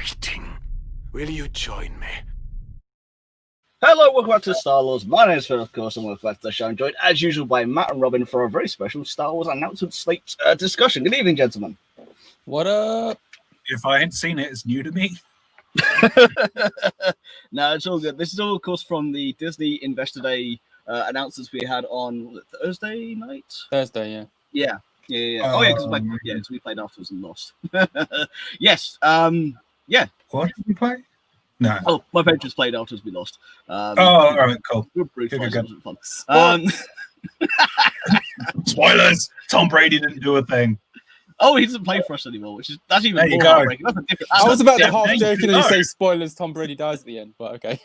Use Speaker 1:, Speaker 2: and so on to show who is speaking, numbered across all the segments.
Speaker 1: waiting. Will you join me?
Speaker 2: Hello, welcome back to Star Wars. My name is Phil, of course, and welcome back to the show. I'm joined, as usual, by Matt and Robin for a very special Star Wars announcement slate discussion. Good evening, gentlemen.
Speaker 3: What up?
Speaker 4: If I ain't seen it, it's new to me.
Speaker 2: No, it's all good. This is all, of course, from the Disney Investor Day announcements we had on Thursday night?
Speaker 3: Thursday, yeah.
Speaker 2: Yeah. Oh, yeah, because we played afterwards and lost. Yes. Yeah.
Speaker 4: What did we play? No.
Speaker 2: Oh, my Patriots played afterwards we lost.
Speaker 4: All right, cool.
Speaker 2: Good.
Speaker 4: Fun. Spoilers! Tom Brady didn't do a thing.
Speaker 2: Oh, he doesn't play for us anymore, that's even more heartbreaking. That's a different.
Speaker 3: I was about to half jokingly say spoilers. Tom Brady dies at the end, but okay.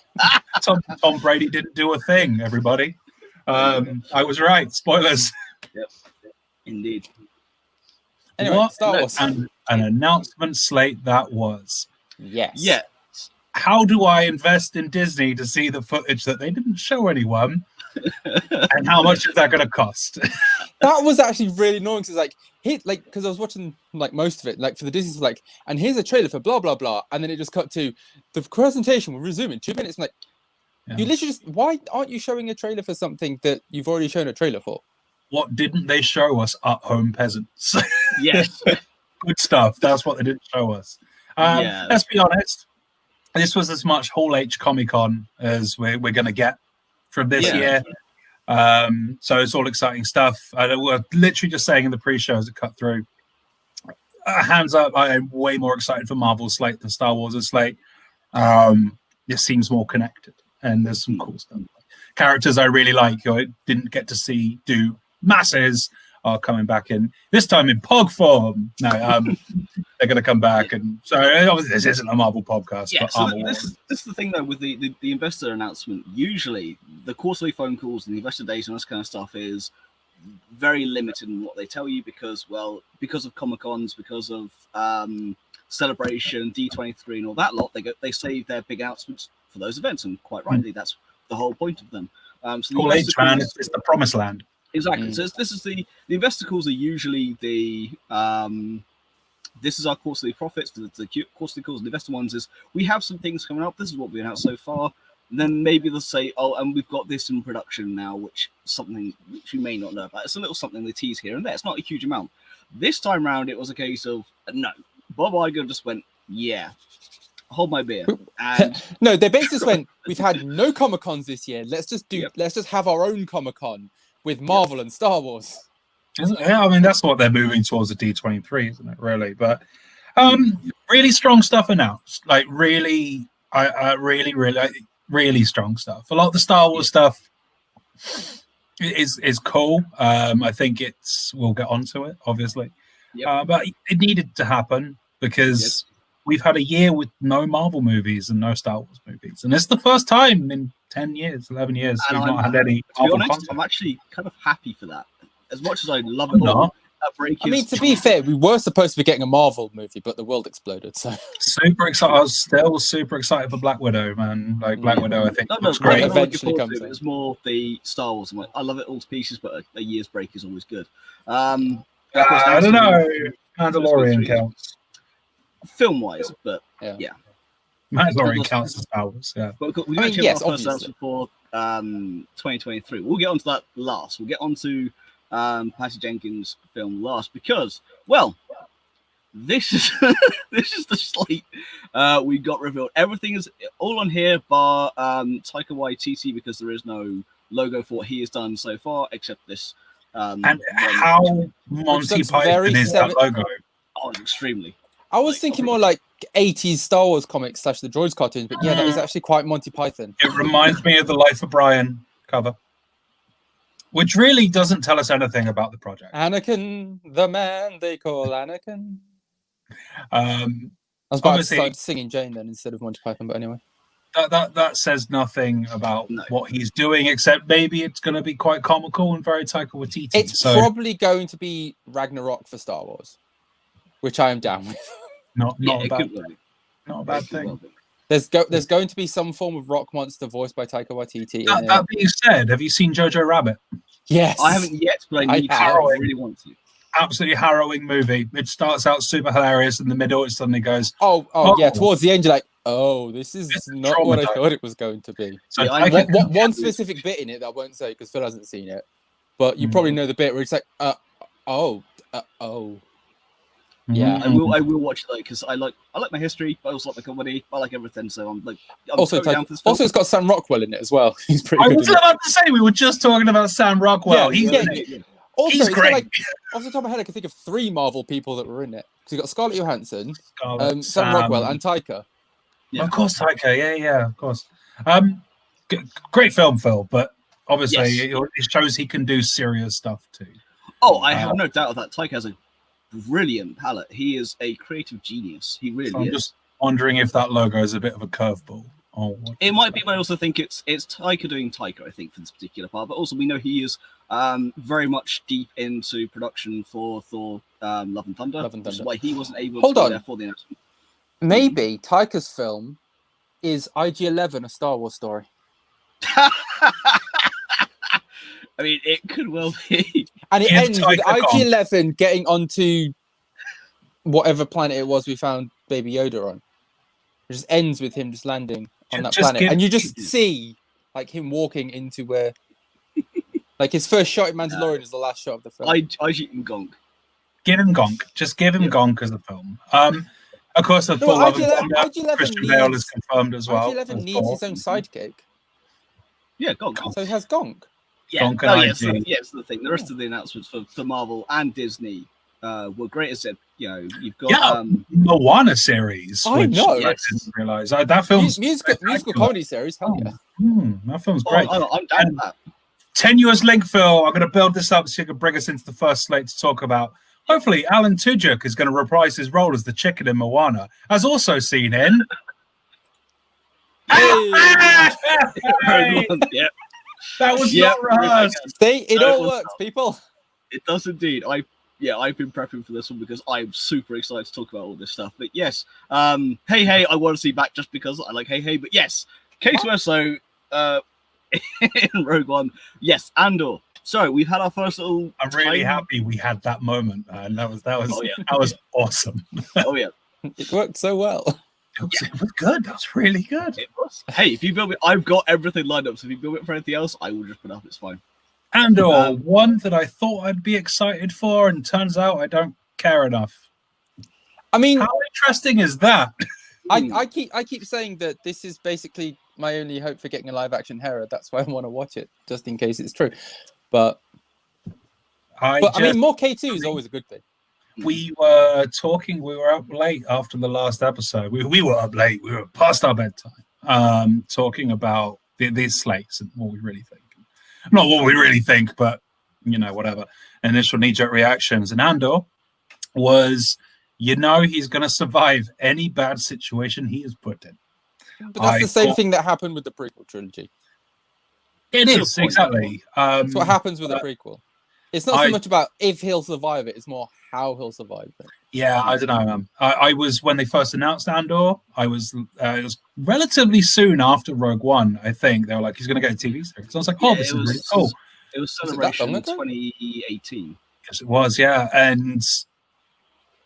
Speaker 4: Tom Brady didn't do a thing. Everybody, I was right. Spoilers.
Speaker 2: Yep. Indeed.
Speaker 3: Anyway,
Speaker 4: What
Speaker 3: Star Wars.
Speaker 4: an announcement slate that was.
Speaker 3: Yes.
Speaker 2: Yeah.
Speaker 4: How do I invest in Disney to see the footage that they didn't show anyone? And how much is that going to cost?
Speaker 3: That was actually really annoying because I was watching most of it, for the Disney, and here's a trailer for blah blah blah, and then it just cut to the presentation will resume in 2 minutes. You literally why aren't you showing a trailer for something that you've already shown a trailer for?
Speaker 4: What didn't they show us? At-home peasants.
Speaker 2: Yes.
Speaker 4: Good stuff. That's what they didn't show us. Let's be honest. This was as much Hall H Comic Con as we're going to get from this year. So it's all exciting stuff. We're literally just saying in the pre-show as it cut through. Hands up, I am way more excited for Marvel's slate than Star Wars' slate. It seems more connected, and there's some cool stuff. Characters I really like, who I didn't get to see do masses, are coming back in, this time in POG form. No, they're going to come back. And so obviously this isn't a Marvel podcast.
Speaker 2: Yeah,
Speaker 4: but
Speaker 2: so this is the thing, though, with the investor announcement. Usually the quarterly phone calls and the investor days and this kind of stuff is very limited in what they tell you because of Comic-Cons, because of Celebration, D23 and all that lot, they save their big announcements for those events, and quite rightly, that's the whole point of them. So
Speaker 4: Hall H, man, it's the promised land.
Speaker 2: Exactly. So this is the investor calls are usually the this is our quarterly profits for the quarterly calls. The investor ones is we have some things coming up. This is what we've announced so far. And then maybe they'll say, oh, and we've got this in production now, which you may not know about. It's a little something they tease here and there. It's not a huge amount. This time round, it was a case of no. Bob Iger just went, yeah, hold my beer. And
Speaker 3: no, they basically just went, we've had no Comic-Cons this year. Let's just have our own Comic-Con with Marvel and Star Wars.
Speaker 4: Yeah, I mean, that's what they're moving towards, a D23, isn't it, really? But really strong stuff announced. Really strong stuff. A lot of the Star Wars stuff is cool. I think we'll get onto it, obviously. Yep. But it needed to happen because we've had a year with no Marvel movies and no Star Wars movies. And it's the first time in 10 years, 11 years, we've not had any Marvel content.
Speaker 2: I'm actually kind of happy for that. As much as I love it all,
Speaker 3: I mean, to be fair, we were supposed to be getting a Marvel movie, but the world exploded. So
Speaker 4: super excited. I was still super excited for Black Widow, man. Black Widow, I think looks great.
Speaker 3: Eventually comes.
Speaker 2: It was more the Star Wars. I love it all to pieces, but a year's break is always good. I
Speaker 4: don't know. Mandalorian counts
Speaker 2: film-wise, but yeah.
Speaker 4: Mandalorian counts as Star Wars. Yeah,
Speaker 2: but we actually have our first announcement for 2023. We'll get onto that last. We'll get onto Patty Jenkins' film last because, this is the slate we got revealed. Everything is all on here bar Taika Waititi because there is no logo for what he has done so far except this.
Speaker 4: And how Monty Python is that logo?
Speaker 2: Oh, extremely.
Speaker 3: I was thinking more like 80s Star Wars comics / the Droids cartoons, but that is actually quite Monty Python.
Speaker 4: It reminds me of the Life of Brian cover, which really doesn't tell us anything about the project.
Speaker 3: Anakin, the man they call Anakin.
Speaker 4: I
Speaker 3: was about to start singing Jane then instead of Monty Python, but anyway.
Speaker 4: That says nothing about what he's doing, except maybe it's going to be quite comical and very Taika Waititi.
Speaker 3: It's probably going to be Ragnarok for Star Wars, which I am down with.
Speaker 4: Not a bad thing.
Speaker 3: There's going to be some form of rock monster voiced by Taika Waititi.
Speaker 4: That being said, have you seen Jojo Rabbit?
Speaker 3: Yes.
Speaker 2: I haven't yet, but I need to. I really want to.
Speaker 4: absolutely harrowing movie. It starts out super hilarious. In the middle, it suddenly goes,
Speaker 3: yeah. Towards the end, you're like, oh, this is not what I thought it was going to be.
Speaker 4: So
Speaker 2: Yeah,
Speaker 3: one specific bit in it that I won't say because Phil hasn't seen it, but you probably know the bit where it's like, yeah.
Speaker 2: I will watch it because I like my history, but I also like my comedy. I like everything, so I'm
Speaker 3: also
Speaker 2: totally down for this film.
Speaker 3: also it's got Sam Rockwell in it as well. He's pretty
Speaker 4: I
Speaker 3: good.
Speaker 4: was about to say we were just talking about Sam Rockwell.
Speaker 3: Yeah, Also,
Speaker 4: He's great.
Speaker 3: Like, off the top of my head, I can think of 3 Marvel people that were in it. So you got Scarlett Johansson, Sam Rockwell, and Taika.
Speaker 4: Yeah. Of course, Taika. Yeah, of course. Great film, Phil, but obviously it shows he can do serious stuff too.
Speaker 2: Oh, I have no doubt of that. Taika has a brilliant palette. He is a creative genius. He really is.
Speaker 4: I'm just wondering if that logo is a bit of a curveball.
Speaker 2: It might be, but I also think it's Taika doing Taika, I think, for this particular part. But also we know he is very much deep into production for Thor Love and Thunder. Which is why he wasn't able to be there for the announcement.
Speaker 3: Maybe Taika's film is IG-11, a Star Wars story.
Speaker 2: I mean, it could well be.
Speaker 3: And it ends with IG-11 getting onto whatever planet it was we found Baby Yoda on. It just ends with him just landing on that planet. And you just see like him walking into where like his first shot in Mandalorian is the last shot of the film.
Speaker 2: IG and Gonk.
Speaker 4: Give him Gonk. Just give him Gonk as a film. Of course, the full Christian Bale is confirmed as well.
Speaker 3: IG-11 needs his own sidekick.
Speaker 2: Yeah, Gonk.
Speaker 3: So he has Gonk.
Speaker 2: Yeah,
Speaker 4: Gonk
Speaker 2: yes, the thing. The rest of the announcements for Marvel and Disney were great. As said, you've got
Speaker 4: Moana series.
Speaker 3: I know.
Speaker 4: I didn't realize that film's
Speaker 3: musical comedy series. Hell yeah,
Speaker 4: that film's great.
Speaker 2: I'm down with that.
Speaker 4: Tenuous link, Phil. I'm going to build this up so you can bring us into the first slate to talk about. Hopefully, Alan Tudyk is going to reprise his role as the chicken in Moana, as also seen in.
Speaker 2: Yeah.
Speaker 4: That was not rehearsed.
Speaker 3: It all works, people.
Speaker 2: It does indeed. I've been prepping for this one because I'm super excited to talk about all this stuff. But yes, Hey, I want to see back just because I like Hey. But yes, K2SO in Rogue One. Yes, Andor. So we've had our first little.
Speaker 4: I'm really happy we had that moment, man. That was awesome.
Speaker 2: Oh yeah,
Speaker 3: it worked so well.
Speaker 4: It was good. That was really good.
Speaker 2: It was. Hey, if you build it, I've got everything lined up. So if you build it for anything else, I will just put it up. It's fine.
Speaker 4: Andor, one that I thought I'd be excited for, and turns out I don't care enough.
Speaker 3: I mean,
Speaker 4: how interesting is that?
Speaker 3: I keep saying that this is basically my only hope for getting a live action Hera. That's why I want to watch it, just in case it's true. But I mean, more K2 is always a good thing.
Speaker 4: We were talking. We were up late after the last episode. We were up late. We were past our bedtime, talking about these slates and what we really think. Not what we really think, but whatever. Initial knee-jerk reactions. And Andor was, he's going to survive any bad situation he is put in.
Speaker 3: But that's the same thing that happened with the prequel trilogy.
Speaker 4: It is, exactly.
Speaker 3: That's what happens with a prequel. It's not so much about if he'll survive it, it's more how he'll survive it.
Speaker 4: Yeah, I don't know. I was, when they first announced Andor, it was relatively soon after Rogue One, I think. They were like, he's going to get a TV series. So I was like, this is really cool.
Speaker 2: It was Celebration 2018.
Speaker 4: Yes, it was, yeah. And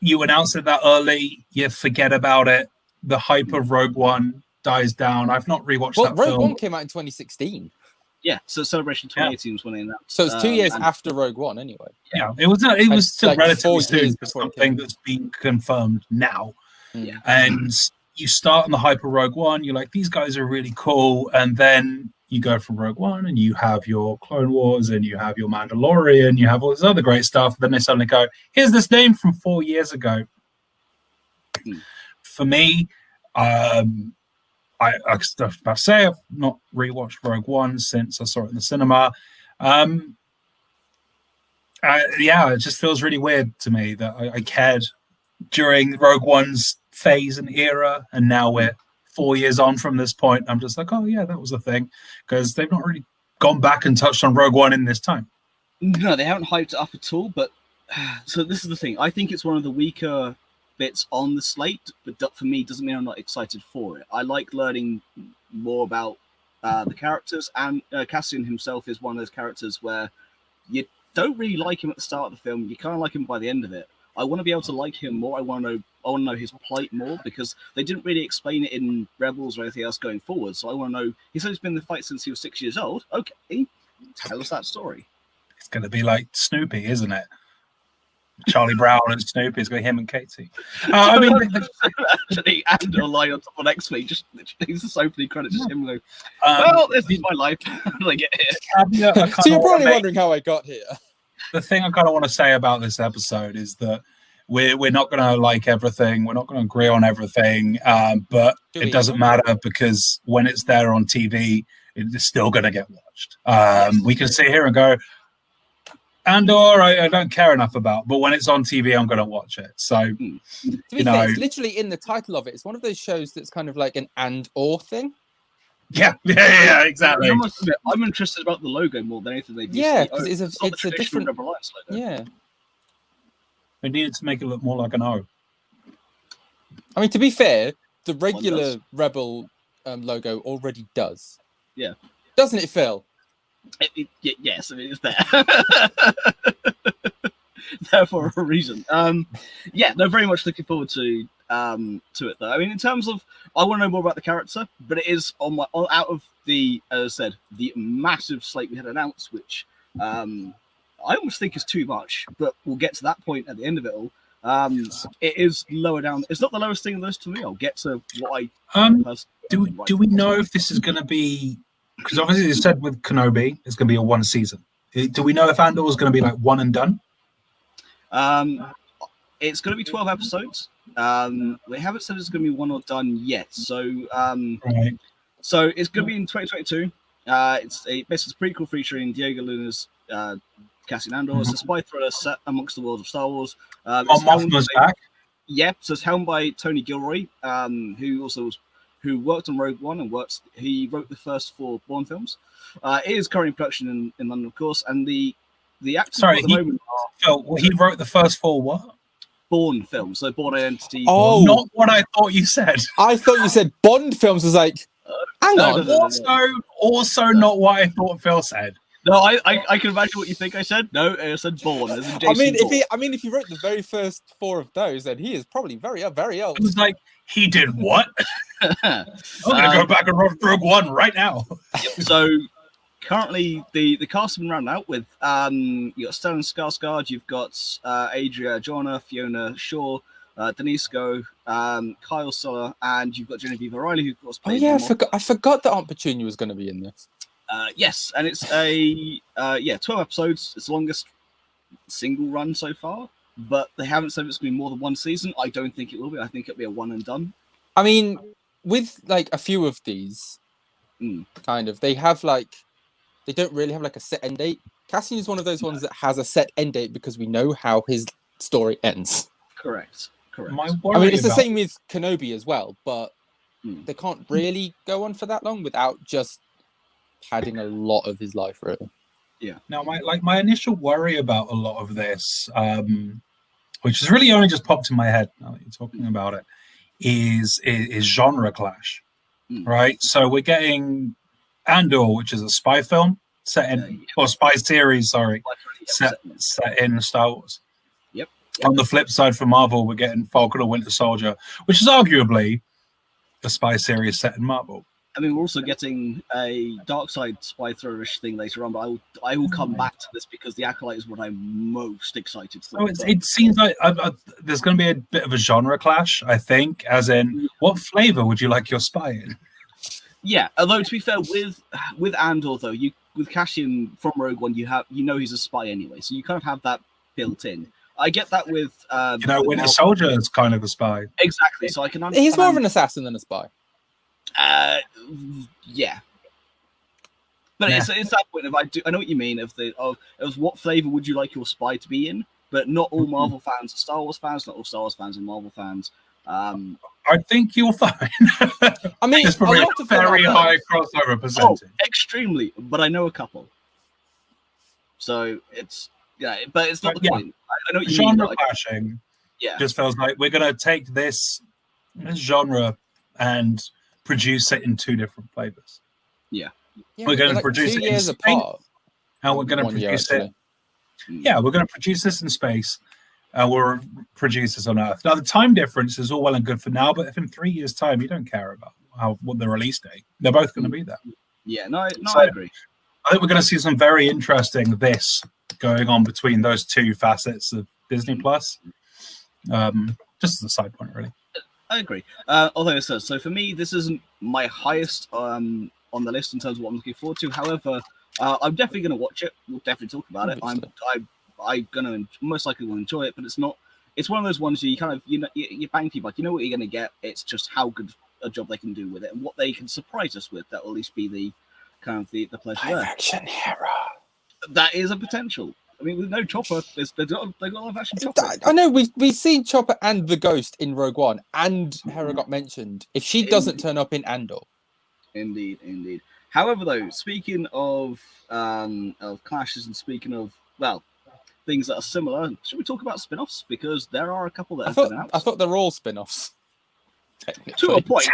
Speaker 4: you announce it that early, you forget about it. The hype of Rogue One dies down. I've not rewatched that film.
Speaker 3: Rogue One came out in 2016.
Speaker 2: Yeah, so Celebration 2018 was when they announced.
Speaker 3: So it's 2 years after Rogue One, anyway.
Speaker 4: Yeah, it was still relatively soon. Something that's been confirmed now.
Speaker 2: Yeah,
Speaker 4: and you start on the hype of Rogue One. You're like, these guys are really cool, and then you go from Rogue One, and you have your Clone Wars, and you have your Mandalorian, you have all this other great stuff. Then they suddenly go, here's this name from 4 years ago. For me, I was about to say I've not rewatched Rogue One since I saw it in the cinema. It just feels really weird to me that I cared during Rogue One's phase and era, and now we're 4 years on from this point. I'm just like, oh yeah, that was a thing, because they've not really gone back and touched on Rogue One in this time.
Speaker 2: No, they haven't hyped it up at all. But so this is the thing. I think it's one of the weaker bits on the slate, but for me doesn't mean I'm not excited for it. I like learning more about the characters, and Cassian himself is one of those characters where don't really like him at the start of the film. You kind of like him by the end of it. I want to be able to like him more. I want to know his plight more, because they didn't really explain it in Rebels or anything else going forward. So I want to know. He said he's been in the fight since he was 6 years old. Okay, tell us that story.
Speaker 4: It's going to be like Snoopy, isn't it? Charlie Brown and Snoopy. It's going to be him and Katie. I mean,
Speaker 2: actually, Andor lying on top of X-Wing, just literally the opening credit, just him going, well, this is my life. How did I get here?
Speaker 3: So you're probably wondering how I got here.
Speaker 4: The thing I kind of want to say about this episode is that we're not going to like everything. We're not going to agree on everything, but it doesn't matter, because when it's there on TV, it's still going to get watched. We can sit here and go, Andor, I don't care enough about, but when it's on TV, I'm going to watch it. So,
Speaker 3: to be fair, it's literally in the title of it. It's one of those shows that's kind of like an and/or thing.
Speaker 4: Yeah, exactly.
Speaker 2: I'm interested about the logo more than anything they've used.
Speaker 3: Yeah, because it's a different
Speaker 2: Rebel Alliance logo.
Speaker 3: Yeah.
Speaker 4: They needed to make it look more like an O.
Speaker 3: I mean, to be fair, the regular Rebel logo already does.
Speaker 2: Yeah.
Speaker 3: Doesn't it, Phil?
Speaker 2: Yes, I mean, it's there. There for a reason. Yeah, no, very much looking forward to it though. I mean, in terms of, I want to know more about the character, but it is out of the, as I said, the massive slate we had announced, which I almost think is too much, but we'll get to that point at the end of it all. It is lower down. It's not the lowest thing on the list for me. I'll get to what I.
Speaker 4: Do we know if this is going to be? Because obviously you said with Kenobi, it's going to be a one season. Do we know if Andor is going to be like one and done?
Speaker 2: It's going to be 12 episodes. They haven't said it's going to be one or done yet. So,
Speaker 4: Right.
Speaker 2: So it's going to be in 2022. It's basically a prequel featuring Diego Luna's Cassian Andor. It's a spy thriller set amongst the world of Star Wars.
Speaker 4: Mothma's back.
Speaker 2: Yeah, so it's helmed by Tony Gilroy, who worked on Rogue One and he wrote the first 4 Bourne films. It is currently in production in London, of course, and the actors at the moment are...
Speaker 4: he wrote the first 4 what?
Speaker 2: Bourne films, so Bourne Identity.
Speaker 3: Oh,
Speaker 4: not what I thought you said.
Speaker 3: I thought you said Bond films. Was like, hang on.
Speaker 4: Also not what I thought Phil said.
Speaker 2: No, I can imagine what you think I said. No, I said Bourne. As in Jason Bourne.
Speaker 3: If he wrote the very first 4 of those, then he is probably very old.
Speaker 4: It was like, he did what? I'm gonna go back and run Rogue One right now.
Speaker 2: So currently the cast has been rounded out with you got Stellan Skarsgård, you've got Adria Arjona, Fiona Shaw, Denise Go, Kyle Soller, and you've got Genevieve O'Reilly, who of course played.
Speaker 3: Oh yeah, I forgot that Aunt Petunia was going to be in this.
Speaker 2: Yes, and it's a 12 episodes. It's the longest single run so far, but they haven't said it's going to be more than one season. I don't think it will be. I think it'll be a one and done.
Speaker 3: I mean, with like a few of these, kind of, they don't really have like a set end date. Cassian is one of those ones that has a set end date because we know how his story ends.
Speaker 2: Correct.
Speaker 3: I mean, it's the same with Kenobi as well, but they can't really go on for that long without just padding a lot of his life, really.
Speaker 4: Yeah. Now, my initial worry about a lot of this, which has really only just popped in my head now that you're talking about it, is genre clash, right? So we're getting Andor, which is a spy film set in, or spy series, sorry, set in Star Wars.
Speaker 2: Yep.
Speaker 4: On the flip side, for Marvel, we're getting Falcon and Winter Soldier, which is arguably a spy series set in Marvel.
Speaker 2: I mean, we're also getting a dark side spy thrillerish thing later on, but I will come back to this because the Acolyte is what I'm most excited for.
Speaker 4: So it seems like there's going to be a bit of a genre clash, I think, as in, what flavor would you like your spy in?
Speaker 2: Yeah, although to be fair, with Andor though, with Cassian from Rogue One, you know he's a spy anyway, so you kind of have that built in. I get that with
Speaker 4: Winter Soldier is kind of a spy.
Speaker 2: Exactly, so I can understand.
Speaker 3: He's more of an assassin than a spy.
Speaker 2: Yeah, but it's that point of I know what you mean of what flavor would you like your spy to be in, but not all Marvel fans are Star Wars fans, not all Star Wars fans are Marvel fans.
Speaker 4: I think you'll find.
Speaker 3: I mean,
Speaker 4: it's probably a very high crossover percentage.
Speaker 2: Extremely, but I know a couple. So it's but it's not the point. I know what you
Speaker 4: genre
Speaker 2: mean,
Speaker 4: clashing. Just feels like we're gonna take this genre and produce it in 2 different flavors.
Speaker 2: Yeah,
Speaker 4: we're going to produce it in Spain,
Speaker 3: apart.
Speaker 4: and we're going to produce it yeah, we're going to produce this in space. We'll produce this on Earth. Now, the time difference is all well and good for now, but if in 3 years' time you don't care about what the release date, they're both going to be there.
Speaker 2: Yeah, I agree.
Speaker 4: I think we're going to see some very interesting going on between those two facets of Disney Plus. Just as a side point, really.
Speaker 2: I agree. Although it says, so for me, this isn't my highest on the list in terms of what I'm looking forward to. However, I'm definitely going to watch it. We'll definitely talk about it. I'm gonna most likely will enjoy it, but it's not. It's one of those ones you kind of you bang people like you know what you're gonna get. It's just how good a job they can do with it and what they can surprise us with. That will at least be the kind of the pleasure there.
Speaker 3: Action hero.
Speaker 2: That is a potential. I mean, with no Chopper, they got live action Chopper.
Speaker 3: I know we've seen Chopper and the Ghost in Rogue One, and Hera got mentioned. If she doesn't turn up in Andor,
Speaker 2: indeed. However, though, speaking of clashes and speaking of things that are similar, should we talk about spin-offs? Because there are a couple that have been announced.
Speaker 3: I thought they're all spin-offs.
Speaker 2: To a point.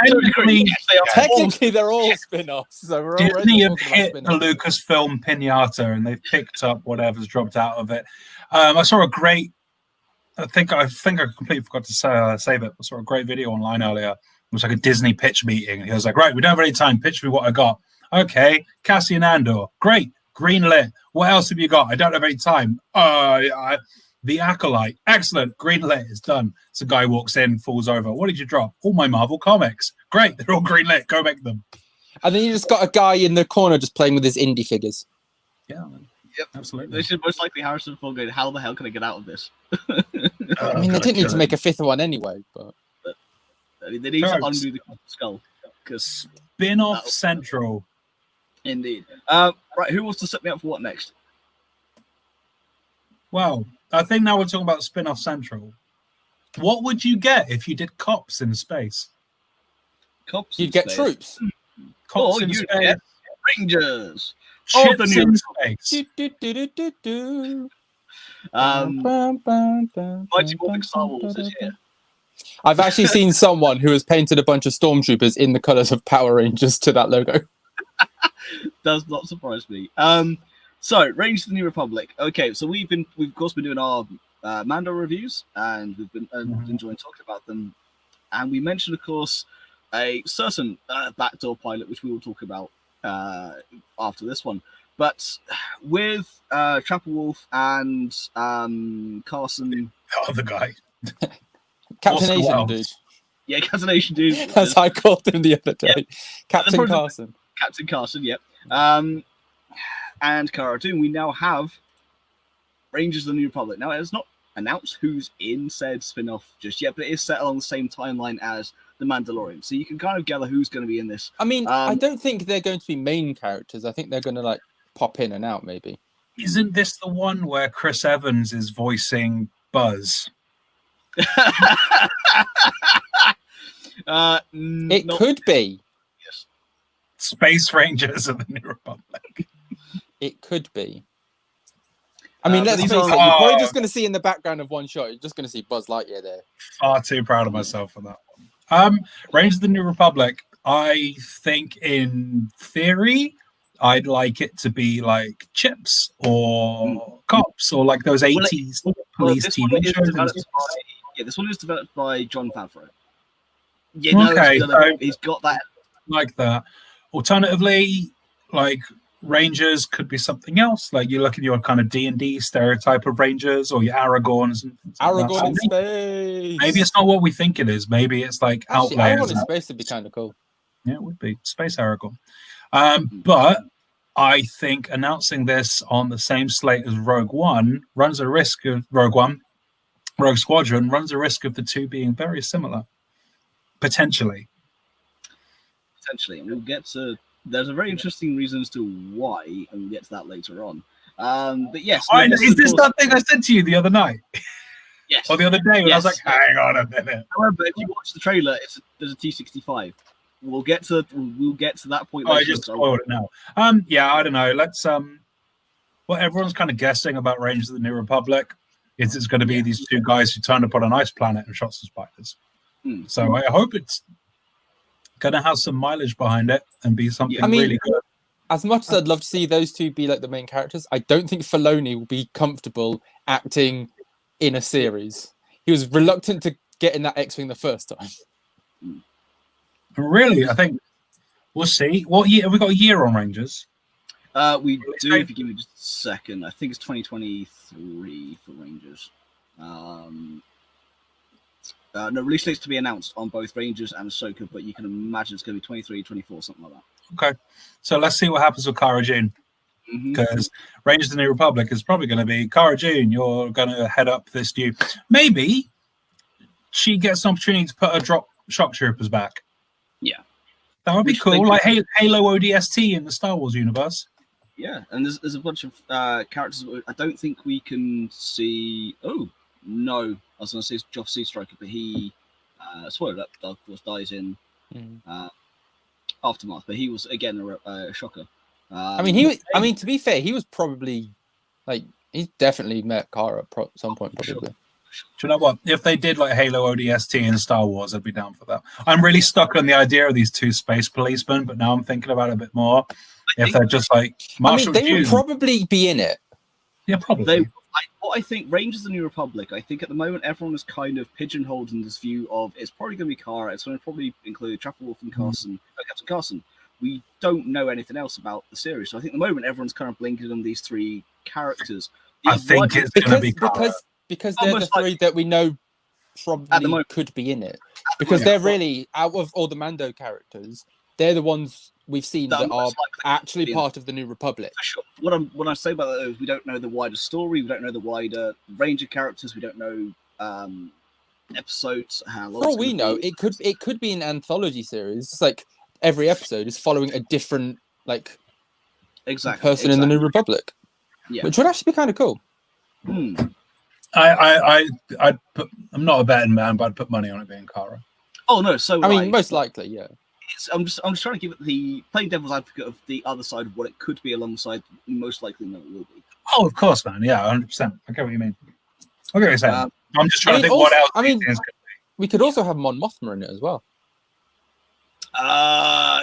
Speaker 3: Technically, they're all spin-offs. So we're
Speaker 4: Disney have hit the Lucasfilm pinata and they've picked up whatever's dropped out of it. I saw a great, I think I completely forgot to save it. I saw a great video online earlier. It was like a Disney pitch meeting. He was like, right, we don't have any time. Pitch me what I got. Okay, Cassian Andor. Great. Greenlit. What else have you got? I don't have any time. The Acolyte. Excellent. Greenlit. It's done. So a guy walks in, falls over. What did you drop? All my Marvel comics. Great. They're all greenlit. Go make them.
Speaker 3: And then you just got a guy in the corner just playing with his indie figures.
Speaker 4: Yeah.
Speaker 2: Yep.
Speaker 4: Absolutely.
Speaker 2: They should most likely Harrison Ford go, how the hell can I get out of this?
Speaker 3: I mean, they didn't need to make a fifth one anyway, but
Speaker 2: I mean, they need to undo the skull.
Speaker 4: Spin-off Central.
Speaker 2: Indeed. Right, who wants to set me up for what next?
Speaker 4: Well, I think now we're talking about Spin-off Central. What would you get if you did Cops in space?
Speaker 2: Cops.
Speaker 3: You'd get troops.
Speaker 4: Cops in
Speaker 2: you'd
Speaker 4: space.
Speaker 2: get Rangers.
Speaker 4: Chips
Speaker 2: the new
Speaker 4: in space.
Speaker 2: Mighty Morphic Star Wars is here.
Speaker 3: I've actually seen someone who has painted a bunch of stormtroopers in the colours of Power Rangers to that logo.
Speaker 2: Does not surprise me. So Rangers of the New Republic. Okay, so we've of course been doing our Mando reviews, and we've been enjoying talking about them. And we mentioned, of course, a certain backdoor pilot, which we will talk about after this one. But with Trapper Wolf and Carson,
Speaker 4: The other guy,
Speaker 3: Captain
Speaker 4: Oscar
Speaker 3: Asian
Speaker 4: Wilde.
Speaker 3: dude.
Speaker 2: Yeah, Captain Asian dude.
Speaker 3: As I called him the other day.
Speaker 2: Yep.
Speaker 3: Captain Carson.
Speaker 2: Captain Carson, yep. And Cara Dune, we now have Rangers of the New Republic. Now, it's not announced who's in said spin-off just yet, but it is set along the same timeline as The Mandalorian. So you can kind of gather who's going to be in this.
Speaker 3: I mean, I don't think they're going to be main characters. I think they're going to, like, pop in and out, maybe.
Speaker 4: Isn't this the one where Chris Evans is voicing Buzz?
Speaker 3: It could be.
Speaker 2: Yes.
Speaker 4: Space Rangers of the New Republic.
Speaker 3: It could be. I mean, let's face it, you're probably just going to see in the background of one shot, you're just going to see Buzz Lightyear there.
Speaker 4: Far too proud of myself for that one. Rangers of the New Republic, I think in theory, I'd like it to be like Chips or Cops or like those 80s police TV shows.
Speaker 2: This one is developed by Jon Favreau.
Speaker 4: Okay,
Speaker 2: he's got that.
Speaker 4: Like that. Alternatively, like Rangers could be something else. Like you look at your kind of D&D stereotype of Rangers or your Aragorns. And
Speaker 3: Aragorn in space.
Speaker 4: Maybe it's not what we think it is. Maybe it's like
Speaker 3: Actually,
Speaker 4: Outlanders.
Speaker 3: Aragorn in space would be kind of cool.
Speaker 4: Yeah, it would be Space Aragorn. But I think announcing this on the same slate as Rogue One runs a risk of Rogue Squadron runs a risk of the two being very similar. Potentially.
Speaker 2: And we'll get to. There's a very interesting reason as to why, and we'll get to that later on. But yes,
Speaker 4: is this that thing I said to you the other night?
Speaker 2: Yes.
Speaker 4: Or the other day when I was like, hang on a minute.
Speaker 2: However, if you watch the trailer, there's a T-65. We'll get to that point.
Speaker 4: I just spoiled it now. Yeah, I don't know. Let's what everyone's kind of guessing about Rangers of the New Republic is it's going to be these two guys who turned up on an ice planet and shot some spiders. So I hope it's going to have some mileage behind it and be something really good.
Speaker 3: as much as I'd love to see those two be like the main characters, I don't think Filoni will be comfortable acting in a series. He was reluctant to get in that X-Wing the first time.
Speaker 4: Really? I think we'll see. What year have we got? A year on Rangers?
Speaker 2: We do, if you give me just a second. I think it's 2023 for Rangers. No, release dates to be announced on both Rangers and Ahsoka, but you can imagine it's going to be 23, 24, something like that.
Speaker 4: Okay. So let's see what happens with Cara Dune. Because Rangers of the New Republic is probably going to be, Cara Dune, you're going to head up this new... Maybe she gets an opportunity to put her drop shock troopers back.
Speaker 2: Yeah.
Speaker 4: That would be cool. Like Halo ODST in the Star Wars universe.
Speaker 2: Yeah, and there's a bunch of characters I don't think we can see... Oh, no. I was going to say it's Joff Seastriker, but he, spoiler up, of course, dies in Aftermath. But he was again a shocker.
Speaker 3: I mean, to be fair, he was probably like he's definitely met Cara at some point, probably.
Speaker 4: Sure. Do you know what? If they did like Halo ODST in Star Wars, I'd be down for that. I'm really stuck on the idea of these two space policemen, but now I'm thinking about it a bit more. If they're just like Marshall,
Speaker 3: they would probably be in it.
Speaker 4: Yeah, probably.
Speaker 2: What I think, Rangers of the New Republic, I think at the moment everyone is kind of pigeonholed in this view of it's probably going to be Cara, it's going to probably include Trapper Wolf and Captain Carson. We don't know anything else about the series, so I think at the moment everyone's kind of blinking on these three characters.
Speaker 4: I think it's going to be Cara.
Speaker 3: Because they're the three that we know probably could be in it. Because they're really, out of all the Mando characters, they're the ones we've seen that are actually part of the New Republic.
Speaker 2: For sure. What I say about that is we don't know the wider story, we don't know the wider range of characters, we don't know episodes. How long
Speaker 3: for all we know, it could be an anthology series. It's like every episode is following a different person in the New Republic. Yeah. Which would actually be kind of cool.
Speaker 4: I'd put, I'm not a betting man, but I'd put money on it being Cara.
Speaker 2: Oh no, so
Speaker 3: I mean, most likely, yeah.
Speaker 2: I'm just trying to give it the playing devil's advocate of the other side of what it could be alongside. Most likely, no, it will be.
Speaker 4: Oh, of course, man. Yeah, 100%. I get what you mean. I get what you're saying. I'm just trying to think what else.
Speaker 3: I mean, we could also have Mon Mothma in it as well.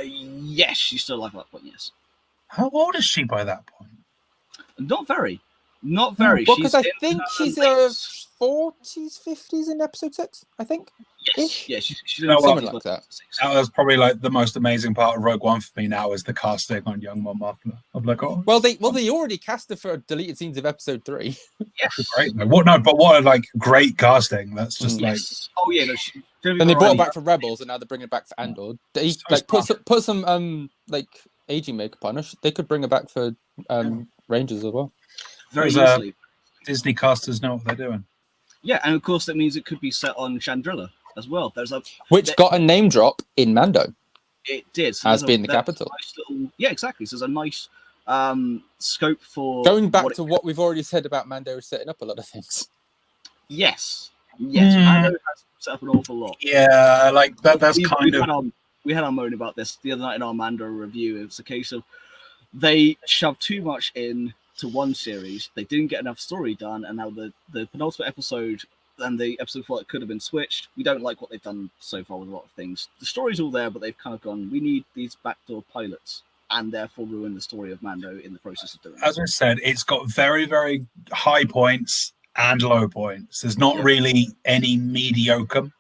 Speaker 2: Yes, she's still alive at that point. Yes.
Speaker 4: How old is she by that point?
Speaker 2: Not very. Not very.
Speaker 3: Well, because I think she's 40s, 50s in episode 6, I think.
Speaker 2: Yes. Yeah, she's
Speaker 3: something like that.
Speaker 4: That was probably like the most amazing part of Rogue One for me now is the casting on young Mon Mothma. I'm like, oh.
Speaker 3: Well, they already cast her for deleted scenes of episode 3.
Speaker 2: Yes.
Speaker 4: Great. What a like great casting. That's just like.
Speaker 2: Oh yeah. No,
Speaker 3: and they brought it back for Rebels, and now they're bringing it back for Andor. They put some like aging makeup on her. They could bring it back for Rangers as well.
Speaker 2: Very easily.
Speaker 4: Disney casters know what they're doing.
Speaker 2: Yeah, and of course that means it could be set on Chandrilla as well.
Speaker 3: Which got a name drop in Mando.
Speaker 2: It did.
Speaker 3: So as being the capital.
Speaker 2: Nice exactly. So there's a nice scope for...
Speaker 3: Going back to what we've already said about Mando setting up a lot of things.
Speaker 2: Yes. Mando has set up an awful lot.
Speaker 4: Yeah, like that's kind of...
Speaker 2: We had our moan about this the other night in our Mando review. It was a case of they shoved too much in to one series, they didn't get enough story done, and now the penultimate episode and the episode before it could have been switched. We don't like what they've done so far with a lot of things. The story's all there, but they've kind of gone, we need these backdoor pilots, and therefore ruin the story of Mando in the process of doing it.
Speaker 4: As I said, it's got very, very high points and low points. There's not really any mediocre.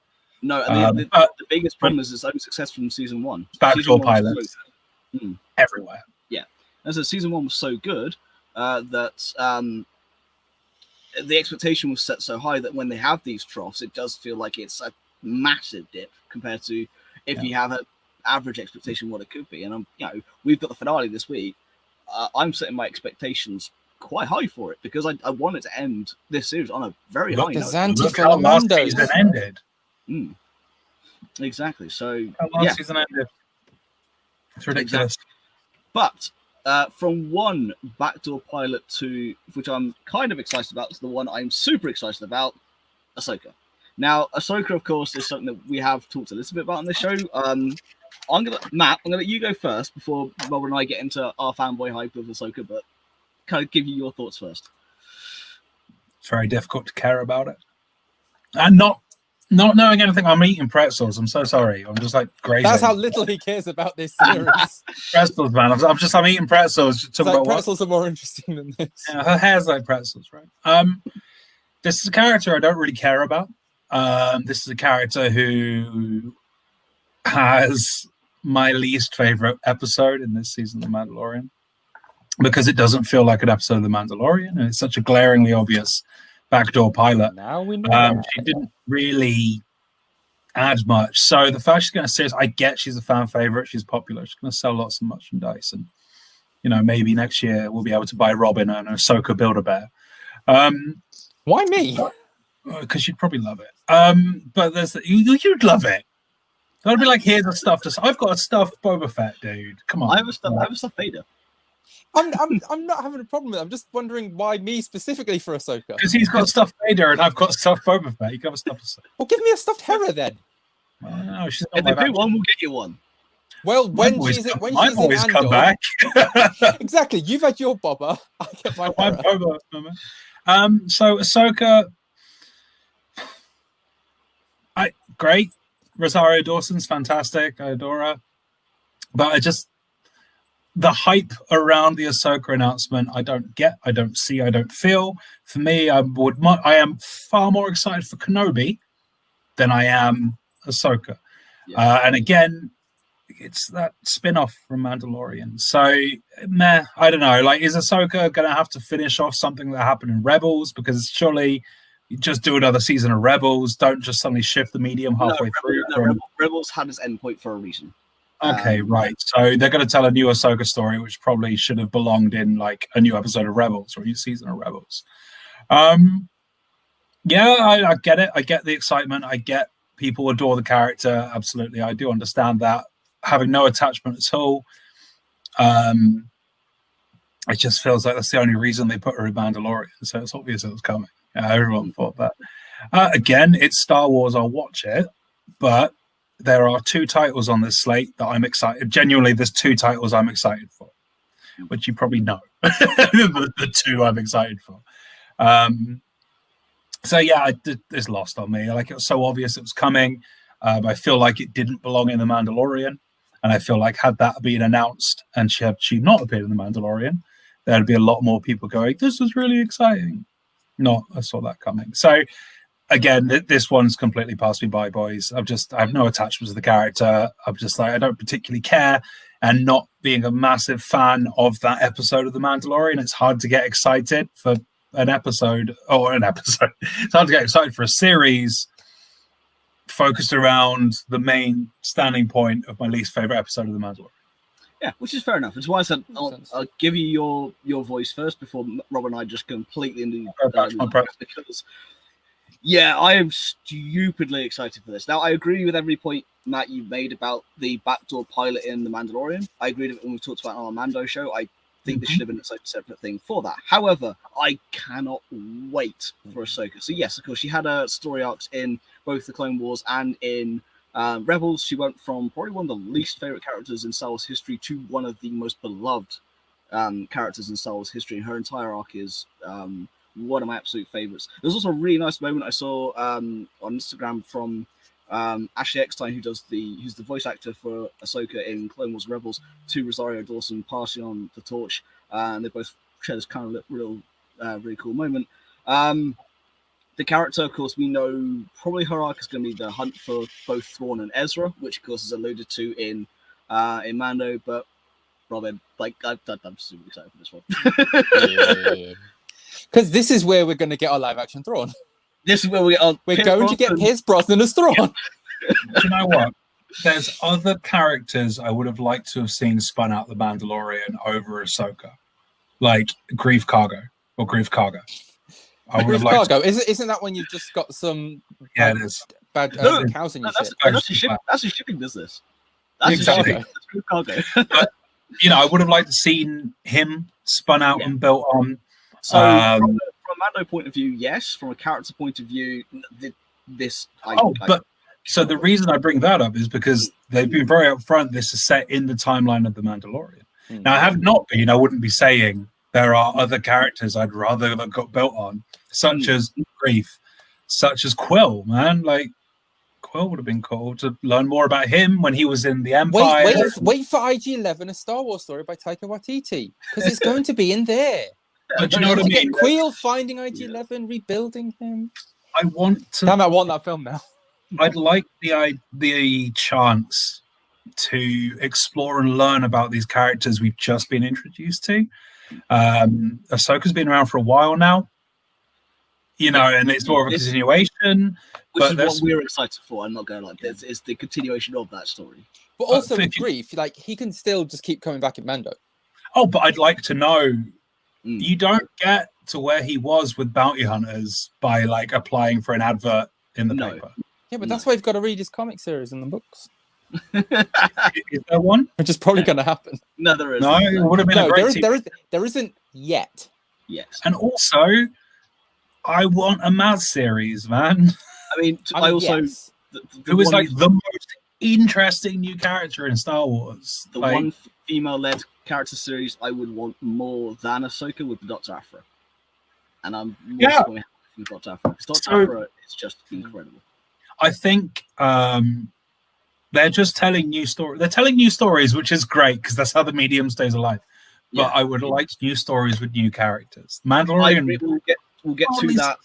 Speaker 2: No, and the biggest problem is its own success from season 1.
Speaker 4: Backdoor pilots everywhere.
Speaker 2: Yeah. And so season 1 was so good that the expectation was set so high that when they have these troughs, it does feel like it's a massive dip compared to if you have an average expectation what it could be. And we've got the finale this week. I'm setting my expectations quite high for it because I want it to end this series on a very high note.
Speaker 4: Look how last season ended.
Speaker 2: Exactly. So
Speaker 4: last season ended. It's ridiculous.
Speaker 2: Exactly. But from one backdoor pilot to which I'm kind of excited about is the one I'm super excited about, Ahsoka. Now, Ahsoka, of course, is something that we have talked a little bit about on this show. Matt, I'm gonna let you go first before Robert and I get into our fanboy hype of Ahsoka, but kind of give you your thoughts first.
Speaker 4: It's very difficult to care about it, and not Not knowing anything, I'm eating pretzels. I'm so sorry. I'm just like crazy.
Speaker 3: That's how little he cares about this series.
Speaker 4: Pretzels, man. I'm eating pretzels.
Speaker 3: It's like pretzels are more interesting than this.
Speaker 4: Yeah, her hair's like pretzels, right? This is a character I don't really care about. This is a character who has my least favorite episode in this season of The Mandalorian, because it doesn't feel like an episode of The Mandalorian, and it's such a glaringly obvious backdoor pilot.
Speaker 3: Now we know.
Speaker 4: She didn't really add much. So the fact she's going to see us, I get she's a fan favorite, she's popular, she's going to sell lots of merchandise, and maybe next year we'll be able to buy Robin and Ahsoka Build-A-Bear.
Speaker 3: Why me?
Speaker 4: Because you'd probably love it. But you'd love it. I'd be like, here's a stuffed. I've got a stuffed Boba Fett, dude. Come on.
Speaker 2: I have a stuffed Vader.
Speaker 3: I'm not having a problem with it. I'm just wondering why me specifically for Ahsoka.
Speaker 4: Because he's got stuffed Vader and I've got stuffed Boba Fett. You can have a stuffed Ahsoka.
Speaker 3: Well, give me a stuffed Hera then.
Speaker 4: No, she's
Speaker 2: If they do one, we'll get you one.
Speaker 3: Well, when she's in Andor,
Speaker 4: come back.
Speaker 3: Exactly. You've had your Boba. I get my
Speaker 4: Boba. So Ahsoka, great. Rosario Dawson's fantastic. I adore her. But the hype around the Ahsoka announcement, I don't get, I don't see, I don't feel. For me, I am far more excited for Kenobi than I am Ahsoka. Yeah. And again, it's that spin-off from Mandalorian. So, I don't know. Like, is Ahsoka going to have to finish off something that happened in Rebels? Because surely you just do another season of Rebels. Don't just suddenly shift the medium halfway through.
Speaker 2: Rebels had its endpoint for a reason.
Speaker 4: Okay, right. So they're going to tell a new Ahsoka story, which probably should have belonged in like a new episode of Rebels or a new season of Rebels. Yeah, I get it. I get the excitement. I get people adore the character. Absolutely. I do understand that. Having no attachment at all. It just feels like that's the only reason they put her in Mandalorian. So it's obvious it was coming. Everyone thought that. Again, it's Star Wars. I'll watch it. But there are two titles on this slate that I'm excited. Genuinely, there's two titles I'm excited for, which you probably know. the two I'm excited for. So yeah, it's lost on me. Like, it was so obvious it was coming. I feel like it didn't belong in The Mandalorian, and I feel like had that been announced and she not appeared in The Mandalorian, there'd be a lot more people going, "This is really exciting." No, I saw that coming. So. Again, this one's completely passed me by, boys. I have no attachment to the character. I'm just like, I don't particularly care. And not being a massive fan of that episode of The Mandalorian, it's hard to get excited for an episode. It's hard to get excited for a series focused around the main standing point of my least favorite episode of The Mandalorian.
Speaker 2: Yeah, which is fair enough. It's why I said I'll give you your voice first before Rob and I just completely into because. Yeah, I am stupidly excited for this. Now, I agree with every point, Matt, you made about the backdoor pilot in The Mandalorian. I agreed with it when we talked about it on our Mando show. I think this should have been a separate thing for that. However, I cannot wait for Ahsoka. So yes, of course, she had a story arcs in both the Clone Wars and in Rebels. She went from probably one of the least favorite characters in Star Wars history to one of the most beloved characters in Star Wars history. And her entire arc is... one of my absolute favorites. There's also a really nice moment I saw on Instagram from Ashley Eckstein, who's the voice actor for Ahsoka in Clone Wars Rebels, to Rosario Dawson passing on the torch, and they both share this kind of really cool moment. The character, of course, we know probably her arc is going to be the hunt for both Thrawn and Ezra, which of course is alluded to in Mando. But Robin, like, I'm super excited for this one.
Speaker 3: Because this is where we're going to get our live action Thrawn.
Speaker 2: This is where we're
Speaker 3: going to get Pierce Brosnan as Thrawn.
Speaker 4: Do you know what? There's other characters I would have liked to have seen spun out The Mandalorian over Ahsoka, like Grief Karga or Grief Karga.
Speaker 3: Grief Karga, isn't that when you've just got some
Speaker 4: it is
Speaker 3: bad cows in your shit?
Speaker 2: That's a shipping business. That's
Speaker 4: exactly.
Speaker 2: Grief Karga.
Speaker 4: But, I would have liked to seen him spun out and built on.
Speaker 2: So, from a Mando point of view, yes. From a character point of view,
Speaker 4: So the reason I bring that up is because they've been very upfront. This is set in the timeline of The Mandalorian. Now, I have not been. I wouldn't be saying there are other characters I'd rather that got built on, such as Grief, such as Quill. Man, like Quill would have been cool to learn more about him when he was in the Empire.
Speaker 3: Wait for IG-11, a Star Wars story by Taika Waititi, because it's going to be in there.
Speaker 4: But you know what I mean?
Speaker 3: Quill finding IG-11, rebuilding him.
Speaker 4: I want to.
Speaker 3: Damn, I want that film now.
Speaker 4: I'd like the chance to explore and learn about these characters we've just been introduced to. Ahsoka's been around for a while now, and it's more of a continuation.
Speaker 2: Which is what we're excited for. I'm not going like this. It's the continuation of that story.
Speaker 3: But also with Grief, like he can still just keep coming back in Mando.
Speaker 4: Oh, but I'd like to know. You don't get to where he was with bounty hunters by like applying for an advert in the paper.
Speaker 3: Yeah, but that's why you've got to read his comic series and the books.
Speaker 4: Is there one?
Speaker 3: Which is probably going to happen.
Speaker 2: No, there isn't.
Speaker 4: No, it would have been a great
Speaker 3: there isn't yet.
Speaker 2: Yes.
Speaker 4: And also, I want a Maz series, man.
Speaker 2: I mean, I also...
Speaker 3: Yes.
Speaker 4: It was like the most interesting new character in Star Wars.
Speaker 2: The one female-led character series I would want more than Ahsoka would be Dr. Aphra. And I'm more happy with Dr. Aphra. Because Dr. Aphra is just incredible.
Speaker 4: I think they're just telling new stories. They're telling new stories, which is great because that's how the medium stays alive. But I would like new stories with new characters. Mandalorian.
Speaker 2: We'll get to that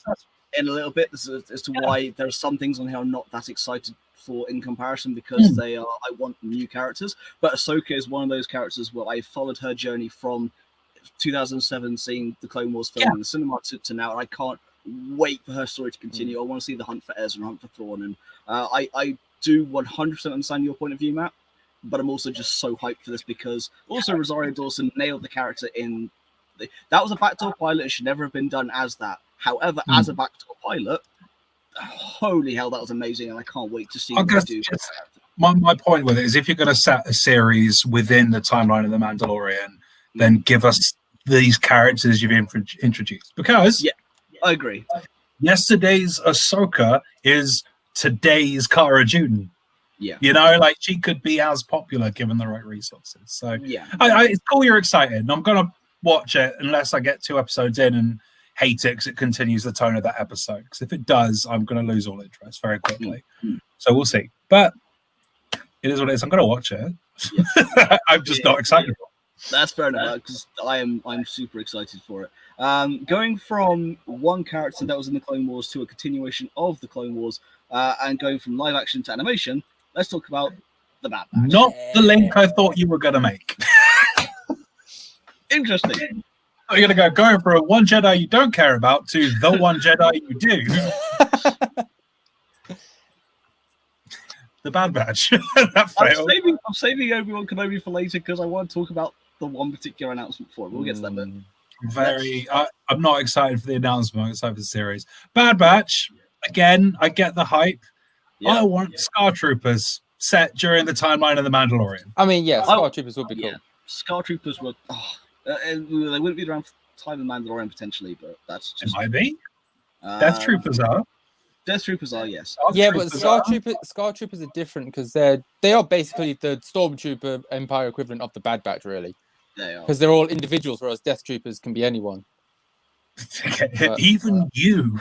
Speaker 2: in a little bit as to why there are some things on here I'm not that excited for in comparison because I want new characters. But Ahsoka is one of those characters where I followed her journey from 2007, seeing the Clone Wars film in the cinema to now, and I can't wait for her story to continue. I want to see the hunt for Ezra and hunt for Thrawn, and I do 100% understand your point of view, Matt, but I'm also just so hyped for this because also Rosario Dawson nailed the character in that was a backdoor pilot. It should never have been done as that. However, as a backdoor pilot, holy hell, that was amazing, and I can't wait to see what they do.
Speaker 4: My point with it is if you're going to set a series within the timeline of The Mandalorian, then give us these characters you've introduced. Because
Speaker 2: I agree.
Speaker 4: Yesterday's Ahsoka is today's Cara Dune.
Speaker 2: Yeah.
Speaker 4: Like she could be as popular given the right resources. So it's cool you're excited. And I'm going to watch it unless I get 2 episodes in and hate it because it continues the tone of that episode. Because if it does, I'm going to lose all interest very quickly. So we'll see. But it is what it is. I'm going to watch it. I'm just not excited for it.
Speaker 2: That's fair enough because I'm super excited for it. Going from one character that was in the Clone Wars to a continuation of the Clone Wars, and going from live action to animation, let's talk about the Bad Batch.
Speaker 4: Not the link I thought you were going to make.
Speaker 2: Interesting.
Speaker 4: You're going to go from one Jedi you don't care about to the one Jedi you do. The Bad Batch. That failed.
Speaker 2: I'm saving Obi-Wan Kenobi for later because I want to talk about the one particular announcement for it. We'll get to that bit.
Speaker 4: I'm not excited for the announcement. I'm excited for the series. Bad Batch. Again, I get the hype. I want Scar Troopers set during the timeline of The Mandalorian.
Speaker 3: I mean, Scar Troopers would be cool.
Speaker 2: Scar Troopers would... they wouldn't be around for time of Mandalorian potentially, but that's just...
Speaker 4: It might be. Death Troopers are.
Speaker 2: Death Troopers are, yes.
Speaker 3: But Scar Troopers are different because they are basically the Stormtrooper Empire equivalent of the Bad Batch, really.
Speaker 2: They are.
Speaker 3: Because they're all individuals, whereas Death Troopers can be anyone.
Speaker 4: Even you.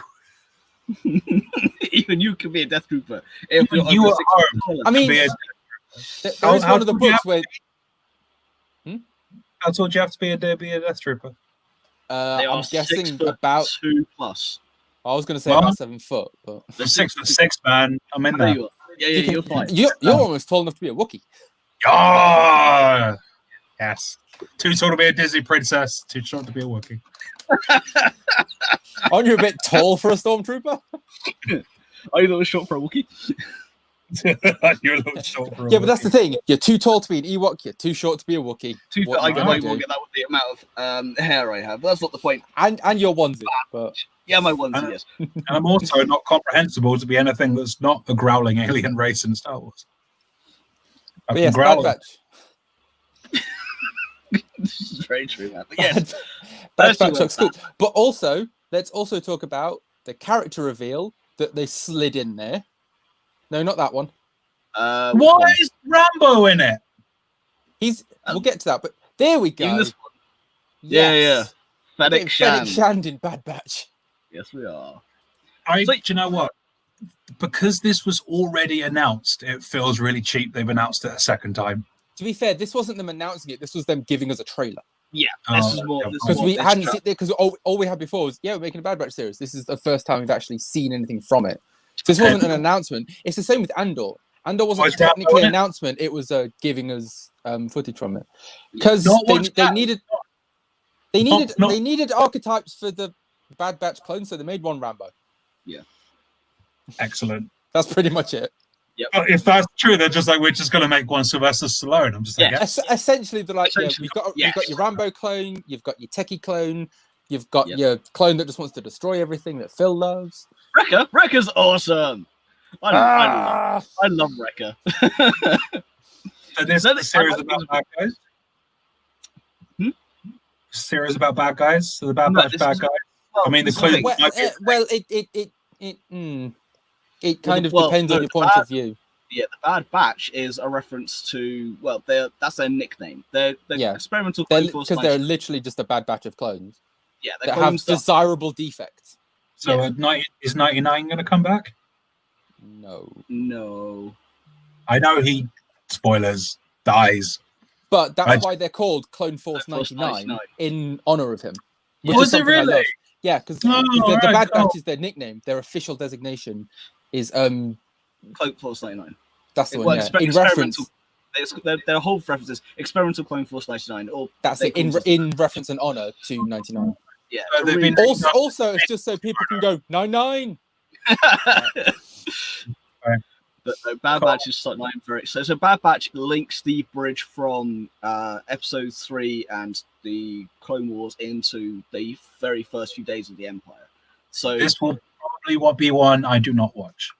Speaker 2: Even you can be a Death Trooper.
Speaker 4: You are home.
Speaker 3: I mean, there is one of the books where...
Speaker 4: How tall do you have to be a Death Trooper?
Speaker 3: I'm guessing about
Speaker 2: 2+.
Speaker 3: I was going to say about 7 foot, but
Speaker 4: I'm 6'6", man. I'm in there.
Speaker 2: You're fine.
Speaker 3: You're almost tall enough to be a Wookiee.
Speaker 4: Oh, yes. Too tall to be a Disney princess. Too short to be a Wookiee.
Speaker 3: Aren't you a bit tall for a Stormtrooper?
Speaker 2: Are you a little short for a Wookiee?
Speaker 4: You're a little short for a
Speaker 3: Wookiee. But that's the thing. You're too tall to be an Ewok. You're too short to be a Wookiee.
Speaker 2: I might well get that with the amount of hair I have, but that's not the point.
Speaker 3: And your onesie. But...
Speaker 2: Yeah, my onesie, yes.
Speaker 4: And I'm also not comprehensible to be anything that's not a growling alien race in Star Wars.
Speaker 3: But yes, Bad Batch.
Speaker 2: This is very true, man. But yes,
Speaker 3: Bad Batch looks cool. But also, let's also talk about the character reveal that they slid in there. No, not that one.
Speaker 4: Why is Rambo in it?
Speaker 3: We'll get to that, but there we go.
Speaker 2: Even this one. Yes. Fennec
Speaker 3: Shand in Bad Batch.
Speaker 2: Yes, we are.
Speaker 4: Do you know what? because this was already announced, it feels really cheap. They've announced it a second time.
Speaker 3: To be fair, this wasn't them announcing it. This was them giving us a trailer.
Speaker 2: Yeah, this is more
Speaker 3: because we hadn't seen it. Because all we had before was we're making a Bad Batch series. This is the first time we've actually seen anything from it. So this wasn't an announcement. It's the same with Andor. Andor wasn't technically an announcement. It was giving us footage from it because they needed archetypes for the Bad Batch clones, so they made one Rambo.
Speaker 2: Yeah,
Speaker 4: excellent.
Speaker 3: That's pretty much it.
Speaker 2: Yep.
Speaker 4: If that's true, they're just like, we're just going to make one Sylvester Stallone. I'm just like,
Speaker 3: essentially, they're like, you've got your Rambo clone, you've got your techie clone, you've got your clone that just wants to destroy everything that Phil loves.
Speaker 2: Wrecker's awesome. I love Wrecker.
Speaker 4: So this is a series about bad guys. Series about bad guys. So the Bad Batch bad guys. I mean, the clone.
Speaker 3: It kind of depends on your point of view.
Speaker 2: Yeah, the Bad Batch is a reference to that's their nickname. They're experimental clone force
Speaker 3: because they're literally just a bad batch of clones.
Speaker 2: Yeah,
Speaker 3: they have desirable defects.
Speaker 4: So is 99 going to come back?
Speaker 2: No.
Speaker 4: I know he spoilers dies,
Speaker 3: but that's why they're called Clone Force 99 in honor of him.
Speaker 4: Was it really?
Speaker 3: Yeah, because the Bad Batch is their nickname. Their official designation is
Speaker 2: Clone Force 99.
Speaker 3: That's the one. In reference,
Speaker 2: their whole reference is Experimental Clone Force 99. Or
Speaker 3: that's it. In reference and honor to 99.
Speaker 2: Yeah.
Speaker 3: Also, it's just so people can go 99.
Speaker 2: But Bad Batch is 9 for it. So Bad Batch links the bridge from Episode 3 and the Clone Wars into the very first few days of the Empire. So
Speaker 4: this will probably be one I do not watch.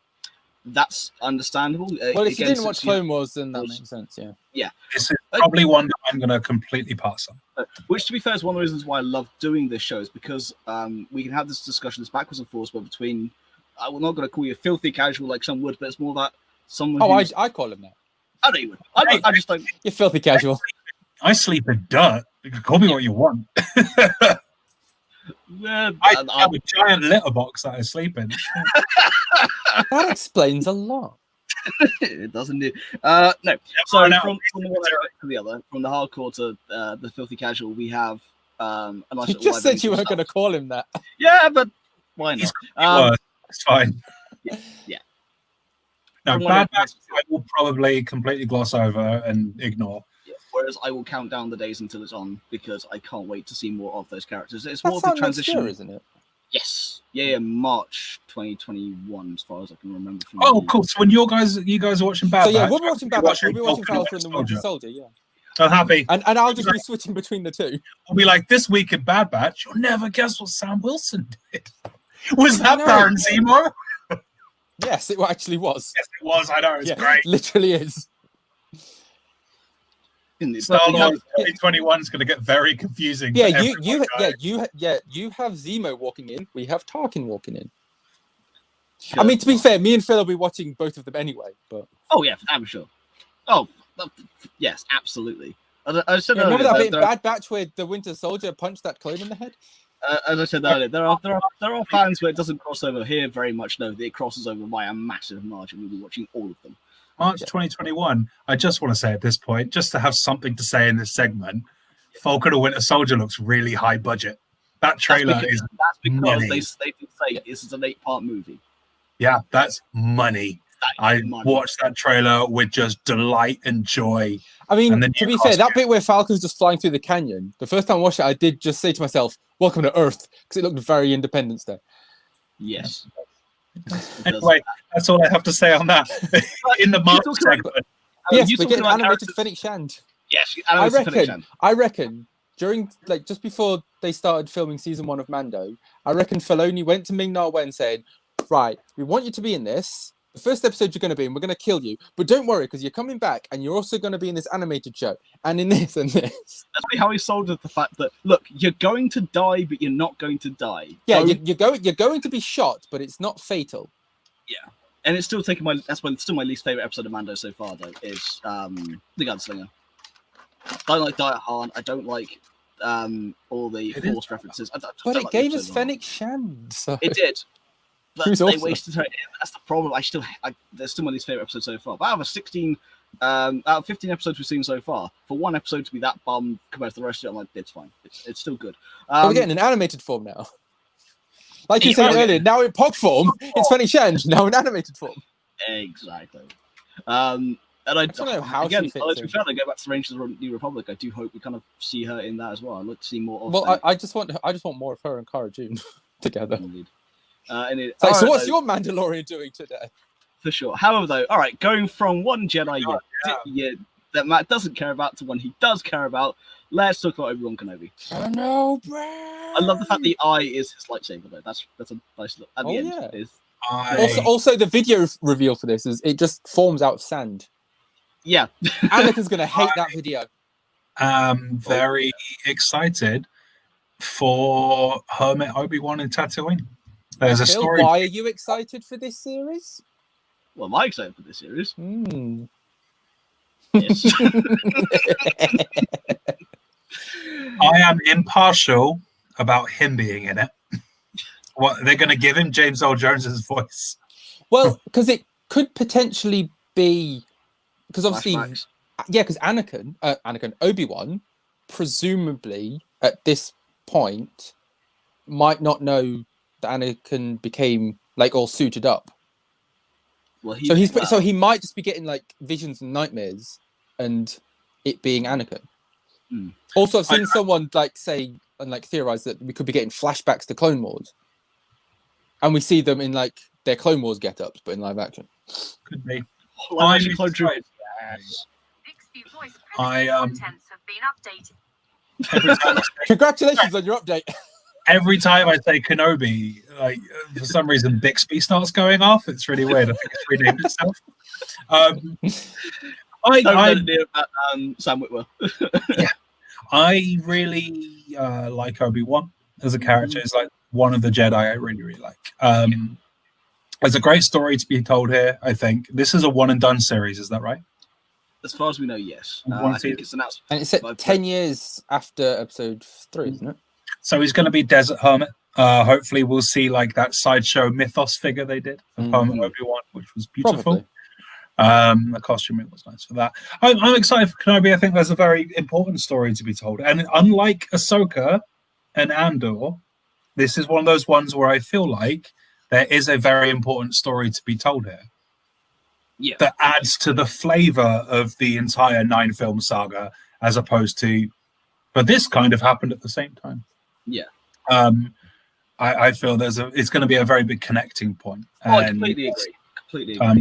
Speaker 2: That's understandable.
Speaker 3: Well, if you didn't watch Clone Wars, then that makes sense. Yeah.
Speaker 4: This is probably one that I'm going to completely pass on.
Speaker 2: Which, to be fair, is one of the reasons why I love doing this show, is because we can have this discussion, this backwards and forwards, but between. I'm not going to call you filthy casual like some would, but it's more that someone.
Speaker 3: Oh, I call him that.
Speaker 2: I know you would. I just don't.
Speaker 3: You're filthy casual.
Speaker 4: I sleep in dirt. You can call me what you want.
Speaker 2: Yeah,
Speaker 4: I have a giant litter box that I sleep in.
Speaker 3: That explains a lot.
Speaker 2: It doesn't do. No. So from the one to the other, from the hardcore to the filthy casual, we have a nice.
Speaker 3: You just said you weren't going to call him that.
Speaker 2: Yeah, but why not?
Speaker 4: It's fine.
Speaker 2: Yeah.
Speaker 4: No, Bad Batch I will probably completely gloss over and ignore.
Speaker 2: Yeah. Whereas I will count down the days until it's on because I can't wait to see more of those characters. It's more of the transition,
Speaker 3: isn't it?
Speaker 2: Yes. Yeah, March 2021, as far as I can remember.
Speaker 4: Oh, cool. So when you guys are watching Bad Batch.
Speaker 3: So yeah, we'll be watching Bad Batch. We'll be watching Falcon and the Winter Soldier. Yeah.
Speaker 4: I'm happy.
Speaker 3: And I'll just be switching between the two.
Speaker 4: I'll be like, this week in Bad Batch, you'll never guess what Sam Wilson did. Was that Baron Zemo?
Speaker 3: Yes, it actually was.
Speaker 4: Yes, it was. I know. It's great.
Speaker 3: Literally is.
Speaker 4: Star Wars 2021 is going to get very confusing.
Speaker 3: Yeah, you have Zemo walking in. We have Tarkin walking in. Sure. I mean, to be fair, me and Phil will be watching both of them anyway. But
Speaker 2: I'm sure. Oh, yes, absolutely. I said
Speaker 3: remember that bit in Bad Batch where the Winter Soldier punched that clone in the head?
Speaker 2: As I said earlier, there are fans where it doesn't cross over. Here, very much no. It crosses over by a massive margin. We'll be watching all of them.
Speaker 4: March 2021. I just want to say at this point, just to have something to say in this segment, Falcon and Winter Soldier looks really high budget. That trailer
Speaker 2: that's because
Speaker 4: money.
Speaker 2: They did say this is an 8-part movie.
Speaker 4: Yeah, that's money. I watched that trailer with just delight and joy.
Speaker 3: I mean, to be fair, that bit where Falcon's just flying through the canyon, the first time I watched it, I did just say to myself, welcome to Earth, because it looked very Independence Day.
Speaker 2: Yes.
Speaker 4: Anyway, that's all I have to say on that. In the March segment.
Speaker 3: Yes, we're getting animated Fennec Shand.
Speaker 2: Yes,
Speaker 3: I reckon during, just before they started filming season 1 of Mando, I reckon Filoni went to Ming-Na Wen saying, right, we want you to be in this. The first episode you're going to be in, we're going to kill you. But don't worry, because you're coming back and you're also going to be in this animated show and in this and this.
Speaker 2: That's how he sold it, the fact that, look, you're going to die, but you're not going to die.
Speaker 3: Yeah, you're going to be shot, but it's not fatal.
Speaker 2: Yeah. And it's still taking still my least favorite episode of Mando so far, though, is the Gunslinger. I don't like Diet Han. I don't like all the Force references.
Speaker 3: But it gave us Fennec Shand. So.
Speaker 2: It did. But
Speaker 3: Who's
Speaker 2: they
Speaker 3: awesome.
Speaker 2: wasted her. That's the problem. There's still my least favorite episode so far. But out of 15 episodes we've seen so far, for one episode to be that bum compared to the rest of it, I'm like, it's fine. It's still good.
Speaker 3: We're getting an animated form now. Like you said earlier, now in POG form, it's Fenny Shand, now in animated form.
Speaker 2: Exactly. And I don't know
Speaker 3: how
Speaker 2: again,
Speaker 3: she fits
Speaker 2: to be
Speaker 3: in.
Speaker 2: fair, they go back to Rangers of the New Republic. I do hope we kind of see her in that as well. I'd like to see more of
Speaker 3: Well,
Speaker 2: them.
Speaker 3: I just want more of her and Cara June together.
Speaker 2: Indeed.
Speaker 3: So what's your Mandalorian doing today?
Speaker 2: For sure. However, though, all right, going from one Jedi that Matt doesn't care about to one he does care about, let's talk about Obi-Wan Kenobi.
Speaker 3: Oh no, bro!
Speaker 2: I love the fact the eye is his lightsaber, though. That's a nice look. At the end,
Speaker 3: yeah.
Speaker 2: it is.
Speaker 3: Also, the video reveal for this is it just forms out of sand.
Speaker 2: Yeah.
Speaker 3: Anakin's gonna hate that video.
Speaker 4: Very excited for Hermit Obi-Wan and Tatooine. There's a
Speaker 3: Phil,
Speaker 4: story.
Speaker 3: why are you excited for this series?
Speaker 2: Well, am I excited for this series? Yes.
Speaker 4: I am impartial about him being in it. What they're going to give him James Earl Jones's voice?
Speaker 3: Well, because it could potentially be because obviously,
Speaker 2: Flashbacks.
Speaker 3: yeah, because Anakin, Obi-Wan, presumably at this point, might not know that Anakin became like all suited up.
Speaker 2: Well,
Speaker 3: So he might just be getting like visions and nightmares, and it being Anakin.
Speaker 2: Hmm.
Speaker 3: Also, I've seen someone like say and like theorize that we could be getting flashbacks to Clone Wars, and we see them in like their Clone Wars get-ups, but in live action.
Speaker 4: Could be.
Speaker 2: I'm
Speaker 4: I'm
Speaker 2: Clone Troopers.
Speaker 4: I
Speaker 5: contents have been updated.
Speaker 3: Congratulations on your update.
Speaker 4: every time I say Kenobi, like for some reason Bixby starts going off. It's really weird. I think it's renamed itself.
Speaker 2: Sam Witwer.
Speaker 4: Yeah, I really like Obi-Wan as a character. It's like one of the Jedi I really, really like. There's a great story to be told here. I think this is a one and done series. Is that right?
Speaker 2: As far as we know, yes. I think it's announced.
Speaker 3: And it's set 10 years after episode 3, isn't it?
Speaker 4: So he's going to be Desert Hermit. Hopefully, we'll see like that sideshow mythos figure they did of Hermit Obi-Wan, which was beautiful. The costuming was nice for that. I'm excited for Kenobi. I think there's a very important story to be told. And unlike Ahsoka and Andor, this is one of those ones where I feel like there is a very important story to be told here.
Speaker 2: Yeah. That
Speaker 4: adds to the flavor of the entire 9-film saga, as opposed to, but this kind of happened at the same time.
Speaker 2: Yeah.
Speaker 4: I feel it's going to be a very big connecting point.
Speaker 2: I completely agree.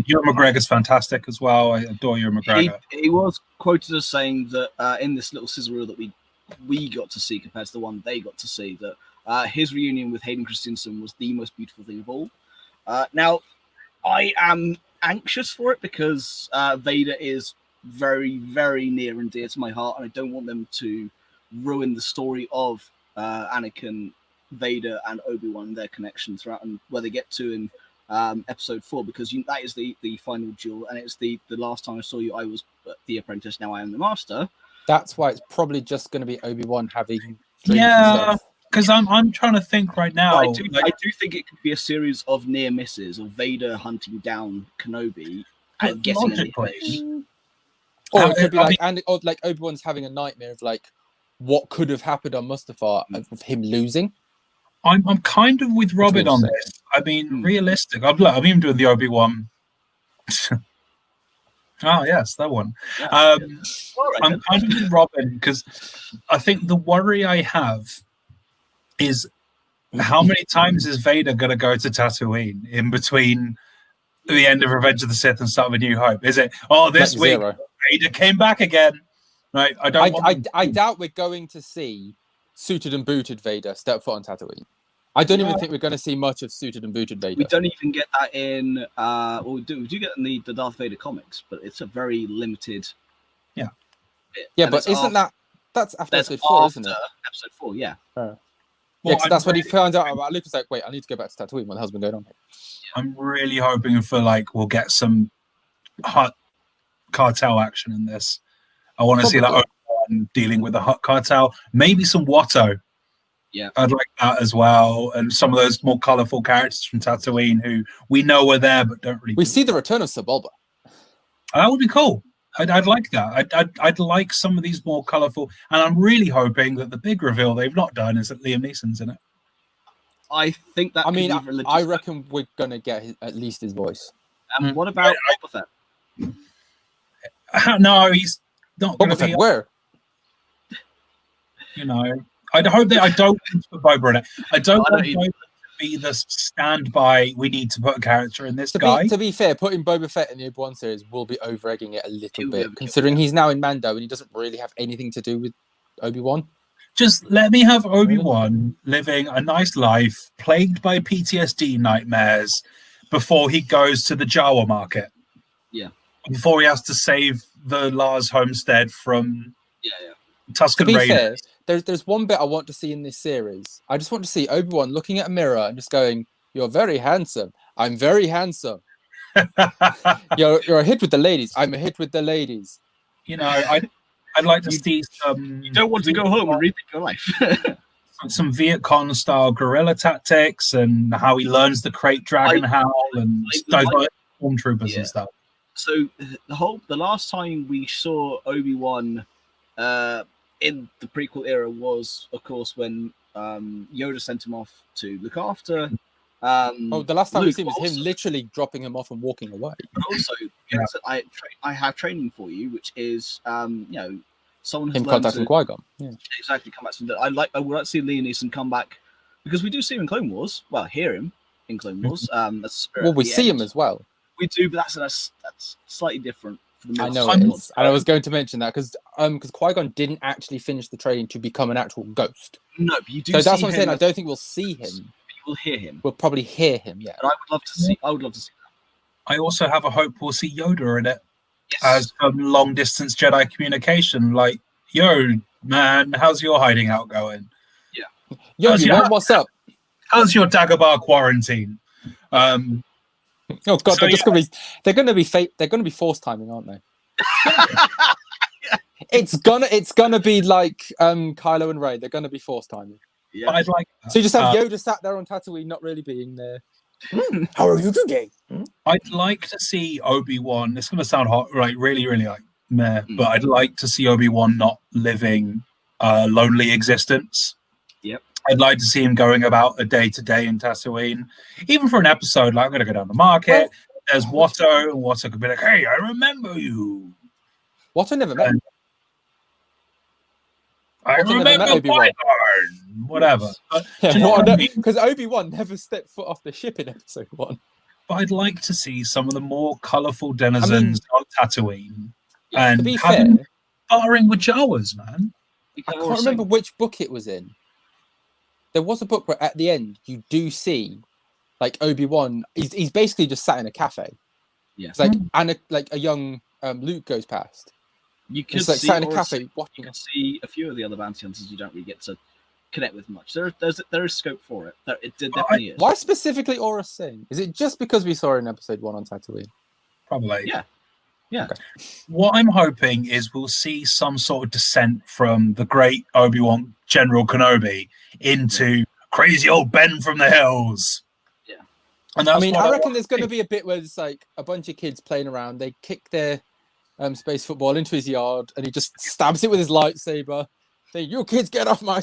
Speaker 4: Ewan McGregor's fantastic as well. I adore Ewan McGregor.
Speaker 2: He was quoted as saying that in this little sizzle reel that we got to see compared to the one they got to see, that his reunion with Hayden Christensen was the most beautiful thing of all. Now, I am anxious for it because Vader is very, very near and dear to my heart, and I don't want them to ruin the story of Anakin, Vader, and Obi-Wan, their connection throughout, and where they get to in episode 4, because that is the final duel, and it's the last time I saw you, I was the apprentice, now I am the master.
Speaker 3: That's why it's probably just going to be Obi-Wan having dreams.
Speaker 4: Yeah, because I'm trying to think right now.
Speaker 2: I do think it could be a series of near misses of Vader hunting down Kenobi and getting in the place.
Speaker 3: Or it could be like Obi-Wan's having a nightmare of like what could have happened on Mustafar of him losing.
Speaker 4: I'm kind of with Robin on this. I mean, realistic. I'm even doing the Obi-Wan. Oh yes, that one.
Speaker 2: Yeah.
Speaker 4: I'm kind of with Robin because I think the worry I have is how many times is Vader going to go to Tatooine in between the end of Revenge of the Sith and start of A New Hope? Is it, this week Vader came back again? Right?
Speaker 3: I doubt we're going to see suited and booted Vader step foot on Tatooine. I don't even think we're going to see much of suited and booted Vader.
Speaker 2: We don't even get that in. We do get in the Darth Vader comics, but it's a very limited.
Speaker 4: Yeah.
Speaker 2: Bit.
Speaker 3: Yeah,
Speaker 2: and
Speaker 3: but that's after episode 4, isn't it?
Speaker 2: Episode 4, yeah.
Speaker 3: Well, that's when he finds out about Luke. It's like, wait, I need to go back to Tatooine. What the hell's been going on here?
Speaker 4: I'm really hoping for we'll get some hot cartel action in this. I want to see Obi-Wan dealing with the hot cartel, maybe some Watto
Speaker 2: Yeah,
Speaker 4: I'd like that as well, and some of those more colourful characters from Tatooine who we know are there but don't really.
Speaker 3: We see the return of Sebulba.
Speaker 4: That would be cool. I'd like that. I'd like some of these more colourful, and I'm really hoping that the big reveal they've not done is that Liam Neeson's in it.
Speaker 2: I think that.
Speaker 3: I mean, I reckon we're gonna get at least his voice.
Speaker 2: What about Boba Fett?
Speaker 4: No, he's not going to be.
Speaker 3: Where?
Speaker 4: You know, I hope that I don't put Boba in it. I don't want Boba to be the standby. We need to put a character in this guy.
Speaker 3: To be fair, putting Boba Fett in the Obi-Wan series will be over-egging it a little bit, considering he's now in Mando and he doesn't really have anything to do with Obi-Wan.
Speaker 4: Just let me have Obi-Wan living a nice life, plagued by PTSD nightmares, before he goes to the Jawa market.
Speaker 2: Yeah.
Speaker 4: Before he has to save the Lars homestead from Tusken
Speaker 3: To be
Speaker 4: Raiders.
Speaker 3: fair, there's one bit I want to see in this series. I just want to see Obi-Wan looking at a mirror and just going, "You're very handsome. I'm very handsome. You're a hit with the ladies. I'm a hit with the ladies."
Speaker 4: You know, I'd like to see some.
Speaker 2: You don't want to go home and rethink your life.
Speaker 4: Some Viet Cong style guerrilla tactics and how he learns the crate dragon howl and stormtroopers and stuff.
Speaker 2: So the last time we saw Obi-Wan in the prequel era was, of course, when Yoda sent him off to look after.
Speaker 3: The last time we see him was him literally dropping him off and walking away.
Speaker 2: But also, I have training for you, which is someone who's
Speaker 3: him contacting Qui-Gon. Yeah.
Speaker 2: Exactly, come back to that. I would like to see Liam Neeson come back because we do see him in Clone Wars. Well, hear him in Clone Wars. As a spirit.
Speaker 3: Well, we see him as well.
Speaker 2: We do, but that's slightly different. For the
Speaker 3: I know it is. And I was going to mention that because Qui-Gon didn't actually finish the training to become an actual ghost.
Speaker 2: No, but you do.
Speaker 3: So that's what I'm saying. I don't think we'll see him.
Speaker 2: But you will hear him.
Speaker 3: We'll probably hear him. Yeah.
Speaker 2: And I would love to see. I would love to see that.
Speaker 4: I also have a hope we'll see Yoda in it as long distance Jedi communication. Like, yo, man, how's your hiding out going?
Speaker 2: Yeah.
Speaker 3: Yo, what's up?
Speaker 4: How's your Dagobah quarantine?
Speaker 3: Oh God, they're gonna be force timing, aren't they? It's gonna be like Kylo and Rey. They're gonna be force timing.
Speaker 2: Yeah.
Speaker 4: I'd like that.
Speaker 3: So you just have Yoda sat there on Tatooine, not really being there. How are you today?
Speaker 4: I'd like to see Obi-Wan. It's gonna sound hot, like really, really like meh, but I'd like to see Obi-Wan not living a lonely existence.
Speaker 2: Yep.
Speaker 4: I'd like to see him going about a day-to-day in Tatooine, even for an episode. Like, I'm going to go down the market. There's Watto, and Watto could be like, "Hey, I remember you."
Speaker 3: Watto never met him.
Speaker 4: I remember Obi-Wan. Whatever.
Speaker 3: Because Obi-Wan never stepped foot off the ship in episode 1.
Speaker 4: But I'd like to see some of the more colourful denizens on Tatooine. And
Speaker 3: to be fair,
Speaker 4: barring with Jawas, man.
Speaker 3: I can't remember which book it was in. There was a book where at the end you do see, like Obi-Wan, he's basically just sat in a cafe.
Speaker 2: Yeah.
Speaker 3: It's like a young Luke goes past.
Speaker 2: You could
Speaker 3: just like
Speaker 2: see,
Speaker 3: sat in a cafe watching.
Speaker 2: You can see a few of the other bounty hunters you don't really get to connect with much. There is scope for it. It definitely is.
Speaker 3: Why specifically Aura Singh? Is it just because we saw her in episode 1 on Tatooine?
Speaker 4: Probably.
Speaker 2: Yeah. Yeah.
Speaker 3: Okay.
Speaker 4: What I'm hoping is we'll see some sort of descent from the great Obi-Wan General Kenobi into crazy old Ben from the hills.
Speaker 2: Yeah.
Speaker 4: And
Speaker 3: I reckon there's going to be a bit where it's like a bunch of kids playing around. They kick their space football into his yard, and he just stabs it with his lightsaber. Saying, "You kids, get off my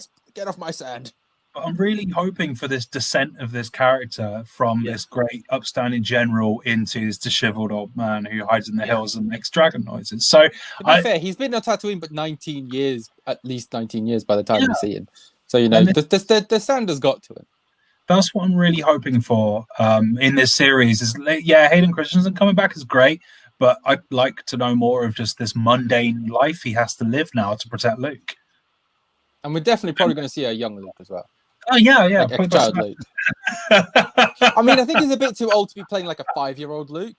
Speaker 3: sand."
Speaker 4: But I'm really hoping for this descent of this character from this great upstanding general into this disheveled old man who hides in the hills and makes dragon noises. So,
Speaker 3: to be fair, he's been on Tatooine but 19 years, at least 19 years by the time we see him. So, you know, the sand has got to him.
Speaker 4: That's what I'm really hoping for in this series. Is Hayden Christensen coming back is great, but I'd like to know more of just this mundane life he has to live now to protect Luke.
Speaker 3: And we're definitely probably going to see a young Luke as well.
Speaker 4: Oh, yeah.
Speaker 3: Like a child Luke. I mean, I think he's a bit too old to be playing like a 5-year-old Luke.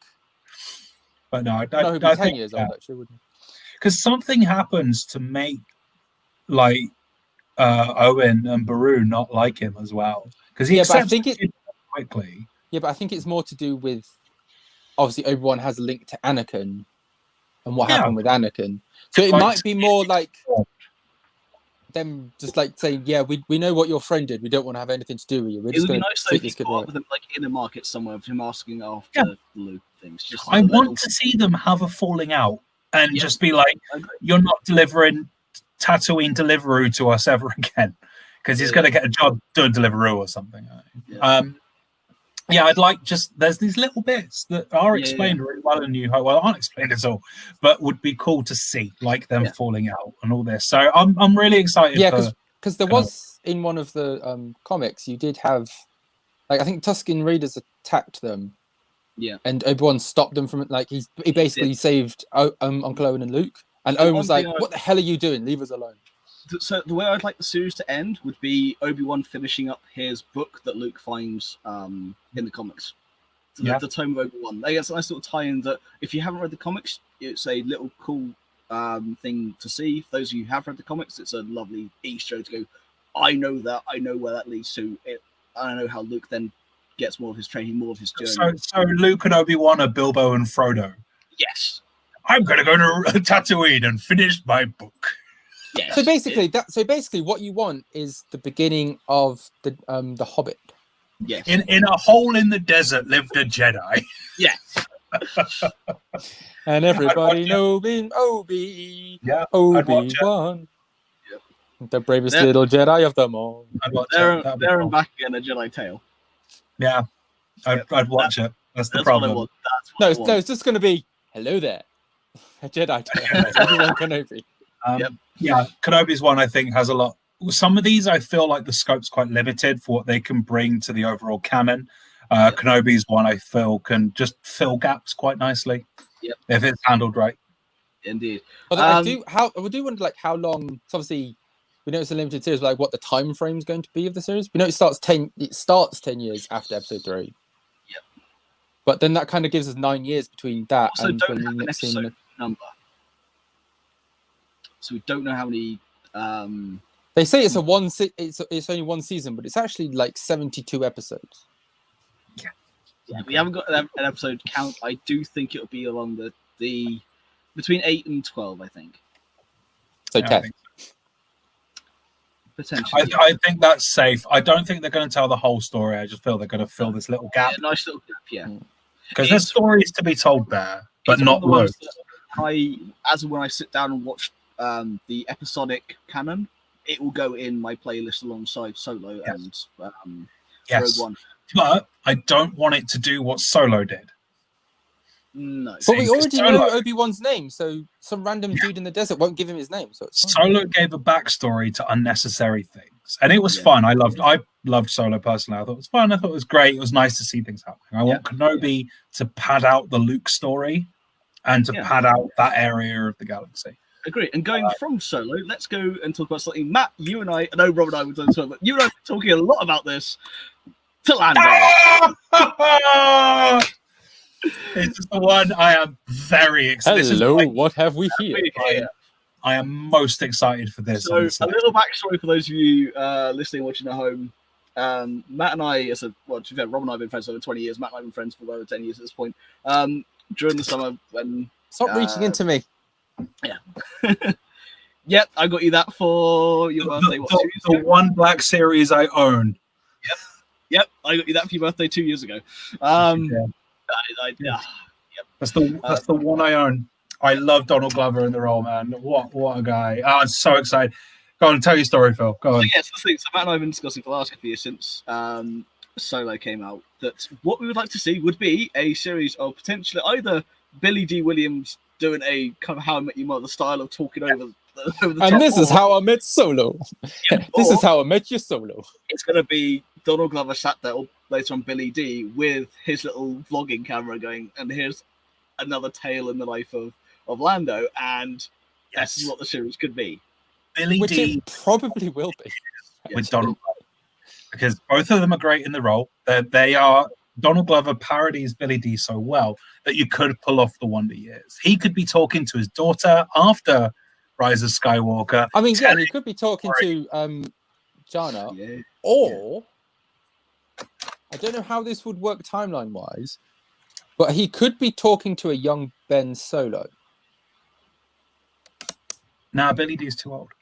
Speaker 4: But no,
Speaker 3: he'd be 10 years old, actually, wouldn't he?
Speaker 4: Because something happens to make, like, Owen and Beru not like him as well. Because he accepts it quickly.
Speaker 3: Yeah, but I think it's more to do with, obviously, Obi-Wan has a link to Anakin and what happened with Anakin. So it might be more like... them just like saying, yeah, we know what your friend did. We don't want to have anything to do with you. We're
Speaker 2: It
Speaker 3: just
Speaker 2: would be
Speaker 3: going to
Speaker 2: nice though
Speaker 3: treat
Speaker 2: if
Speaker 3: this
Speaker 2: you
Speaker 3: kid
Speaker 2: caught
Speaker 3: right.
Speaker 2: up with him like in a market somewhere of him asking after
Speaker 4: Yeah.
Speaker 2: Luke things. Just
Speaker 4: I
Speaker 2: as a
Speaker 4: want
Speaker 2: little-
Speaker 4: to see them have a falling out and
Speaker 2: Yeah.
Speaker 4: just be like,
Speaker 2: I agree.
Speaker 4: you're not delivering Tatooine Deliveroo to us ever again, because he's
Speaker 2: Yeah.
Speaker 4: going to get a job doing Deliveroo or something.
Speaker 2: Yeah.
Speaker 4: Yeah, I'd like there's these little bits that are explained really well in New Hope. Well, aren't explained at all, but would be cool to see, like them falling out and all this. So I'm really excited.
Speaker 3: Yeah, because there was in one of the comics, you did have, like, I think Tusken Raiders attacked them.
Speaker 2: Yeah.
Speaker 3: And Obi-Wan stopped them from, like, he basically saved Uncle Owen and Luke. And
Speaker 2: So
Speaker 3: Owen was
Speaker 2: one
Speaker 3: like,
Speaker 2: thing
Speaker 3: what the hell are you doing? Leave us alone.
Speaker 2: So the way I'd like the series to end would be Obi-Wan finishing up his book that Luke finds in the comics. So the Tome of Obi-Wan. I guess a nice little tie-in that if you haven't read the comics, it's a little cool thing to see. For those of you who have read the comics, it's a lovely Easter egg to go, I know that, I know where that leads to. I know how Luke then gets more of his training, more of his journey.
Speaker 4: So Luke and Obi-Wan are Bilbo and Frodo.
Speaker 2: Yes.
Speaker 4: I'm going to go to Tatooine and finish my book.
Speaker 2: Yes.
Speaker 3: So basically, what you want is the beginning of the Hobbit.
Speaker 2: Yes.
Speaker 4: In a hole in the desert lived a Jedi.
Speaker 2: Yes.
Speaker 3: And everybody know Obi.
Speaker 4: Yeah.
Speaker 3: Obi-Wan.
Speaker 2: Yep.
Speaker 3: The bravest little Jedi of them all.
Speaker 2: There and back again, a Jedi tale.
Speaker 4: Yeah. I'd watch it. That's the
Speaker 2: That's
Speaker 4: problem.
Speaker 2: what I want. That's what
Speaker 3: No, it's just going to be, hello there. A Jedi tale. Obi-Wan Kenobi.
Speaker 4: Yeah, Kenobi's one I think has a lot. Some of these I feel like the scope's quite limited for what they can bring to the overall canon. Kenobi's one I feel can just fill gaps quite nicely.
Speaker 2: Yep.
Speaker 4: If it's handled right.
Speaker 2: Indeed.
Speaker 3: Although I do wonder like how long. So obviously, we know it's a limited series. But like what the time frame is going to be of the series. We know it starts 10 years after episode 3.
Speaker 2: Yep.
Speaker 3: But then that kind of gives us 9 years between that
Speaker 2: Also,
Speaker 3: and
Speaker 2: don't
Speaker 3: when
Speaker 2: have
Speaker 3: we
Speaker 2: an
Speaker 3: next see
Speaker 2: episode number, so we don't know how many.
Speaker 3: They say it's it's only one season, but it's actually like 72 episodes.
Speaker 2: Yeah, we haven't got an episode count. I do think it'll be along the between 8 and 12. I think
Speaker 3: So
Speaker 4: Yeah,
Speaker 3: 10.
Speaker 2: potentially.
Speaker 4: I think that's safe. I don't think they're going to tell the whole story. I just feel they're going to fill this little gap.
Speaker 2: Yeah, nice little gap. Yeah,
Speaker 4: Because there's stories to be told there, but
Speaker 2: it's
Speaker 4: not
Speaker 2: one of the ones
Speaker 4: loads.
Speaker 2: that as when I sit down and watch the episodic canon, it will go in my playlist alongside Solo and Rogue One.
Speaker 4: But I don't want it to do what Solo did.
Speaker 2: No,
Speaker 3: But we already
Speaker 4: Solo-
Speaker 3: know Obi-Wan's name, so some random dude in the desert won't give him his name. So it's fine.
Speaker 4: Solo gave a backstory to unnecessary things, and it was fun. I loved Solo personally. I thought it was fun. I thought it was great. It was nice to see things happening. I want Kenobi to pad out the Luke story and to pad out that area of the galaxy.
Speaker 2: Agree. And going from Solo, let's go and talk about something. Matt, you and I know Rob and I were doing this, but you and I were talking a lot about this. To Lando.
Speaker 4: This is the one I am very excited.
Speaker 3: Hello, what have we here?
Speaker 4: I am most excited for this.
Speaker 2: So, a little backstory for those of you listening, watching at home. Matt and I, to be fair, Rob and I have been friends for over 20 years. Matt and I have been friends for over 10 years at this point. During the summer, when
Speaker 3: Stop reaching into me.
Speaker 2: Yep, I got you that for your birthday.
Speaker 4: The one Black Series I own.
Speaker 2: Yep, I got you that for your birthday 2 years ago.
Speaker 4: That's the one I own. I love Donald Glover in the role, man. What a guy! Oh, I'm so excited. Go on, tell your story, Phil. Go on.
Speaker 2: So, yes, the thing. So Matt and I have been discussing for the last couple of years since Solo came out that what we would like to see would be a series of potentially either Billy D. Williams doing a kind of How I Met Your Mother style of talking over the top.
Speaker 3: And this is how I met Solo. This is how I met you, Solo.
Speaker 2: It's going to be Donald Glover sat there, or later on Billy D, with his little vlogging camera going, and here's another tale in the life of Lando, and this is what the series could be.
Speaker 4: Billy
Speaker 3: Which
Speaker 4: D
Speaker 3: it probably will be.
Speaker 4: with Donald Glover, because both of them are great in the role. They are. Donald Glover parodies Billy D so well that you could pull off the Wonder Years. He could be talking to his daughter after Rise of Skywalker.
Speaker 3: I mean, he could be talking to Jana, or I don't know how this would work timeline-wise, but he could be talking to a young Ben Solo.
Speaker 4: Nah, Billy D's too old.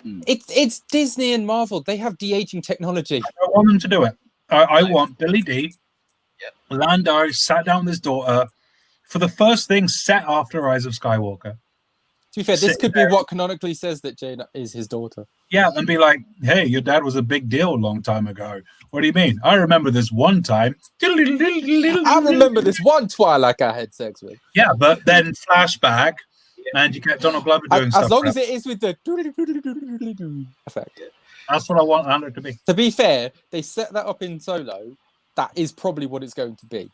Speaker 3: It's Disney and Marvel. They have de-aging technology.
Speaker 4: I want them to do it. I want Billy D. Lando sat down with his daughter for the first thing set after Rise of Skywalker.
Speaker 3: To be fair, this could be what canonically says that Jane is his daughter.
Speaker 4: Yeah, and be like, hey, your dad was a big deal a long time ago. What do you mean? I remember this one time.
Speaker 3: I remember this one Twi'lek I had sex with.
Speaker 4: Yeah, but then flashback, and you get Donald Glover doing stuff.
Speaker 3: As long as it is with the effect.
Speaker 4: That's what I want Lando to be.
Speaker 3: To be fair, they set that up in Solo. That is probably what it's going to be.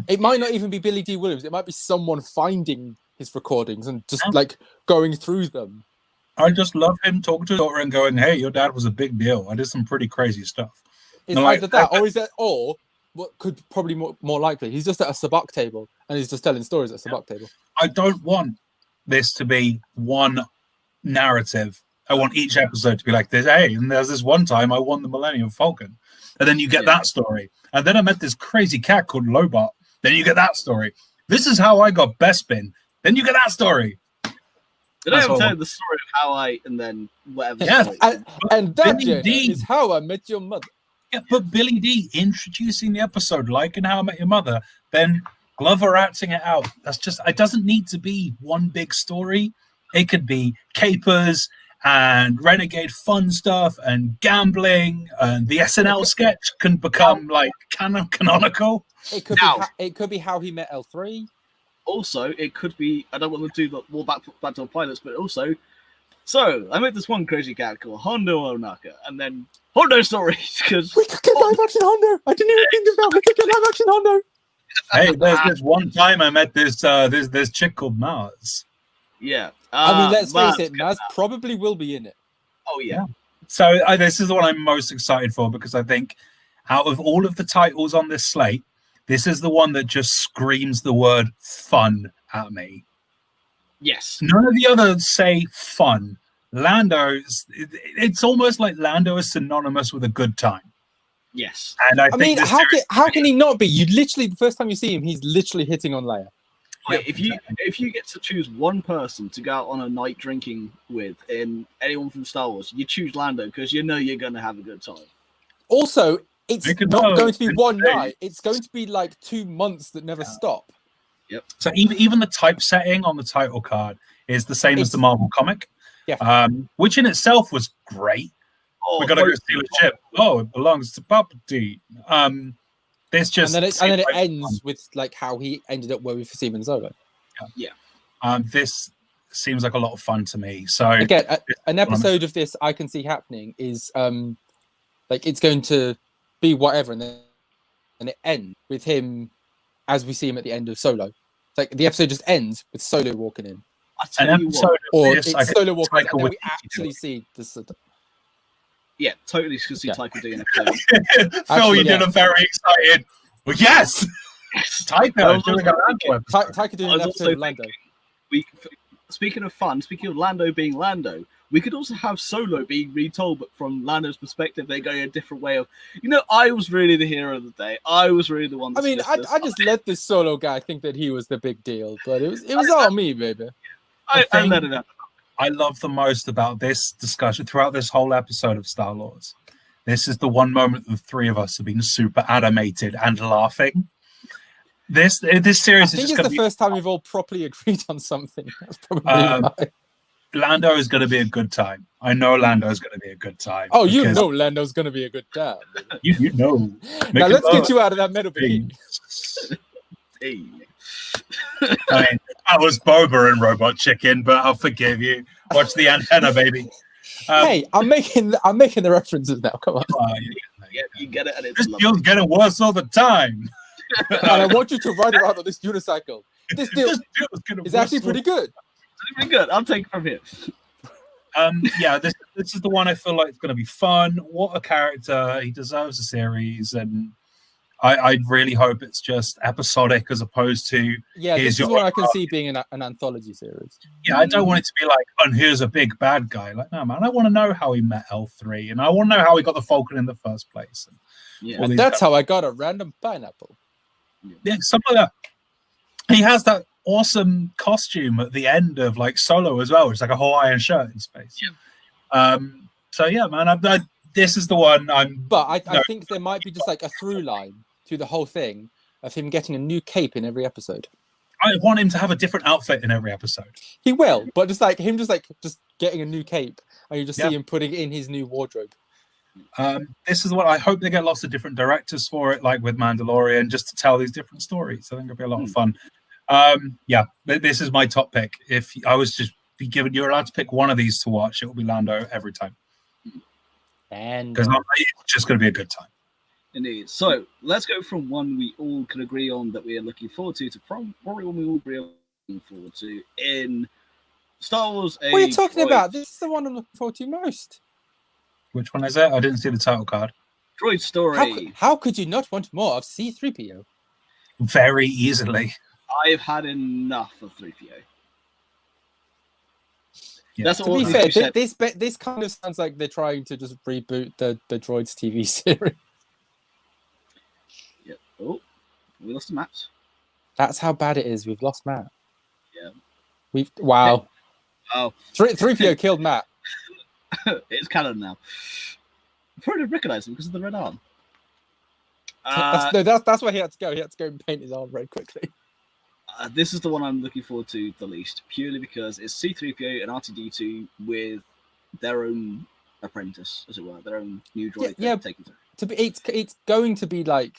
Speaker 3: It might not even be Billy D. Williams. It might be someone finding his recordings and just like going through them.
Speaker 4: I just love him talking to his daughter and going, hey, your dad was a big deal. I did some pretty crazy stuff.
Speaker 3: It's either that, or is that, or what could probably more likely, he's just at a sabacc table and he's just telling stories at a sabacc table.
Speaker 4: I don't want this to be one narrative. I want each episode to be like this. Hey, and there's this one time I won the Millennium Falcon. And then you get that story. And then I met this crazy cat called Lobot. Then you get that story. This is how I got Bespin. Then you get that story.
Speaker 2: Did I ever tell you the story of how I, and then whatever?
Speaker 4: Yeah.
Speaker 3: And that,
Speaker 4: Billy
Speaker 3: Jenna,
Speaker 4: D.
Speaker 3: is how I met your mother.
Speaker 4: Yeah, but Billy D introducing the episode like in How I Met Your Mother, then Glover acting it out. That's just, it doesn't need to be one big story. It could be capers and renegade fun stuff and gambling, and the SNL sketch can become like canonical.
Speaker 3: It could be how he met L3.
Speaker 2: Also, it could be, I don't want to do the more back to pilots, but also, so I met this one crazy cat called Hondo Onaka, and then Hondo stories, because
Speaker 3: we could get live action Hondo. I didn't even think about we could get live action Hondo.
Speaker 4: Hey, there's this one time I met this chick called Mars.
Speaker 2: Yeah.
Speaker 3: I mean, let's face it, Maz probably will be in it.
Speaker 2: Oh, yeah.
Speaker 4: So this is the one I'm most excited for, because I think out of all of the titles on this slate, this is the one that just screams the word fun at me.
Speaker 2: Yes.
Speaker 4: None of the others say fun. Lando's, it's almost like Lando is synonymous with a good time.
Speaker 2: Yes.
Speaker 4: And I
Speaker 3: mean,
Speaker 4: think
Speaker 3: how can he not be? You literally, the first time you see him, he's literally hitting on Leia.
Speaker 2: Wait, if you get to choose one person to go out on a night drinking with, in anyone from Star Wars, you choose Lando because you know you're going to have a good time.
Speaker 3: Also, it's not going to be one night. It's going to be like 2 months that never stop.
Speaker 2: Yep.
Speaker 4: So even the typesetting on the title card is the same as the Marvel comic.
Speaker 3: Yeah.
Speaker 4: Which in itself was great.
Speaker 2: Oh,
Speaker 4: we got to go steal a ship. Oh, it belongs to Palpatine. This just
Speaker 3: and then it ends with like how he ended up where we see him in Solo.
Speaker 2: Yeah.
Speaker 3: This
Speaker 4: seems like a lot of fun to me. So
Speaker 3: again, an episode of this I can see happening is like it's going to be whatever, and then it ends with him as we see him at the end of Solo. It's like the episode just ends with Solo walking in.
Speaker 4: An episode
Speaker 3: or
Speaker 4: this,
Speaker 3: it's Solo walking in, and then
Speaker 4: with
Speaker 3: we actually see this.
Speaker 2: Yeah, totally could see Taika doing it.
Speaker 4: Phil, you did a very excited. Well, yes, Taika doing a Lando episode.
Speaker 3: Taika doing an episode of Lando.
Speaker 2: Speaking of fun, speaking of Lando being Lando, we could also have Solo being retold, but from Lando's perspective, they're going a different way of. You know, I was really the hero of the day. I was really the one.
Speaker 3: I mean, I just let this Solo guy think that he was the big deal, but it was all me, baby.
Speaker 2: I let it happen.
Speaker 4: I love the most about this discussion throughout this whole episode of Star Wars. This is the one moment the three of us have been super animated and laughing. This series
Speaker 3: I think
Speaker 4: is just
Speaker 3: it's the first time we've all properly agreed on something. That's probably why.
Speaker 4: Lando is going to be a good time. I know Lando is going to be a good time.
Speaker 3: Oh, you know Lando's going to be a good time.
Speaker 4: You know.
Speaker 3: Now let's get you out of that metal bikini.
Speaker 2: Hey.
Speaker 4: I mean, that was Boba and Robot Chicken, but I'll forgive you. Watch the antenna, baby.
Speaker 3: Hey, I'm making the references now. Come on.
Speaker 2: Yeah, you get it. And it's
Speaker 4: this deal's getting worse all the time.
Speaker 3: And I want you to ride around on this unicycle. This deal is actually pretty good.
Speaker 2: It's pretty good. I'll take it from here.
Speaker 4: Yeah, this is the one I feel like it's going to be fun. What a character. He deserves a series, and I really hope it's just episodic as opposed to
Speaker 3: this is what I can see being an anthology series.
Speaker 4: Yeah, I don't want it to be like, and here's a big bad guy. Like, no, man, I want to know how he met L3, and I want to know how he got the Falcon in the first place.
Speaker 3: And that's how I got a random pineapple.
Speaker 4: Yeah, something like that. He has that awesome costume at the end of like Solo as well. It's like a Hawaiian shirt in space.
Speaker 2: Yeah.
Speaker 4: So yeah, man, this is the one
Speaker 3: But I think there might be just like a through line through the whole thing of him getting a new cape in every episode.
Speaker 4: I want him to have a different outfit in every episode.
Speaker 3: He will, but just getting a new cape, and you just see him putting it in his new wardrobe.
Speaker 4: This is what I hope they get lots of different directors for it, like with Mandalorian, just to tell these different stories. I think it'll be a lot of fun. This is my top pick. If I was just be given, you're allowed to pick one of these to watch, it will be Lando every time.
Speaker 3: And
Speaker 4: because it's just going to be a good time.
Speaker 2: Indeed. So let's go from one we all can agree on that we are looking forward to probably one we all agree on looking forward to in Star Wars.
Speaker 3: What are you talking about? This is the one I'm looking forward to most.
Speaker 4: Which one is it? I didn't see the title card.
Speaker 2: Droid Story.
Speaker 3: How could you not want more of C-3PO?
Speaker 4: Very easily.
Speaker 2: I've had enough of 3PO.
Speaker 4: Yeah.
Speaker 2: That's
Speaker 3: to be fair, this kind of sounds like they're trying to just reboot the Droids TV series.
Speaker 2: Yeah. Oh, we lost Matt.
Speaker 3: That's how bad it is. We've lost Matt.
Speaker 2: Yeah.
Speaker 3: Wow.
Speaker 2: Oh.
Speaker 3: 3PO killed Matt.
Speaker 2: It's canon now. I probably didn't recognize him because of the red arm.
Speaker 3: That's where he had to go. He had to go and paint his arm very quickly.
Speaker 2: This is the one I'm looking forward to the least, purely because it's C-3PO and R2-D2 with their own apprentice, as it were, their own new droid. Taken through.
Speaker 3: It's going to be like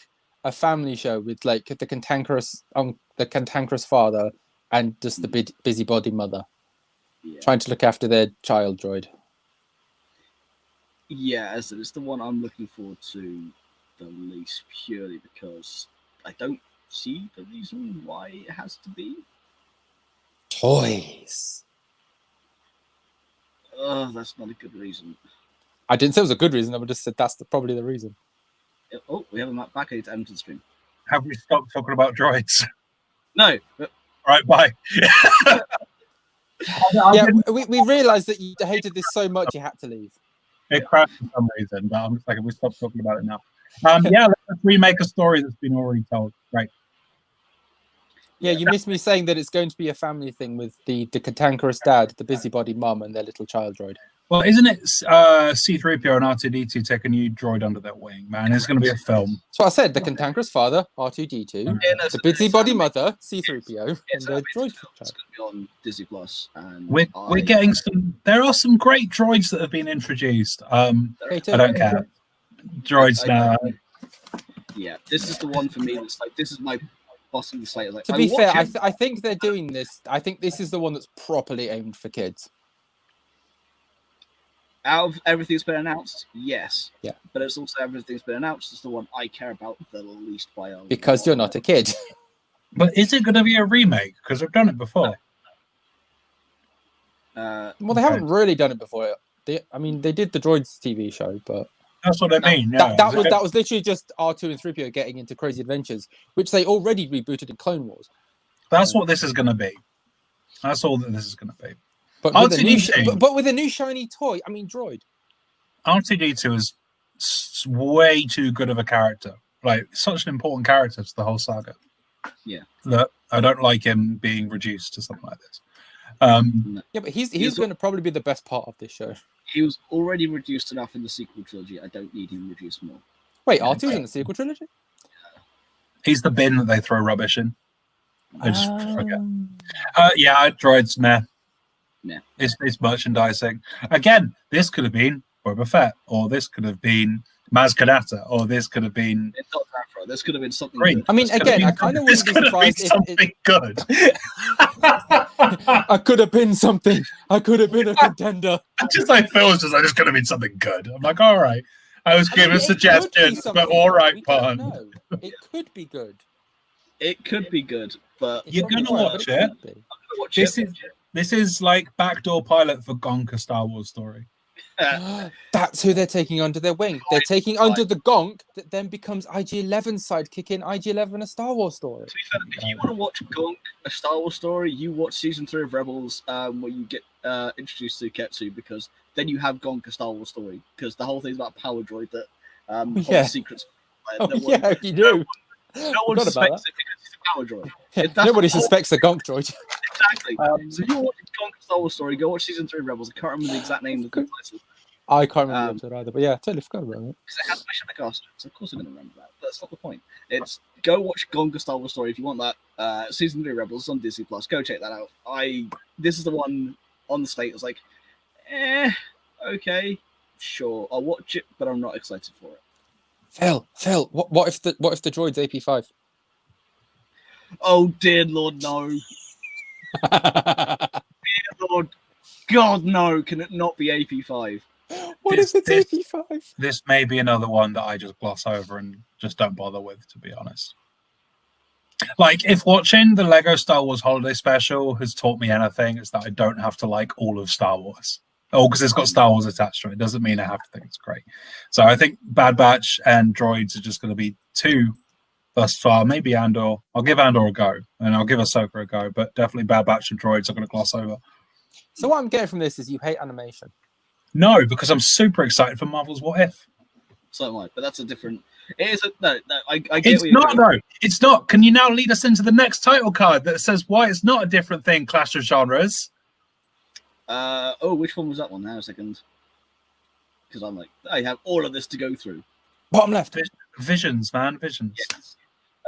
Speaker 3: a family show with like the cantankerous father and just the busybody mother trying to look after their child droid.
Speaker 2: Yeah, as it's the one I'm looking forward to the least, purely because I don't see the reason why it has to be
Speaker 3: toys.
Speaker 2: That's not a good reason.
Speaker 3: I didn't say it was a good reason. I would just said that's probably the reason.
Speaker 2: Oh, we have a map back. I need to enter the stream.
Speaker 4: Have we stopped talking about droids?
Speaker 2: No.
Speaker 4: All right, bye.
Speaker 3: We realised that you hated this so much you had to leave.
Speaker 4: It crashed for some reason, but I'm just like, we stopped talking about it now. Let's remake a story that's been already told. Right.
Speaker 3: Yeah, you missed me saying that it's going to be a family thing with the cantankerous dad, the busybody mum, and their little child droid.
Speaker 4: Well, isn't it C-3PO and R2-D2 take a new droid under their wing, man? It's going to be a film.
Speaker 3: So I said the cantankerous father, R2-D2, the busybody mother, C-3PO, and their droid.
Speaker 2: It's going to be on Disney Plus. And
Speaker 4: we're getting some. There are some great droids that have been introduced. I don't care. Droids now.
Speaker 2: Yeah, this is the one for me. That's like, this is my boss of the slate. Like,
Speaker 3: to be fair, I think they're doing this. I think this is the one that's properly aimed for kids.
Speaker 2: Out of everything's been announced, yes.
Speaker 3: Yeah.
Speaker 2: But it's also everything's been announced. It's the one I care about the least by a
Speaker 3: because you're not a kid.
Speaker 4: But is it going to be a remake? Because they've done it before.
Speaker 3: Well, they haven't really done it before. They did the Droids TV show, but
Speaker 4: that's what I mean.
Speaker 3: That was literally just R2 and 3PO getting into crazy adventures, which they already rebooted in Clone Wars.
Speaker 4: That's what this is going to be. That's all that this is going to be.
Speaker 3: But with a new shiny toy, droid.
Speaker 4: R2-D2 is way too good of a character. Like, such an important character to the whole saga.
Speaker 2: Yeah.
Speaker 4: That I don't like him being reduced to something like this.
Speaker 3: Yeah, but he's going to probably be the best part of this show.
Speaker 2: He was already reduced enough in the sequel trilogy. I don't need him reduced more.
Speaker 3: Wait, R2's in the sequel trilogy?
Speaker 4: He's the bin that they throw rubbish in. I just forget. Droids, meh.
Speaker 2: Yeah.
Speaker 4: It's merchandising. Again, this could have been Boba Fett, or this could have been Maz Kanata, or this could have been.
Speaker 2: It's not Afro. This could have been something.
Speaker 4: Good.
Speaker 3: I kind of wouldn't be surprised
Speaker 4: something good.
Speaker 3: I could have been something. I could have been a contender.
Speaker 4: Phil was just, I just could have been something good. I'm like, all right. I was giving suggestions, but all right, Pun.
Speaker 3: No, it could be good.
Speaker 2: It could be good, but
Speaker 4: you're gonna watch it. This is like backdoor pilot for Gonk, a Star Wars story.
Speaker 3: That's who they're taking under their wing. They're taking under the Gonk that then becomes IG-11's sidekick in IG-11, a Star Wars story.
Speaker 2: To be fair, if you want to watch Gonk, a Star Wars story, you watch season 3 of Rebels, where you get introduced to Ketsu, because then you have Gonk, a Star Wars story, because the whole thing's about power droid that holds secrets.
Speaker 3: You do.
Speaker 2: No one suspects it because it's a power droid.
Speaker 3: Yeah, nobody suspects the Gonk droid.
Speaker 2: Exactly. So you're watching Conquer Star Wars Story, go watch season 3 of Rebels. I can't remember the exact name of the title.
Speaker 3: I can't remember the episode either, but yeah, totally forgot about it.
Speaker 2: Because it has Mission of the Cast, so of course I'm going to remember that. But that's not the point. It's go watch Conquer Star Wars Story if you want that. Season 3 Rebels on Disney Plus. Go check that out. This is the one on the slate. I was like, okay, sure, I'll watch it, but I'm not excited for it.
Speaker 3: Phil, what if the droid's AP5?
Speaker 2: Oh dear Lord, no. Dear Lord, God, no! Can it not be AP5?
Speaker 3: What if it's AP5?
Speaker 4: This may be another one that I just gloss over and just don't bother with, to be honest. Like, if watching the Lego Star Wars Holiday Special has taught me anything, it's that I don't have to like all of Star Wars. Oh, because it's got Star Wars attached to it. It doesn't mean I have to think it's great. So I think Bad Batch and Droids are just going to be two thus far. Maybe Andor. I'll give Andor a go, and I'll give Ahsoka a go, but definitely Bad Batch and Droids I'm going to gloss over.
Speaker 3: So what I'm getting from this is you hate animation.
Speaker 4: No, because I'm super excited for Marvel's What If.
Speaker 2: So am I, but that's a different... It is a... No, I get
Speaker 4: It's
Speaker 2: what you're
Speaker 4: not,
Speaker 2: doing.
Speaker 4: though. It's not. Can you now lead us into the next title card that says why it's not a different thing, Clash of Genres?
Speaker 2: Which one was that one? Hang on a second. Because I'm like, I have all of this to go through.
Speaker 3: Bottom left.
Speaker 4: Visions, man. Visions.
Speaker 2: Yes.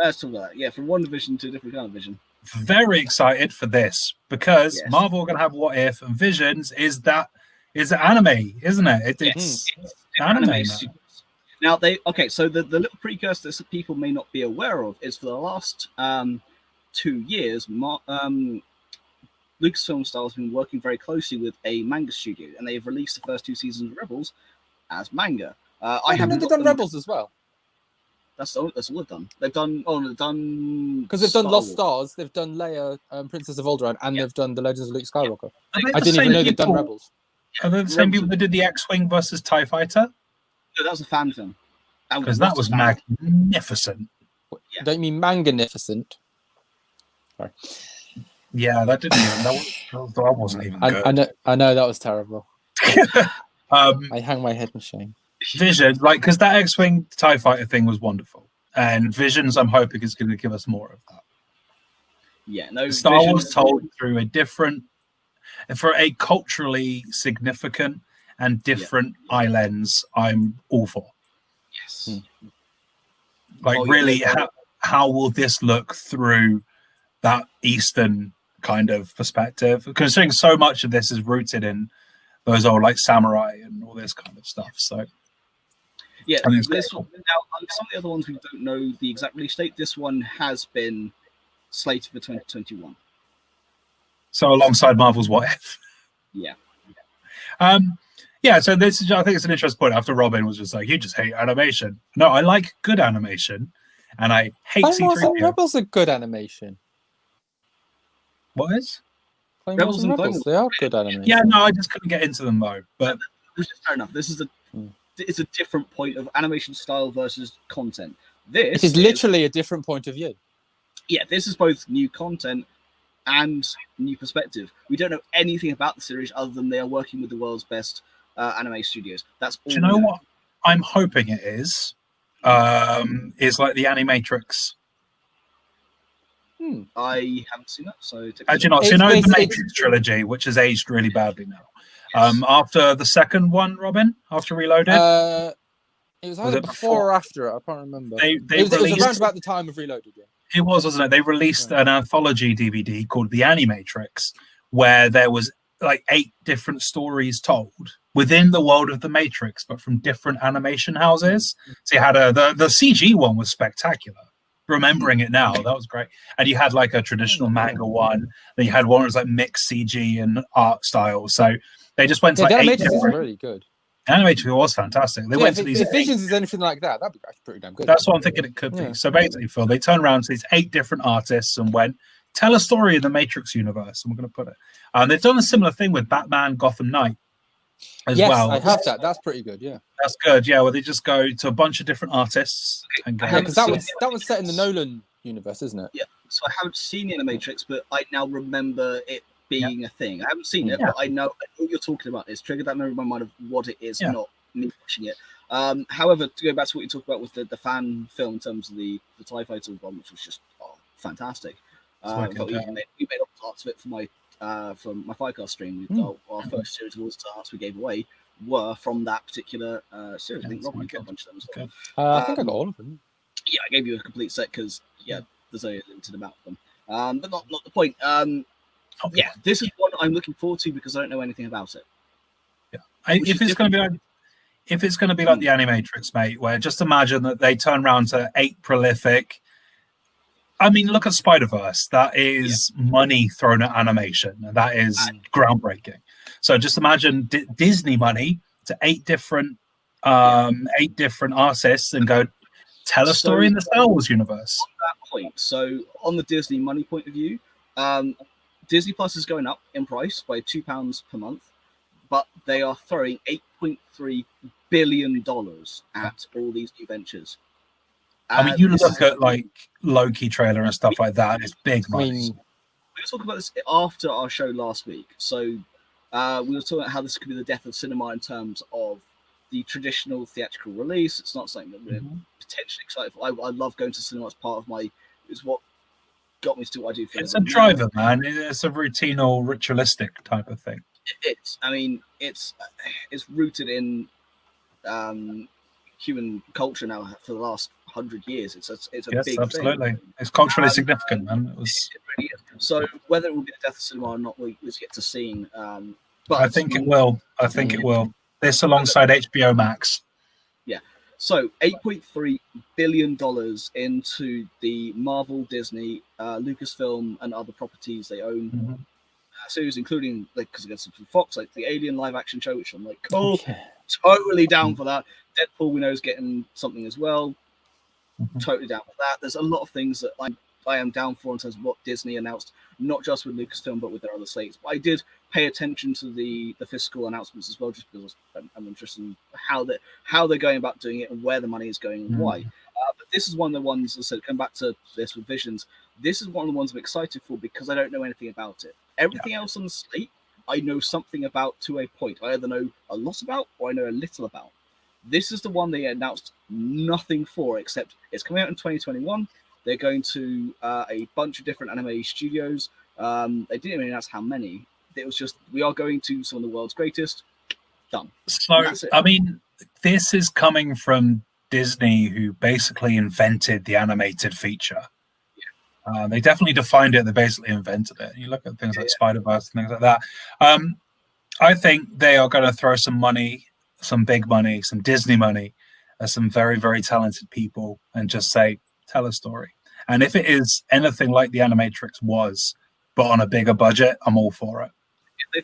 Speaker 2: Let's talk about that. Yeah, from one division to a different kind of vision.
Speaker 4: Very excited for this because
Speaker 2: Yes.
Speaker 4: Marvel are going to have What If, and Visions is anime, isn't it? It's anime. Man.
Speaker 2: Now so the little precursor that people may not be aware of is for the last 2 years, Lucasfilm Style has been working very closely with a manga studio, and they've released the first 2 seasons of Rebels as manga. I haven't
Speaker 3: They've done Rebels as well.
Speaker 2: That's all they've done. They've done
Speaker 3: Because they've done
Speaker 2: Star
Speaker 3: Lost
Speaker 2: Wars.
Speaker 3: Stars, they've done Leia, Princess of Alderaan, and they've done The Legends of Luke Skywalker.
Speaker 4: Are they
Speaker 3: I
Speaker 4: the
Speaker 3: didn't even
Speaker 4: same
Speaker 3: know they'd done
Speaker 4: people-
Speaker 3: Rebels.
Speaker 4: Are they the same people that did the X-Wing versus TIE Fighter?
Speaker 2: No, that was a fan film.
Speaker 4: Because that was magnificent.
Speaker 2: Yeah.
Speaker 3: Don't you mean magnificent? Sorry.
Speaker 4: Yeah, that didn't even. That wasn't even good.
Speaker 3: I know that was terrible.
Speaker 4: I
Speaker 3: hang my head in shame.
Speaker 4: Vision, because that X-Wing TIE Fighter thing was wonderful. And Visions, I'm hoping, is going to give us more of that.
Speaker 2: Yeah, no.
Speaker 4: Star
Speaker 2: Vision-
Speaker 4: Wars told through for a culturally significant and different eye lens, I'm all for.
Speaker 2: Yes.
Speaker 4: Really, how will this look through that Eastern kind of perspective? Considering so much of this is rooted in those old samurai and all this kind of stuff. So
Speaker 2: yeah,
Speaker 4: I think it's
Speaker 2: this
Speaker 4: cool.
Speaker 2: one, now some of the other ones we don't know the exact release date. This one has been slated for 2021.
Speaker 4: So alongside Marvel's What If.
Speaker 2: Yeah.
Speaker 4: Yeah, so this is, I think it's an interesting point. After Robin was just like, you just hate animation. No, I like good animation, and I hate
Speaker 3: Clone Wars and
Speaker 4: C-3PO.
Speaker 3: Rebels are good animation.
Speaker 4: What is?
Speaker 3: Clone
Speaker 2: Rebels
Speaker 3: Wars
Speaker 2: and
Speaker 3: and
Speaker 2: Clone
Speaker 3: Rebels, they are good animation.
Speaker 4: Yeah, no, I just couldn't get into them though. But
Speaker 2: Which is fair enough. This is it's a different point of animation style versus content. This
Speaker 3: It is literally a different point of view.
Speaker 2: Yeah, this is both new content and new perspective. We don't know anything about the series other than they are working with the world's best anime studios. That's all.
Speaker 4: do you know what I'm hoping it is? Is like the Animatrix.
Speaker 2: I haven't seen that, so
Speaker 4: As you know,
Speaker 3: It's
Speaker 4: the
Speaker 3: basically-
Speaker 4: Matrix trilogy, which has aged really badly now. After the second one, Robin, after Reloaded,
Speaker 3: It was
Speaker 4: Was
Speaker 3: either
Speaker 4: it
Speaker 3: before or after it. I can't remember.
Speaker 4: they
Speaker 3: It was
Speaker 4: released.
Speaker 3: around about the time of Reloaded. Yeah.
Speaker 4: It was, wasn't it? They released an anthology DVD called The Animatrix, where there was 8 different stories told within the world of the Matrix, but from different animation houses. So you had the CG one was spectacular. Remembering it now, that was great. And you had a traditional manga one. Then you had one that was mixed CG and art style. So they just went to
Speaker 3: The
Speaker 4: 8
Speaker 3: Animatrix is
Speaker 4: different.
Speaker 3: really good.
Speaker 4: Animatrix was fantastic. They went to these.
Speaker 3: If Visions is anything like that, that'd be actually pretty damn good.
Speaker 4: That's what I'm thinking it could be.
Speaker 3: Yeah.
Speaker 4: So basically, Phil, they turned around to these 8 different artists and went, tell a story in the Matrix universe, and we're going to put it. And they've done a similar thing with Batman Gotham Knight as
Speaker 3: yes,
Speaker 4: well.
Speaker 3: I have that. That's pretty good. Yeah.
Speaker 4: That's good, yeah, where they just go to a bunch of different artists and go,
Speaker 3: Yeah, because that was set in the Nolan universe, isn't it?
Speaker 2: Yeah, so I haven't seen the Animatrix, but I now remember it being a thing. I haven't seen it,
Speaker 4: Yeah.
Speaker 2: but I know what you're talking about. It's triggered that memory in my mind of what it is,
Speaker 4: Yeah.
Speaker 2: not me watching it. However, to go back to what you talked about with the fan film in terms of the TIE Fighter one, which was just fantastic. In fact, we made up parts of it for my Firecast stream. Our first series of all the arts we gave away were from that particular series. I think Robin got a bunch of them as well.
Speaker 3: I think I got all of them.
Speaker 2: Yeah, I gave you a complete set because there's only a limited amount of them. But not the point. Yeah, this is one I'm looking forward to because I don't know anything about it.
Speaker 4: Yeah, if it's going to be like the Animatrix, mate, where just imagine that they turn around to 8 prolific. I mean, look at Spider-Verse. That is money thrown at animation, and that is groundbreaking. So just imagine Disney money to 8 different artists and go tell a story in the Star Wars universe.
Speaker 2: On that point, so on the Disney money point of view, Disney Plus is going up in price by £2 per month, but they are throwing $8.3 billion at all these new ventures.
Speaker 4: I mean, you look at like Loki trailer and stuff like that. It's big money.
Speaker 2: We were talking about this after our show last week. So we were talking about how this could be the death of cinema in terms of the traditional theatrical release. It's not something that we're potentially excited for. I love going to cinema as part of it's what got me to do what I do.
Speaker 4: It's a driver, man. It's a routine or ritualistic type of thing.
Speaker 2: It's rooted in human culture now for the last 100 years. It's a big
Speaker 4: absolutely
Speaker 2: thing.
Speaker 4: It's culturally significant, man. It
Speaker 2: really is. So whether it will be the death of cinema or not, we'll get to see. But
Speaker 4: I think it will. It will. This alongside HBO Max.
Speaker 2: Yeah. So $8.3 billion into the Marvel, Disney, Lucasfilm, and other properties they own. Series, including because against Fox, like the Alien live action show, which I'm like, cool, totally down for that. Deadpool, we know, is getting something as well. Totally down for that. There's a lot of things that I am down for in terms of what Disney announced, not just with Lucasfilm, but with their other slates. But I did pay attention to the fiscal announcements as well, just because I'm interested in how they're going about doing it and where the money is going and why. But this is one of the ones, as I said, come back to this with Visions, this is one of the ones I'm excited for because I don't know anything about it. Everything else on the slate, I know something about to a point. I either know a lot about or I know a little about. This is the one they announced nothing for, except it's coming out in 2021. They're going to a bunch of different anime studios. They didn't even announce how many. It was just, we are going to some of the world's greatest. Done.
Speaker 4: So, I mean, this is coming from Disney, who basically invented the animated feature. They definitely defined it. They basically invented it. You look at things like Spider-Verse and things like that. I think they are going to throw some money, some big money, some Disney money at some very, very talented people and just say, tell a story. And if it is anything like the Animatrix was, but on a bigger budget, I'm all for it.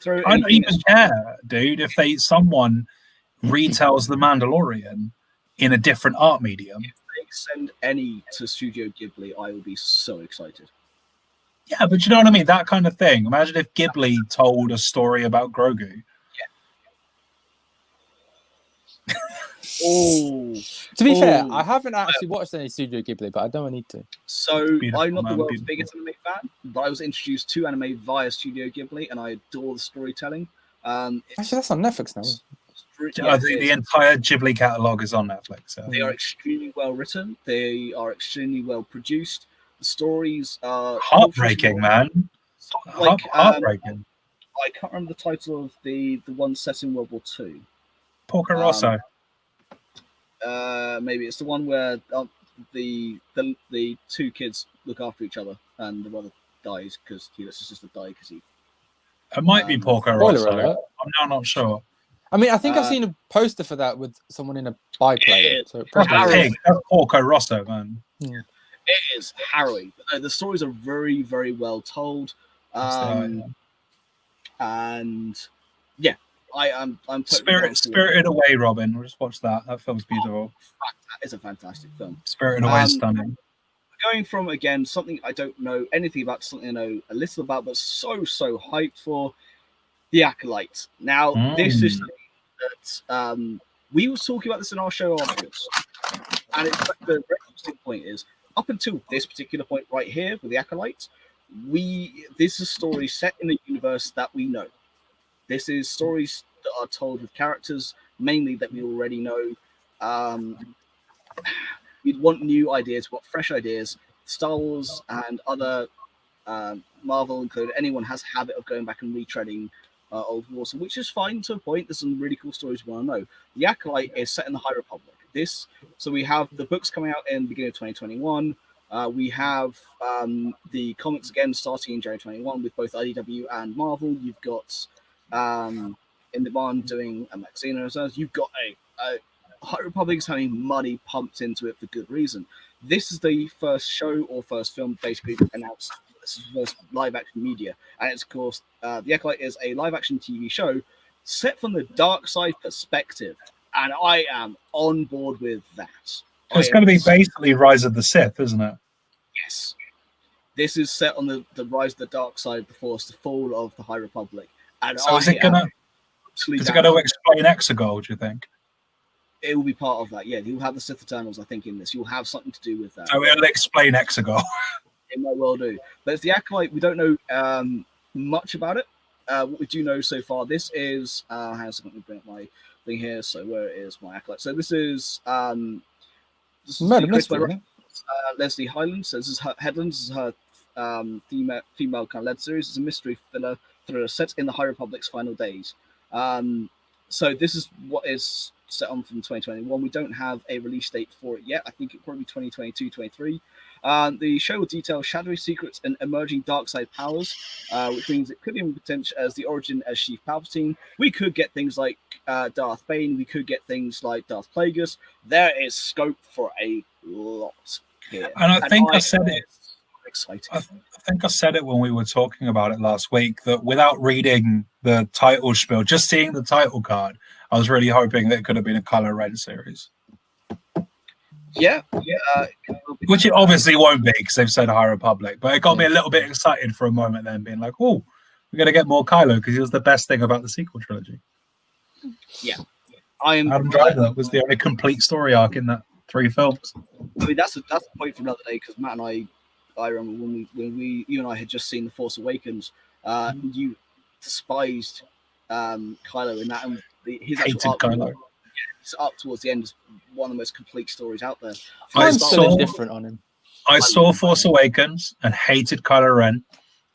Speaker 4: I don't even care, dude, if someone retells The Mandalorian in a different art medium.
Speaker 2: If they send any to Studio Ghibli, I will be so excited.
Speaker 4: Yeah, but you know what I mean? That kind of thing. Imagine if Ghibli told a story about Grogu.
Speaker 3: To be fair, I haven't actually watched any Studio Ghibli, but I don't need to.
Speaker 2: So I'm not the world's biggest anime fan, but I was introduced to anime via Studio Ghibli, and I adore the storytelling.
Speaker 3: Actually, that's on Netflix now.
Speaker 4: The entire Ghibli catalogue is on Netflix. So.
Speaker 2: They are extremely well written. They are extremely well produced. The stories are
Speaker 4: heartbreaking, man.
Speaker 2: Like,
Speaker 4: heartbreaking.
Speaker 2: I can't remember the title of the one set in World War II.
Speaker 4: Porco Rosso.
Speaker 2: Maybe it's the one where the two kids look after each other and the brother dies because he lets his sister die because he.
Speaker 4: It might be Porco Rosso. I'm now not sure.
Speaker 3: I mean, I think I've seen a poster for that with someone in a biplane. So
Speaker 4: that's Porco Rosso, man.
Speaker 2: Yeah. It is harrowing. The stories are very, very well told, and yeah. I'm totally
Speaker 4: Spirited Away, Robin. We'll just watch that. That film's beautiful.
Speaker 2: That is a fantastic film.
Speaker 4: Spirited Away is stunning.
Speaker 2: Going from, again, something I don't know anything about to something I know a little about, but so hyped for, The Acolyte. Now, this is something that we were talking about this in our show afterwards. And the very interesting point is, up until this particular point right here with The Acolyte, this is a story set in a universe that we know. This is stories that are told with characters, mainly that we already know. We'd want new ideas, want fresh ideas. Star Wars and other Marvel included, anyone has a habit of going back and retreading old wars, which is fine to a point. There's some really cool stories we want to know. The Acolyte is set in the High Republic. So we have the books coming out in the beginning of 2021. We have the comics again starting in January 21 with both IDW and Marvel. You've got In Demand doing a magazine as well. You've got a High Republic's having money pumped into it for good reason. This is the first show or first film basically announced. This is the first live action media, and it's of course The Acolyte is a live action TV show set from the dark side perspective, and I am on board with that.
Speaker 4: It's going to be basically Rise of the Sith, isn't it?
Speaker 2: Yes. This is set on the rise of the dark side of the Force, the fall of the High Republic. And
Speaker 4: so is it going to explain Exegol, do you think?
Speaker 2: It will be part of that, yeah. You'll have the Sith Eternals, I think, in this. You'll have something to do with that.
Speaker 4: So it'll explain Exegol.
Speaker 2: It might well do. But it's the Acolyte. We don't know much about it. What we do know so far, this is... hang on a second, let me bring up my thing here. So where is my Acolyte? So this is... Leslie Hyland. So this is her Headlands. This is her female kind of led series. It's a mystery thriller set in the High Republic's final days. So this is what is set on from 2021. We don't have a release date for it yet. I think it'll probably be 2022, 23. The show will detail shadowy secrets and emerging dark side powers, which means it could be potential as the origin as Sheev Palpatine. We could get things like Darth Bane. We could get things like Darth Plagueis. There is scope for a lot here.
Speaker 4: And I think I said it.
Speaker 2: Exciting.
Speaker 4: I think I said it when we were talking about it last week that without reading the title spiel, just seeing the title card, I was really hoping that it could have been a Kylo Ren series.
Speaker 2: Yeah.
Speaker 4: Which it obviously won't be because they've said High Republic, but it got me a little bit excited for a moment then, being like, oh, we're going to get more Kylo because he was the best thing about the sequel trilogy.
Speaker 2: Yeah.
Speaker 4: Adam Driver was the only complete story arc in that 3 films.
Speaker 2: I mean, that's a point for another day because Matt and I remember when you and I had just seen The Force Awakens, you despised Kylo in that, and his
Speaker 4: hated
Speaker 2: arc,
Speaker 4: Kylo.
Speaker 2: It's up towards the end is one of the most complete stories out there.
Speaker 3: I'm so different on him.
Speaker 4: I saw Force Awakens and hated Kylo Ren,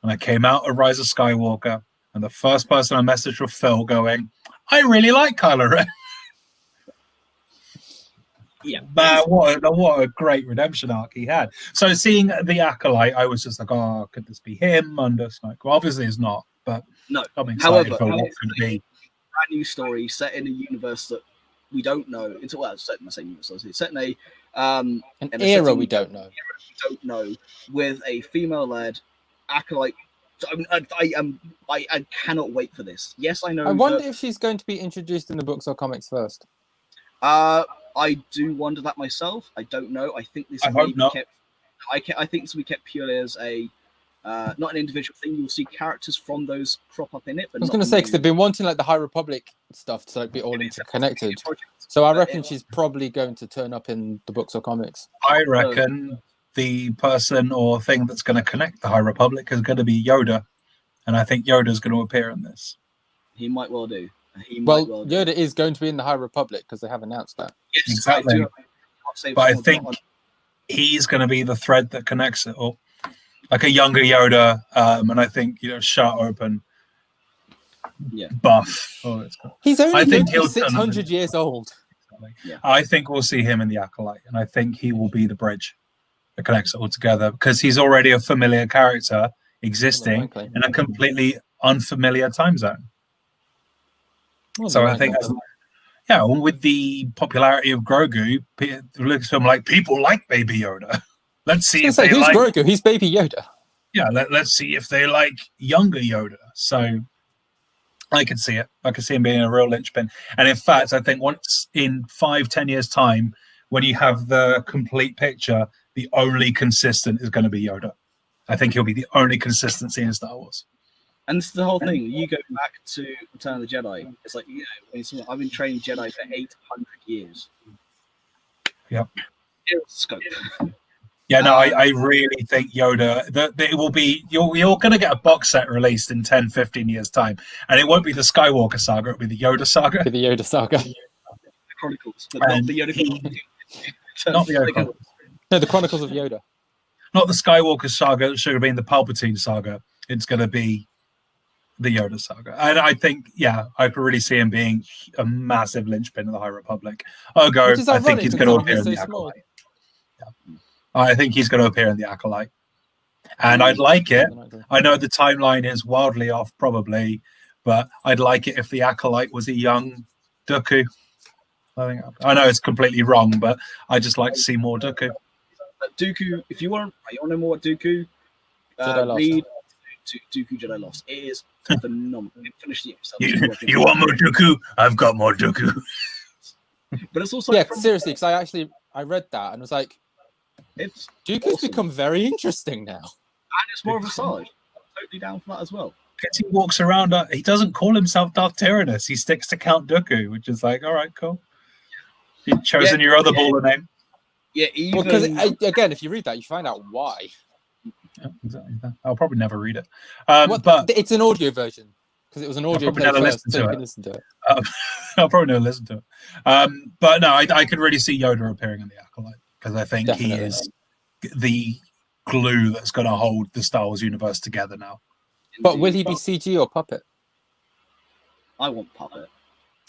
Speaker 4: and I came out of Rise of Skywalker, and the first person I messaged was Phil going, I really like Kylo Ren.
Speaker 2: Yeah,
Speaker 4: what a great redemption arc he had. So seeing the Acolyte, I was just like, oh, could this be him under Snoke? Well, obviously it's not, but
Speaker 2: no.
Speaker 4: I'm excited for what it could be.
Speaker 2: Brand new story set in a universe that we don't know. It's set in the same universe. It's set in an
Speaker 3: era we don't know.
Speaker 2: We don't know, with a female-led Acolyte. I cannot wait for this. Yes, I know.
Speaker 3: I wonder if she's going to be introduced in the books or comics first.
Speaker 2: I do wonder that myself. I don't know. I think this
Speaker 4: I hope not.
Speaker 2: kept. I think this will be kept purely as a not an individual thing. You'll see characters from those crop up in it. But
Speaker 3: I was going to say because they've been wanting like the High Republic stuff to like be all interconnected. So I reckon she's probably going to turn up in the books or comics.
Speaker 4: I reckon the person or thing that's going to connect the High Republic is going to be Yoda, and I think Yoda's going to appear in this.
Speaker 2: He might well do.
Speaker 3: Yoda is going to be in the High Republic because they have announced that.
Speaker 2: Yes,
Speaker 4: exactly. But I think he's going to be the thread that connects it all, like a younger Yoda, and I think shut open, buff.
Speaker 3: He's only 600 years old.
Speaker 2: Yeah.
Speaker 4: I think we'll see him in the Acolyte, and I think he will be the bridge that connects it all together because he's already a familiar character existing in a completely unfamiliar time zone. So I think, with the popularity of Grogu, Lucasfilm like people like Baby Yoda. Let's see if they
Speaker 3: who's
Speaker 4: like
Speaker 3: Grogu. He's Baby Yoda.
Speaker 4: Yeah, let's see if they like younger Yoda. So I can see it. I can see him being a real linchpin. And in fact, I think once in 5-10 years' time, when you have the complete picture, the only consistent is going to be Yoda. I think he'll be the only consistency in Star Wars.
Speaker 2: And this is the whole thing. You go back to Return of the Jedi. It's like, I've been training Jedi for 800 years.
Speaker 4: Yep.
Speaker 2: Scope.
Speaker 4: Yeah, no, I really think Yoda, that it will be, you're going to get a box set released in 10, 15 years' time. And it won't be the Skywalker saga, it'll be the Yoda saga.
Speaker 3: The Yoda saga.
Speaker 2: The Chronicles, but not the Yoda.
Speaker 4: Not the Yoda.
Speaker 3: No, the Chronicles of Yoda.
Speaker 4: not the Skywalker saga. It should have been the Palpatine saga. It's going to be the Yoda saga. And I think, I could really see him being a massive linchpin of the High Republic. I think he's going to appear in the Acolyte. Yeah. I think he's going to appear in the Acolyte. And I'd like it. I know the timeline is wildly off, probably, but I'd like it if the Acolyte was a young Dooku. I know it's completely wrong, but I just like to see more Dooku.
Speaker 2: Dooku, if you want to know more about Dooku, read Dooku Jedi Lost. It is phenomenal. Finish it yourself.
Speaker 4: You want more Dooku? I've got more Dooku.
Speaker 2: But it's also
Speaker 3: seriously, because I read that and was like, Dooku's awesome. Become very interesting now, and
Speaker 2: it's more of a side. I'm totally down for that as well.
Speaker 4: He walks around. He doesn't call himself Darth Tyrannus. He sticks to Count Dooku, which is like, all right, cool. You've chosen your other baller name.
Speaker 2: Yeah,
Speaker 3: because again, if you read that, you find out why.
Speaker 4: Yeah, exactly. I'll probably never read it.
Speaker 3: But it's an audio version because it was an audio play first, so you can listen to it.
Speaker 4: I'll probably never listen to it. But no, I could really see Yoda appearing in the Acolyte because I think he is the glue that's going to hold the Star Wars universe together now.
Speaker 3: But will he be CG or puppet?
Speaker 2: I want puppet.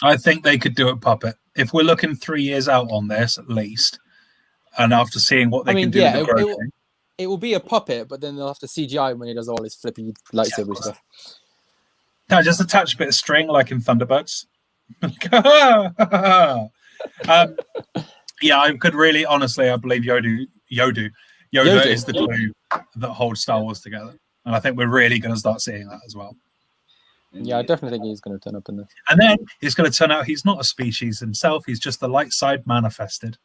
Speaker 4: I think they could do it puppet. If we're looking 3 years out on this, at least, and after seeing what they can do with the Grogu,
Speaker 3: it will be a puppet, but then they'll have to CGI when he does all his flippy lightsaber stuff.
Speaker 4: No, just attach a bit of string like in Thunderbirds. I could really, honestly, I believe Yoda is the glue that holds Star Wars together. And I think we're really going to start seeing that as well.
Speaker 3: Yeah, I definitely think he's going to turn up in there.
Speaker 4: And then he's going to turn out he's not a species himself. He's just the light side manifested.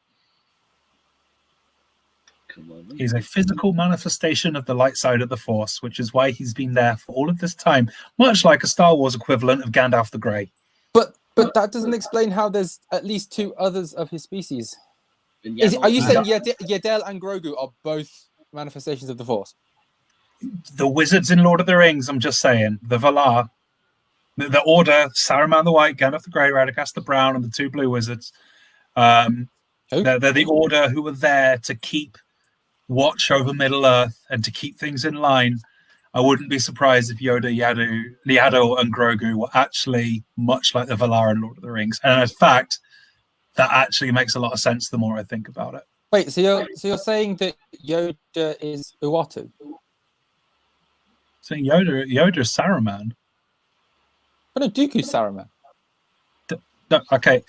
Speaker 4: He's a physical manifestation of the light side of the Force, which is why he's been there for all of this time, much like a Star Wars equivalent of Gandalf the Grey.
Speaker 3: But that doesn't explain how there's at least two others of his species. Are you saying Yaddle and Grogu are both manifestations of the Force?
Speaker 4: The wizards in Lord of the Rings, I'm just saying, the Valar, the Order, Saruman the White, Gandalf the Grey, Radagast the Brown, and the two blue wizards. They're the Order who were there to keep watch over Middle Earth and to keep things in line. I wouldn't be surprised if Yoda, Yaddle, and Grogu were actually much like the Valar in Lord of the Rings. And in fact, that actually makes a lot of sense the more I think about it.
Speaker 3: Wait, so you're saying that Yoda is Uatu?
Speaker 4: So Yoda is Saruman.
Speaker 3: But no, Dooku's Saruman.
Speaker 4: Okay,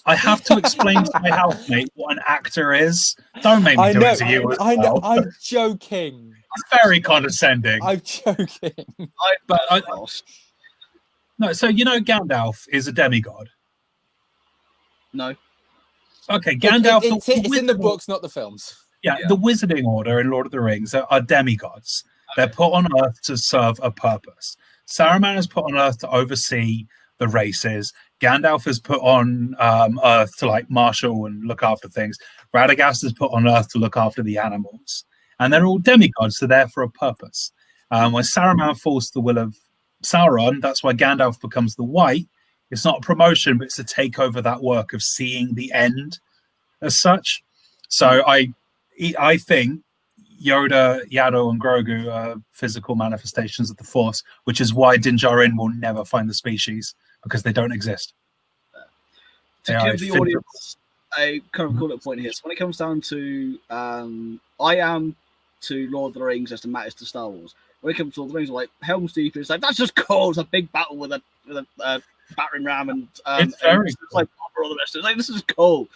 Speaker 4: I have to explain to my housemate what an actor is. Don't make me do it to you.
Speaker 3: I know. I'm joking.
Speaker 4: It's very condescending.
Speaker 3: I'm joking.
Speaker 4: No, so you know Gandalf is a demigod.
Speaker 2: No.
Speaker 4: Okay, Gandalf.
Speaker 3: It's in the books, not the films.
Speaker 4: Yeah, the Wizarding Order in Lord of the Rings are demigods. They're put on Earth to serve a purpose. Saruman is put on Earth to oversee the races. Gandalf is put on Earth to marshal and look after things. Radagast is put on Earth to look after the animals. And they're all demigods, so they're for a purpose. When Saruman falls to the will of Sauron, that's why Gandalf becomes the White. It's not a promotion, but it's to take over that work of seeing the end as such. So I think Yoda, Yaddle, and Grogu are physical manifestations of the Force, which is why Din Djarin will never find the species, because they don't exist.
Speaker 2: To give the audience a kind of cool point here. So when it comes down to I am to Lord of the Rings as it matters to Star Wars. When it comes to Lord of the Rings, like Helm's Deep, it's like that's just cool. It's a big battle with a battering ram and
Speaker 4: it's very
Speaker 2: cool. Like all the rest. It's like this is cool.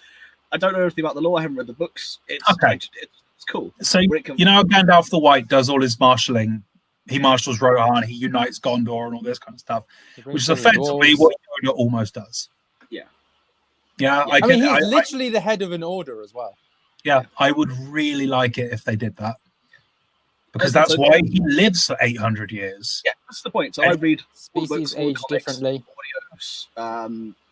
Speaker 2: I don't know anything about the lore. I haven't read the books. It's
Speaker 4: okay.
Speaker 2: It's cool.
Speaker 4: So you know, Gandalf the White does all his marshalling. He marshals Rohan. He unites Gondor and all this kind of stuff, which is effectively what Yoda almost does. Yeah.
Speaker 3: I mean, he's literally the head of an order as well.
Speaker 4: Yeah, I would really like it if they did that, because that's why he lives for 800 years.
Speaker 2: Yeah, that's the point. So I read
Speaker 3: species age differently,
Speaker 2: audios,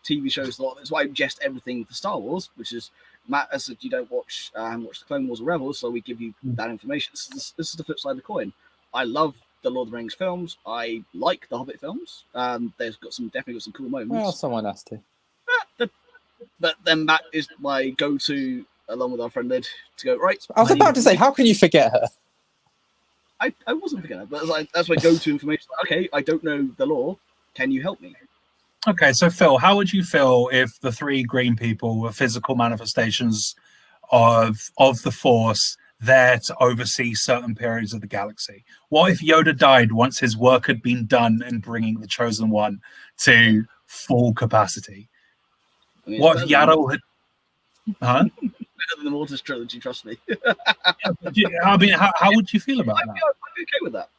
Speaker 2: TV shows a lot. That's why I ingest everything for Star Wars, which is Matt as said you don't watch the Clone Wars or Rebels, so we give you that information. This is the flip side of the coin. I love the Lord of the Rings films. I like the Hobbit films. They've definitely got some cool moments.
Speaker 3: Well, someone has to.
Speaker 2: But then that is my go-to along with our friend Lid, to go, right.
Speaker 3: I was about to say, how can you forget her?
Speaker 2: I wasn't forgetting that, but like, that's my go-to information. Okay, I don't know the law. Can you help me?
Speaker 4: Okay, so Phil, how would you feel if the three green people were physical manifestations of the Force there to oversee certain periods of the galaxy? What if Yoda died once his work had been done in bringing the Chosen One to full capacity?
Speaker 2: I mean,
Speaker 4: What if Yaddle had... Huh?
Speaker 2: Better than the Mortis trilogy, trust me.
Speaker 4: I mean, how would you feel about that?
Speaker 2: I'd be okay with that.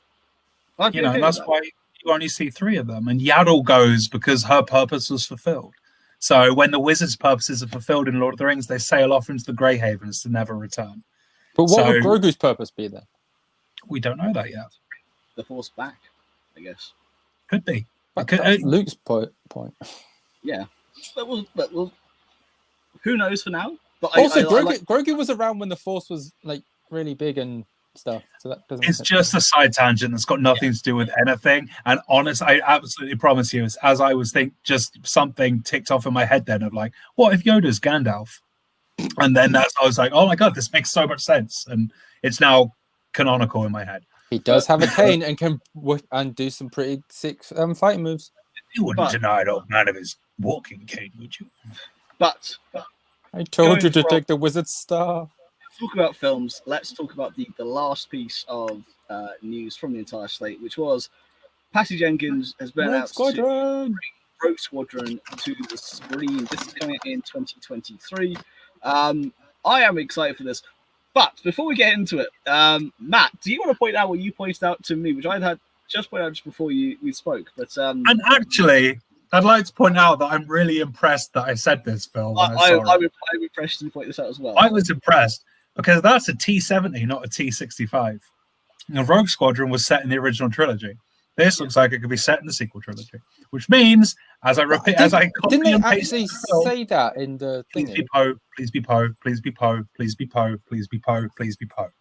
Speaker 4: That's why you only see three of them. And Yaddle goes because her purpose was fulfilled. So when the wizard's purposes are fulfilled in Lord of the Rings, they sail off into the Grey Havens to never return.
Speaker 3: But what would Grogu's purpose be then?
Speaker 4: We don't know that yet.
Speaker 2: The Force back, I guess.
Speaker 4: Could be.
Speaker 3: That's Luke's point.
Speaker 2: Yeah. But we'll, who knows for now? But
Speaker 3: also, Grogu was around when the Force was like really big and stuff. So that doesn't.
Speaker 4: It's just a side tangent that's got nothing to do with anything. And honest, I absolutely promise you, as I was just something ticked off in my head then of like, what if Yoda's Gandalf? And then I was like, oh my god, this makes so much sense, and it's now canonical in my head.
Speaker 3: He does have a cane and can do some pretty sick fighting moves.
Speaker 4: You wouldn't deny an old man of his walking cane, would you?
Speaker 2: But
Speaker 3: I told you to take the wizard's staff.
Speaker 2: Talk about films. Let's talk about the last piece of news from the entire slate, which was Patty Jenkins has been announced to bring Rogue Squadron to the screen. This is coming in 2023. I am excited for this. But before we get into it, Matt, do you want to point out what you pointed out to me, which I had just pointed out just before we spoke? But
Speaker 4: and actually, I'd like to point out that I'm really impressed that I said this, Phil.
Speaker 2: I'm impressed you point this out as well.
Speaker 4: I was impressed because that's a T-70, not a T-65. The Rogue Squadron was set in the original trilogy. This looks like it could be set in the sequel trilogy, which means, as I repeat,
Speaker 3: didn't they actually say that in the
Speaker 4: please be Poe, please be Poe, please be Poe, please be Poe, please be Poe, please be Poe.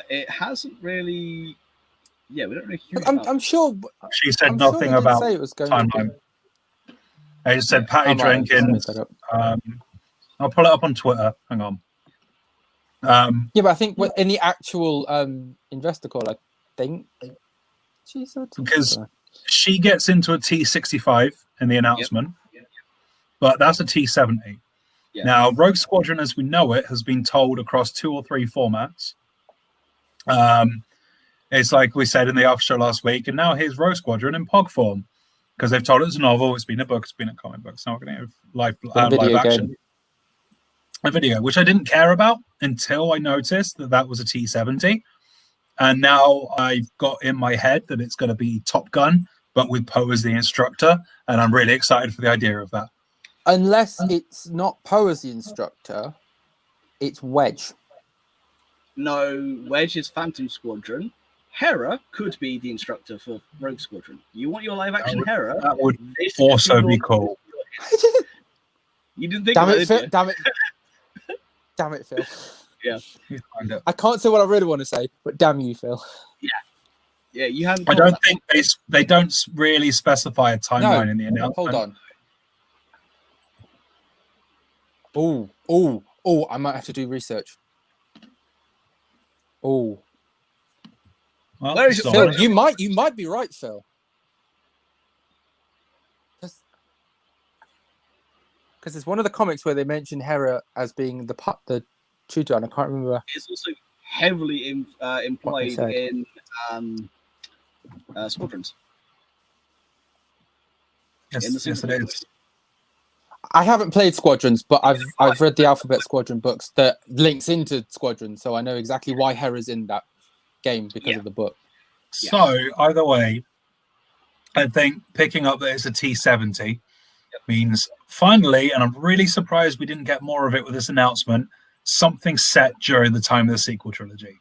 Speaker 2: It hasn't really. Yeah, we don't really.
Speaker 3: I'm sure.
Speaker 4: She said nothing about timeline. I just said Patty Jenkins. I'll pull it up on Twitter. Hang on.
Speaker 3: Yeah, but I think in the actual investor call, I think she said
Speaker 4: because she gets into a T-65 in the announcement, but that's a T-70. Yeah. Now, Rogue Squadron, as we know it, has been told across 2 or 3 formats. It's like we said in the after show last week, and now here's Rogue Squadron in POG form because they've told it it's a novel, it's been a book, it's been a comic book. It's not going to have live action.
Speaker 3: Game.
Speaker 4: A video, which I didn't care about until I noticed that was a T-70. And now I've got in my head that it's going to be Top Gun, but with Poe as the instructor. And I'm really excited for the idea of that.
Speaker 3: Unless it's not Poe as the instructor, it's Wedge.
Speaker 2: No, Wedge is Phantom Squadron. Hera could be the instructor for Rogue Squadron. You want your live action Hera?
Speaker 4: That would also be cool.
Speaker 2: You didn't think
Speaker 3: damn
Speaker 2: about
Speaker 3: it, Phil. Damn it. Damn it, Phil.
Speaker 2: Yeah.
Speaker 3: I can't say what I really want to say, but damn you, Phil.
Speaker 2: Yeah, you haven't.
Speaker 4: I don't think they don't really specify a timeline in the announcement.
Speaker 3: Hold on. Oh, I might have to do research. Oh.
Speaker 4: Well,
Speaker 3: Phil, you might be right, Phil. Because it's one of the comics where they mention Hera as being the tutor, and I can't remember.
Speaker 2: It's also heavily implied in Squadrons.
Speaker 4: Yes, it is.
Speaker 3: I haven't played Squadrons, but I've read the Alphabet Squadron books that links into Squadrons, so I know exactly why Hera's in that game because of the book.
Speaker 4: So either way, I think picking up that it's a T-70 means finally, and I'm really surprised we didn't get more of it with this announcement, something set during the time of the sequel trilogy.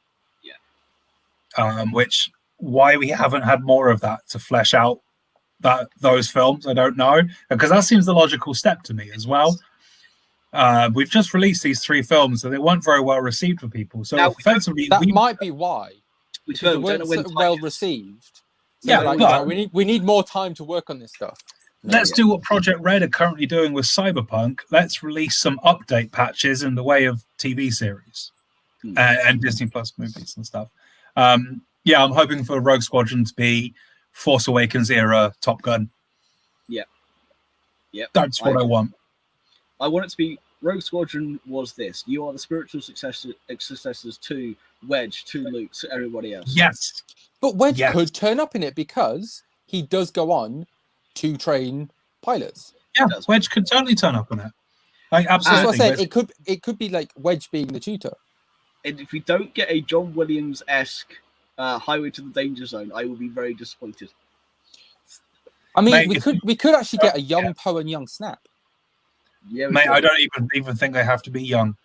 Speaker 4: Which why we haven't had more of that to flesh out those films, I don't know, because that seems the logical step to me as well. We've just released these 3 films and they weren't very well received for people. So now, effectively,
Speaker 3: that might be why they weren't so well received. So we need more time to work on this stuff.
Speaker 4: let's do what Project Red are currently doing with Cyberpunk. Let's release some update patches in the way of TV series and Disney Plus movies and stuff. Yeah, I'm hoping for Rogue Squadron to be Force Awakens era Top Gun.
Speaker 2: Yeah,
Speaker 4: that's what I want.
Speaker 2: I want it to be Rogue Squadron was this. You are the spiritual successors to Wedge, to Luke, to everybody else.
Speaker 4: Yes.
Speaker 3: But Wedge could turn up in it because he does go on to train pilots.
Speaker 4: Yeah, Wedge could totally turn up in it. Like, absolutely.
Speaker 3: That's what I said. It could be like Wedge being the tutor.
Speaker 2: And if we don't get a John Williams-esque Highway to the Danger Zone, I will be very disappointed.
Speaker 3: I mean, mate, we could actually get a young Poe and young Snap.
Speaker 2: Yeah,
Speaker 4: mate, I don't even think they have to be young.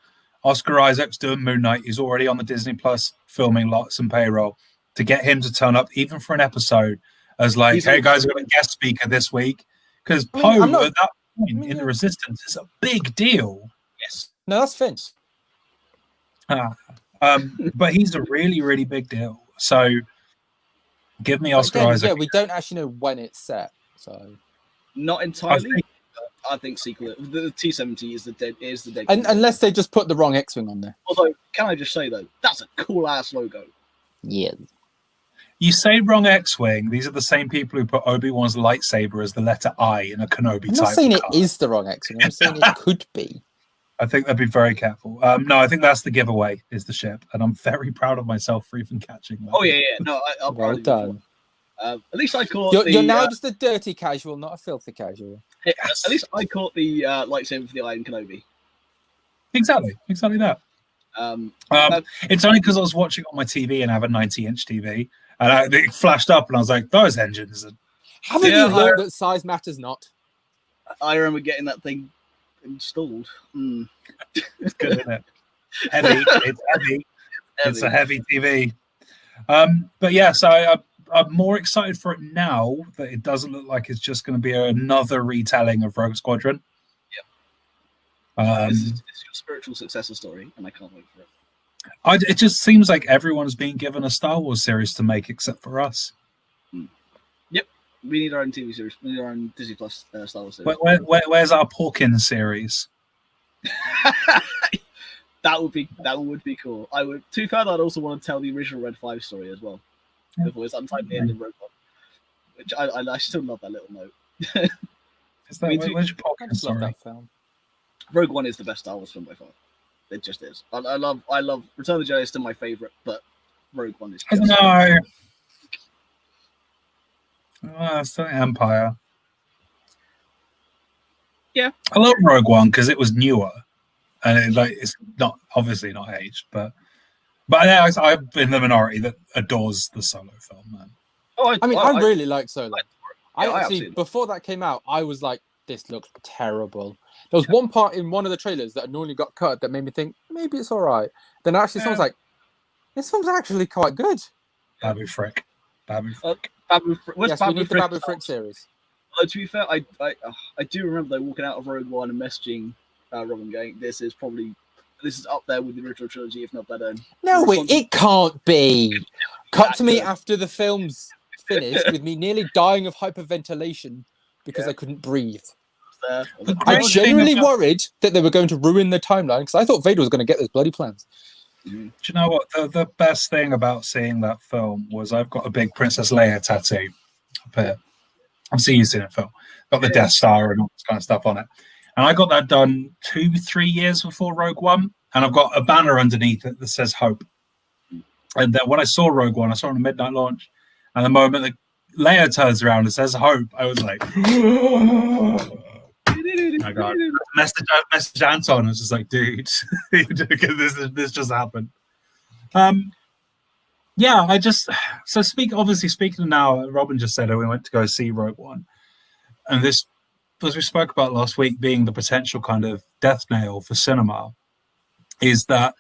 Speaker 4: Oscar Isaac's doing Moon Knight. He's already on the Disney Plus filming lots and payroll. To get him to turn up, even for an episode, as like, hey guys, we've got a guest speaker this week. Because Poe at that point in the Resistance is a big deal.
Speaker 2: Yes.
Speaker 3: No, that's Vince.
Speaker 4: But he's a really, really big deal. So give me Oscar Isaac.
Speaker 3: Yeah, we don't actually know when it's set. So
Speaker 2: not entirely. I think sequel. The T-70 is the dead.
Speaker 3: Unless they just put the wrong X-wing on there.
Speaker 2: Although, can I just say though, that's a cool ass logo.
Speaker 3: Yeah.
Speaker 4: You say wrong X-wing. These are the same people who put Obi-Wan's lightsaber as the letter I in a Kenobi.
Speaker 3: I'm not saying it is the wrong X-wing. I'm saying it could be.
Speaker 4: I think they'd be very careful. No, I think that's the giveaway is the ship, and I'm very proud of myself for even catching that.
Speaker 2: Oh yeah. No, I'm
Speaker 3: well done.
Speaker 2: At least I caught.
Speaker 3: You're now just a dirty casual, not a filthy casual.
Speaker 2: At least I caught the lightsaber for the Eye in Kenobi.
Speaker 4: Exactly that. It's only because I was watching on my TV and I have a 90-inch TV, and it flashed up, and I was like, "Those engines."
Speaker 3: Haven't you learned that size matters not?
Speaker 2: I remember getting that thing installed.
Speaker 4: It's good, isn't it? Heavy. It's heavy. It's a heavy TV. But yeah, so I'm more excited for it now that it doesn't look like it's just going to be another retelling of Rogue Squadron.
Speaker 2: This is your spiritual successor story, and I can't wait for it.
Speaker 4: It just seems like everyone's being given a Star Wars series to make except for us.
Speaker 2: Yep, we need our own TV series. We need our own Disney Plus Star Wars series.
Speaker 4: Where's our Porkin series?
Speaker 2: That would be cool. I would. To be fair, I'd also want to tell the original Red 5 story as well. Yeah. Before it's untyped the end of Rogue One, which I still love that little note.
Speaker 4: Is that where's your Porkin story?
Speaker 3: Love that film.
Speaker 2: Rogue One is the best Star Wars film by far. It just is. I love Return of the Jedi is still my favorite, but Rogue One is.
Speaker 4: No. It's the Empire.
Speaker 2: Yeah,
Speaker 4: I love Rogue One because it was newer, and it's not obviously not aged, but yeah, I'm in the minority that adores the Solo film, man.
Speaker 3: Oh, I really like Solo.
Speaker 2: I
Speaker 3: actually before that came out, I was like, this looks terrible. There was one part in one of the trailers that annoyingly got cut that made me think maybe it's all right. Then actually, someone's like, this film's actually quite good.
Speaker 4: Babu Frick.
Speaker 2: Yes,
Speaker 3: we need the Babu Frick series.
Speaker 2: To be fair, I do remember though walking out of Rogue One and messaging Robin going, "This is up there with the original trilogy, if not better."
Speaker 3: No, it can't be. Cut to me after the film's finished with me nearly dying of hyperventilation because I couldn't breathe. I genuinely worried that they were going to ruin the timeline because I thought Vader was going to get those bloody plans.
Speaker 4: Do you know what? The best thing about seeing that film was I've got a big Princess Leia tattoo up here. I've seen you in the film. Got the Death Star and all this kind of stuff on it. And I got that done 2-3 years before Rogue One. And I've got a banner underneath it that says Hope. And then when I saw Rogue One, I saw it on a midnight launch. And the moment that Leia turns around and says Hope, I was like, oh my God. Message Anton. I was just like, dude, this just happened. Yeah, speaking now, Robin just said we went to go see Rogue One. And this, as we spoke about last week, being the potential kind of death nail for cinema, is that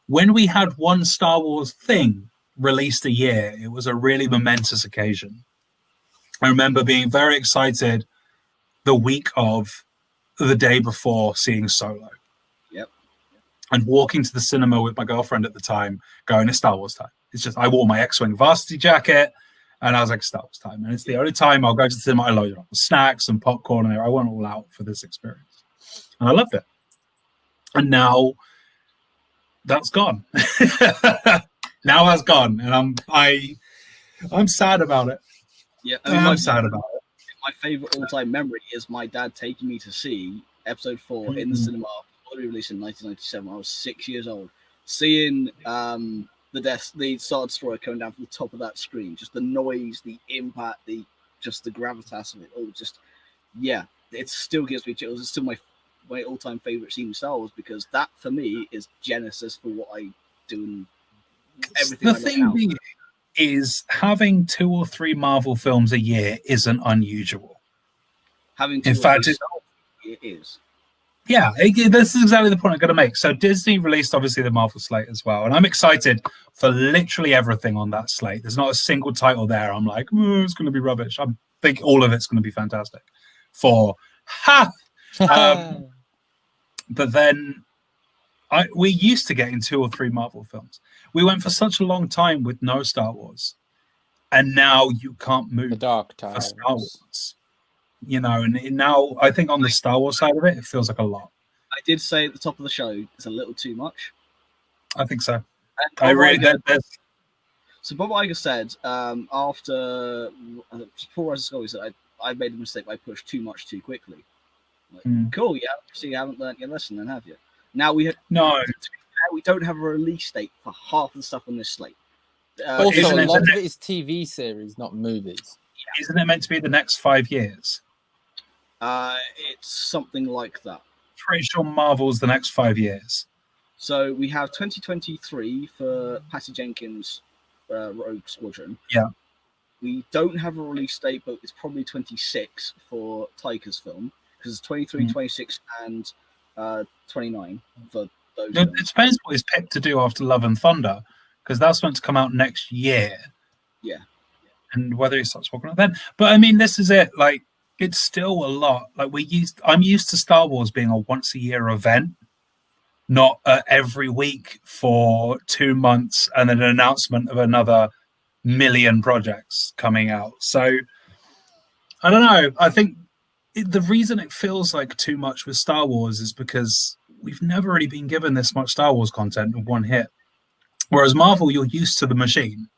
Speaker 4: when we had one Star Wars thing released a year, it was a really momentous occasion. I remember being very excited the week of the day before seeing Solo.
Speaker 2: Yep.
Speaker 4: And walking to the cinema with my girlfriend at the time, going, it's Star Wars time. It's just, I wore my X-Wing varsity jacket And I was like, Star Wars time. And it's the only time I'll go to the cinema. I load up snacks and popcorn, and I went all out for this experience. And I loved it. And now that's gone. Now that's gone. And I'm sad about it.
Speaker 2: Yeah,
Speaker 4: I'm sad about it.
Speaker 2: My favorite all-time memory is my dad taking me to see Episode 4 in the cinema, fully released in 1997. I was 6 years old, seeing the Star Destroyer coming down from the top of that screen, just the noise, the impact, the gravitas of it all. Just it still gives me chills. It's still my all-time favorite scene in Star Wars, because that for me is genesis for what I do and everything.
Speaker 4: The thing being is, having 2 or 3 Marvel films a year isn't unusual.
Speaker 2: Having
Speaker 4: in fact,
Speaker 2: it is.
Speaker 4: Yeah, this is exactly the point I'm going to make. So Disney released, obviously, the Marvel slate as well. And I'm excited for literally everything on that slate. There's not a single title there I'm like, it's going to be rubbish. I think all of it's going to be fantastic. But then we used to getting 2 or 3 Marvel films. We went for such a long time with no Star Wars. And now you can't move
Speaker 3: the dark
Speaker 4: for
Speaker 3: times.
Speaker 4: Star Wars. You know, and now I think on the Star Wars side of it, it feels like a lot.
Speaker 2: I did say at the top of the show, it's a little too much.
Speaker 4: I think so. I really
Speaker 2: So Bob Iger said after before Rise of Skywalker, he said I made a mistake. I pushed too much too quickly. Like, cool, yeah. So you haven't learned your lesson, then, have you? Now we don't have a release date for half of the stuff on this slate.
Speaker 3: Also, a lot of it is TV series, not movies.
Speaker 4: Isn't it meant to be the next 5 years?
Speaker 2: It's something like that.
Speaker 4: Pretty sure Marvel's the next 5 years.
Speaker 2: So we have 2023 for Patty Jenkins' Rogue Squadron.
Speaker 4: Yeah.
Speaker 2: We don't have a release date, but it's probably 26 for Taika's film, because it's 23, 26, and 29 for those.
Speaker 4: It depends what he's picked to do after Love and Thunder, because that's meant to come out next year.
Speaker 2: Yeah.
Speaker 4: And whether he starts working on it then. But I mean, this is it. Like, it's still a lot. Like, I'm used to Star Wars being a once a year event, not every week for 2 months and an announcement of another million projects coming out. So I don't know. I think the reason it feels like too much with Star Wars is because we've never really been given this much Star Wars content in one hit. Whereas Marvel, you're used to the machine.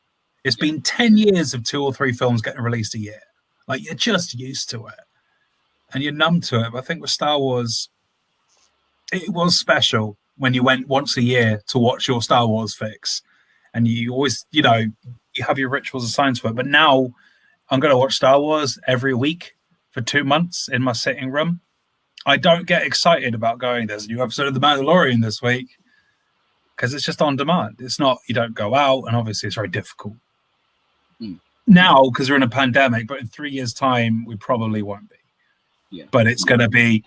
Speaker 4: It's been 10 years of 2 or 3 films getting released a year. Like, you're just used to it. And you're numb to it. But I think with Star Wars, it was special when you went once a year to watch your Star Wars fix. And you always, you have your rituals assigned to it. But now I'm going to watch Star Wars every week for 2 months in my sitting room. I don't get excited about going, there's a new episode of The Mandalorian this week, because it's just on demand. It's not, you don't go out, and obviously it's very difficult. Now, because we're in a pandemic, but in 3 years' time, we probably won't be.
Speaker 2: Yeah.
Speaker 4: But it's going to be,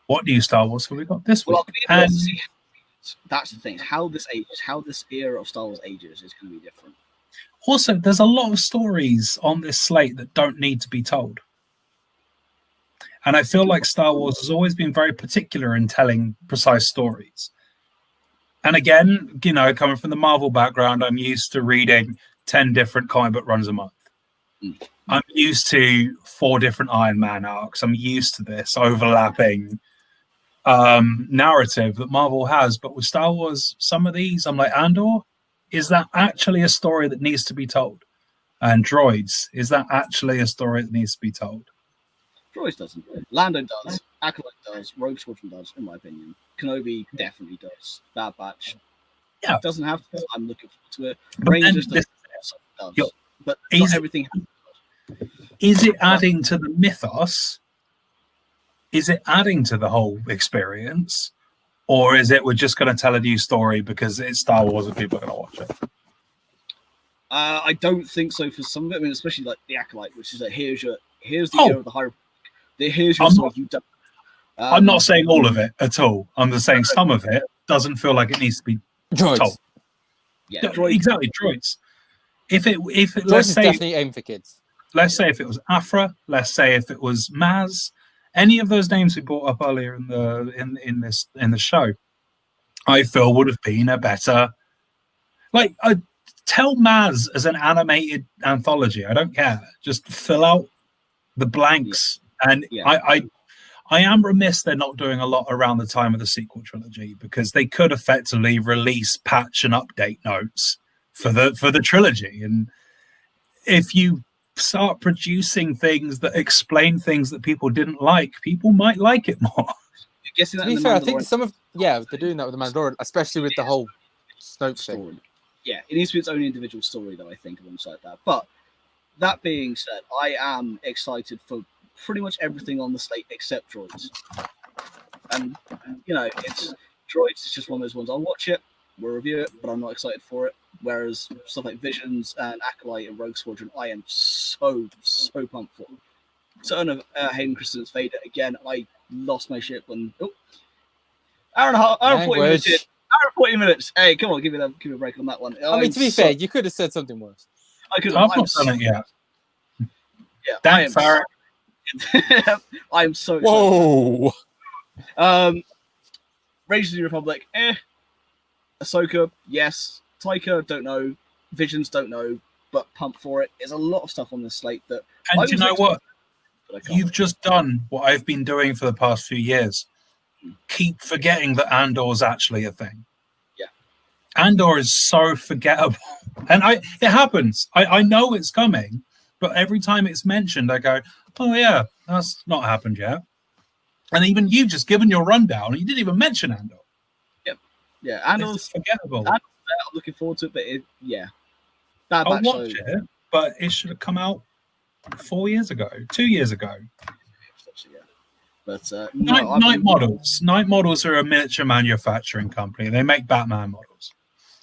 Speaker 4: what new Star Wars have we got this week?
Speaker 2: And that's the thing. How this ages, how this era of Star Wars ages is going to be different.
Speaker 4: Also, there's a lot of stories on this slate that don't need to be told. And I feel like Star Wars has always been very particular in telling precise stories. And again, coming from the Marvel background, I'm used to reading 10 different comic book runs a month. I'm used to 4 different Iron Man arcs. I'm used to this overlapping narrative that Marvel has. But with Star Wars, some of these, I'm like, Andor, is that actually a story that needs to be told? And Droids, is that actually a story that needs to be told?
Speaker 2: Droids doesn't. Lando does. Acolyte does. Rogue Squadron does, in my opinion. Kenobi definitely does. Bad Batch.
Speaker 4: Yeah.
Speaker 2: It doesn't have to. I'm looking forward to it. Rangers does. But not everything.
Speaker 4: Is it adding to the mythos? Is it adding to the whole experience? Or is it we're just going to tell a new story because it's Star Wars and people are going to watch it?
Speaker 2: I don't think so for some of it. I mean, especially like the Acolyte, which is like, here's the year of the High Republic. Here's your story you don't.
Speaker 4: I'm not saying all of it at all. I'm just saying some of it doesn't feel like it needs to be told.
Speaker 2: Yeah,
Speaker 4: exactly, droids. If it
Speaker 3: let's say definitely aimed for kids.
Speaker 4: Let's say if it was Afra, let's say if it was Maz, any of those names we brought up earlier in the show, I feel would have been a better. Like tell Maz as an animated anthology. I don't care. Just fill out the blanks. And I am remiss they're not doing a lot around the time of the sequel trilogy, because they could effectively release patch and update notes for the trilogy. And if you start producing things that explain things that people didn't like, people might like it more.
Speaker 3: To be fair, I think they're doing that with the Mandalorian, especially with the whole Snoke thing.
Speaker 2: Yeah, it needs to be its own individual story, though, I think, alongside that. But that being said, I am excited for pretty much everything on the slate except Droids. And it's Droids is just one of those ones. I'll watch it, we'll review it, but I'm not excited for it. Whereas stuff like Visions and Acolyte and Rogue Squadron, I am so pumped for. Certain of Hayden Christensen's Vader, again, I lost my shit when hour and a half, hour 40 minutes. Hour 40 minutes. Hey, come on, give me a break on that one.
Speaker 3: I mean, to be fair, you could have said something worse.
Speaker 2: I could.
Speaker 4: I've not done it yet.
Speaker 2: Yeah,
Speaker 4: damn, Farrah.
Speaker 2: I am so
Speaker 3: excited.
Speaker 2: Whoa. Rangers of the Republic, Ahsoka, yes. Taika, don't know. Visions, don't know. But pump for it. There's a lot of stuff on this slate that.
Speaker 4: And you know what? You've just done what I've been doing for the past few years. Keep forgetting that Andor's actually a thing.
Speaker 2: Yeah.
Speaker 4: Andor is so forgettable. And it happens. I know it's coming, but every time it's mentioned, I go, oh yeah, that's not happened yet. And even you've just given your rundown and you didn't even mention Andor.
Speaker 2: Yep. Yeah, Andor's
Speaker 4: forgettable.
Speaker 2: I'm looking forward to it, but
Speaker 4: I'll watch it, but it should have come out 2 years ago.
Speaker 2: But
Speaker 4: Night Models. Night Models are a miniature manufacturing company. They make Batman models.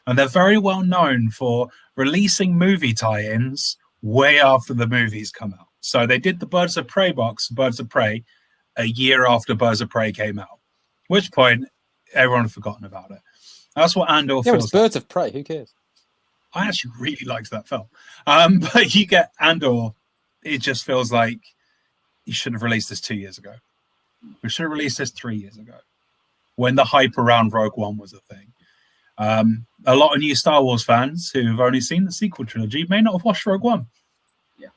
Speaker 4: And they're very well known for releasing movie tie-ins way after the movies come out. So they did the Birds of Prey box, Birds of Prey, a year after Birds of Prey came out. At which point, everyone had forgotten about it. That's what Andor feels
Speaker 3: it's Birds of Prey. Who cares?
Speaker 4: I actually really liked that film. But you get Andor, it just feels like you should have released this 2 years ago. We should have released this 3 years ago, when the hype around Rogue One was a thing. A lot of new Star Wars fans who've only seen the sequel trilogy may not have watched Rogue One.
Speaker 2: Yeah.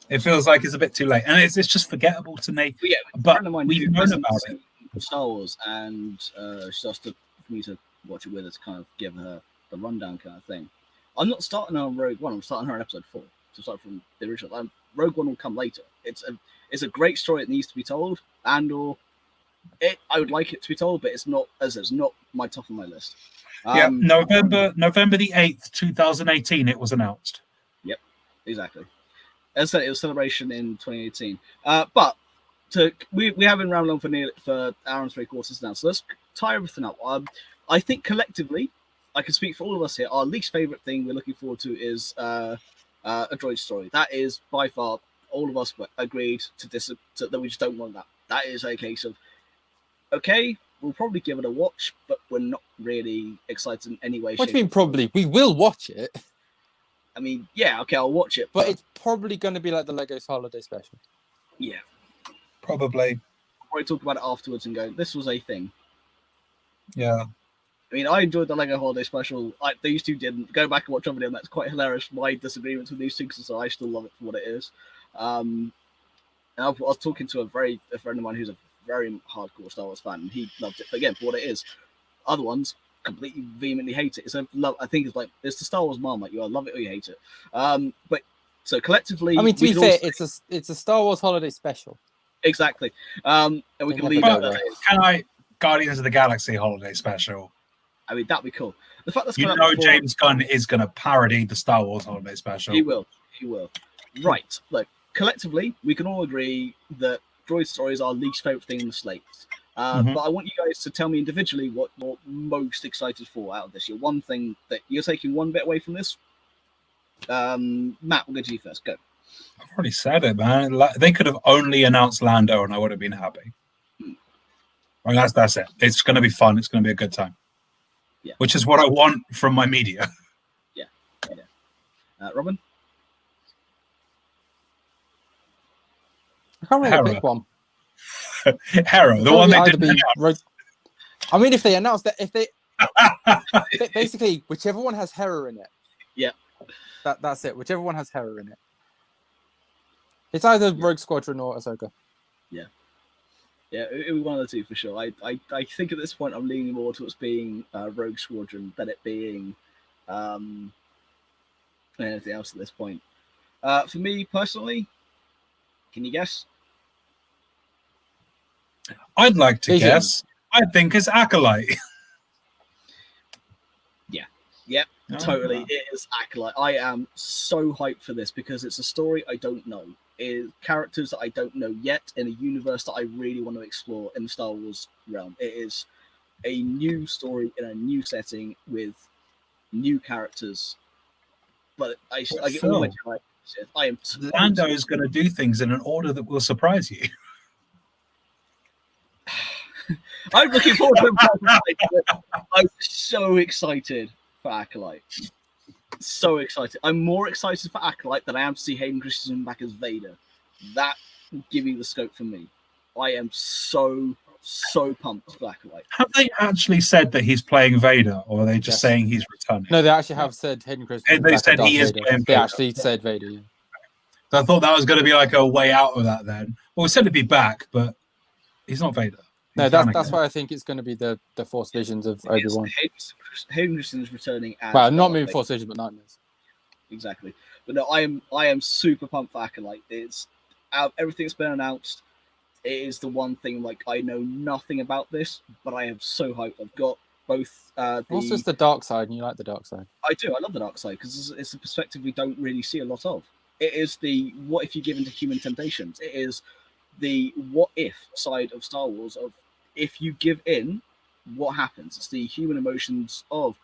Speaker 4: It feels like it's a bit too late. And it's just forgettable to me.
Speaker 2: But
Speaker 4: we've known about it.
Speaker 2: Star Wars, and she asked for me to watch it with her to kind of give her the rundown kind of thing. I'm not starting her on Rogue One. I'm starting her on episode 4 to start from the original. Rogue One will come later. It's a great story that needs to be told, I would like it to be told, but it's not my top of my list.
Speaker 4: November the 8th, 2018, it was announced.
Speaker 2: Yep, exactly. As I said, it was celebration in 2018. But we have been rambling on for an hour and 3/4 now, so let's tie everything up. I think collectively, I can speak for all of us here, our least favorite thing we're looking forward to is a droid story. That is by far, all of us agreed that we just don't want that. That is a case of, okay, we'll probably give it a watch, but we're not really excited in any way.
Speaker 3: What do you mean probably? We will watch it.
Speaker 2: I mean, yeah, okay, I'll watch it.
Speaker 3: But it's probably going to be like the Lego's Holiday Special.
Speaker 2: Yeah.
Speaker 4: Probably.
Speaker 2: Probably talk about it afterwards and go, this was a thing.
Speaker 4: Yeah.
Speaker 2: I mean, I enjoyed the Lego Holiday Special. These two didn't. Go back and watch somebody, and that's quite hilarious. My disagreements with these two, so I still love it for what it is. And I was talking to a friend of mine who's a very hardcore Star Wars fan, and he loved it. But again, for what it is, other ones completely vehemently hate it. I think it's the Star Wars Marmite. You either love it or you hate it. But so collectively,
Speaker 3: I mean, to be fair, it's a Star Wars Holiday Special.
Speaker 2: Exactly. And we can leave it.
Speaker 4: Can I Guardians of the Galaxy Holiday Special?
Speaker 2: I mean, that'd be cool. The fact that's
Speaker 4: James Gunn is going to parody the Star Wars Holiday Special.
Speaker 2: He will. Right. Look, collectively, we can all agree that droid stories are our least favorite thing in the slate. But I want you guys to tell me individually what you're most excited for out of this year. One thing that you're taking one bit away from this. Matt, we'll go to you first. Go.
Speaker 4: I've already said it, man. They could have only announced Lando, and I would have been happy. I mean, that's it. It's going to be fun. It's going to be a good time.
Speaker 2: Yeah.
Speaker 4: Which is what I want from my media.
Speaker 2: Yeah. Robin?
Speaker 3: I can't really pick one.
Speaker 4: Hera, the one they didn't
Speaker 3: I mean, if they announced that, if they Basically, whichever one has Hera in it.
Speaker 2: Yeah.
Speaker 3: That's it. Whichever one has Hera in it. It's either Rogue Squadron or Ahsoka.
Speaker 2: Yeah, it was one of the two for sure. I think at this point I'm leaning more towards being Rogue Squadron than it being anything else at this point. For me personally, can you guess?
Speaker 4: I'd like to
Speaker 3: Vision.
Speaker 4: guess. I think it's Acolyte.
Speaker 2: Yep, totally. It is Acolyte. I am so hyped for this because it's a story I don't know. It is characters that I don't know yet in a universe that I really want to explore in the Star Wars realm. It is a new story in a new setting with new characters. But I get all my time. I am
Speaker 4: Lando is going to do things in an order that will surprise you.
Speaker 2: I'm looking forward to it. I'm so excited for Acolyte. So excited. I'm more excited for Acolyte than I am to see Hayden Christensen back as Vader. That will give me the scope for me. I am so pumped for Acolyte.
Speaker 4: Have they actually said that he's playing Vader, or are they just saying he's returning?
Speaker 3: No, they actually have said Hayden Christensen.
Speaker 4: They said he is
Speaker 3: Vader.
Speaker 4: playing
Speaker 3: They
Speaker 4: Vader.
Speaker 3: actually said Vader. Yeah.
Speaker 4: So I thought that was going to be like a way out of that then. Well, we said he'd be back, but he's not Vader.
Speaker 3: No, that's why I think it's going to be the Force Visions of Obi-Wan.
Speaker 2: Hayden Christensen's returning as
Speaker 3: Well, not moving Force Visions, but Nightmares.
Speaker 2: Exactly. But no, I am super pumped for Acolyte. It's out of everything that's been announced. It is the one thing like I know nothing about this, but I am so hyped. I've got both.
Speaker 3: Also, it's the dark side, and you like the dark side.
Speaker 2: I do. I love the dark side because it's a perspective we don't really see a lot of. It is the what if you give into human temptations. It is the what if side of Star Wars of if you give in, what happens? It's the human emotions of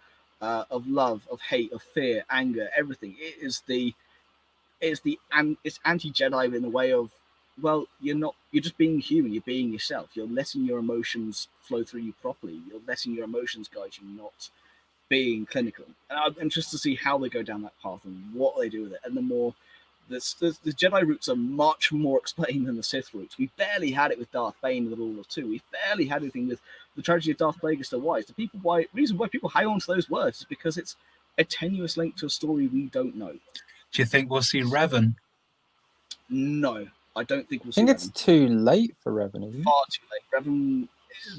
Speaker 2: love, of hate, of fear, anger, everything. It's anti-Jedi in the way of, well, you're just being human. You're being yourself. You're letting your emotions flow through you properly. You're letting your emotions guide you, not being clinical. And I'm interested to see how they go down that path and what they do with it. And the more the Jedi routes are much more explained than the Sith routes. We barely had it with Darth Bane with all of two. We've barely had anything with the tragedy of Darth Plagueis the Wise. The reason why people hang on to those words is because it's a tenuous link to a story we don't know.
Speaker 4: Do you think we'll see Revan?
Speaker 2: No, I don't think we'll see.
Speaker 3: I think
Speaker 2: Revan.
Speaker 3: it's too late for Revan. Isn't it?
Speaker 2: Far too late. Revan,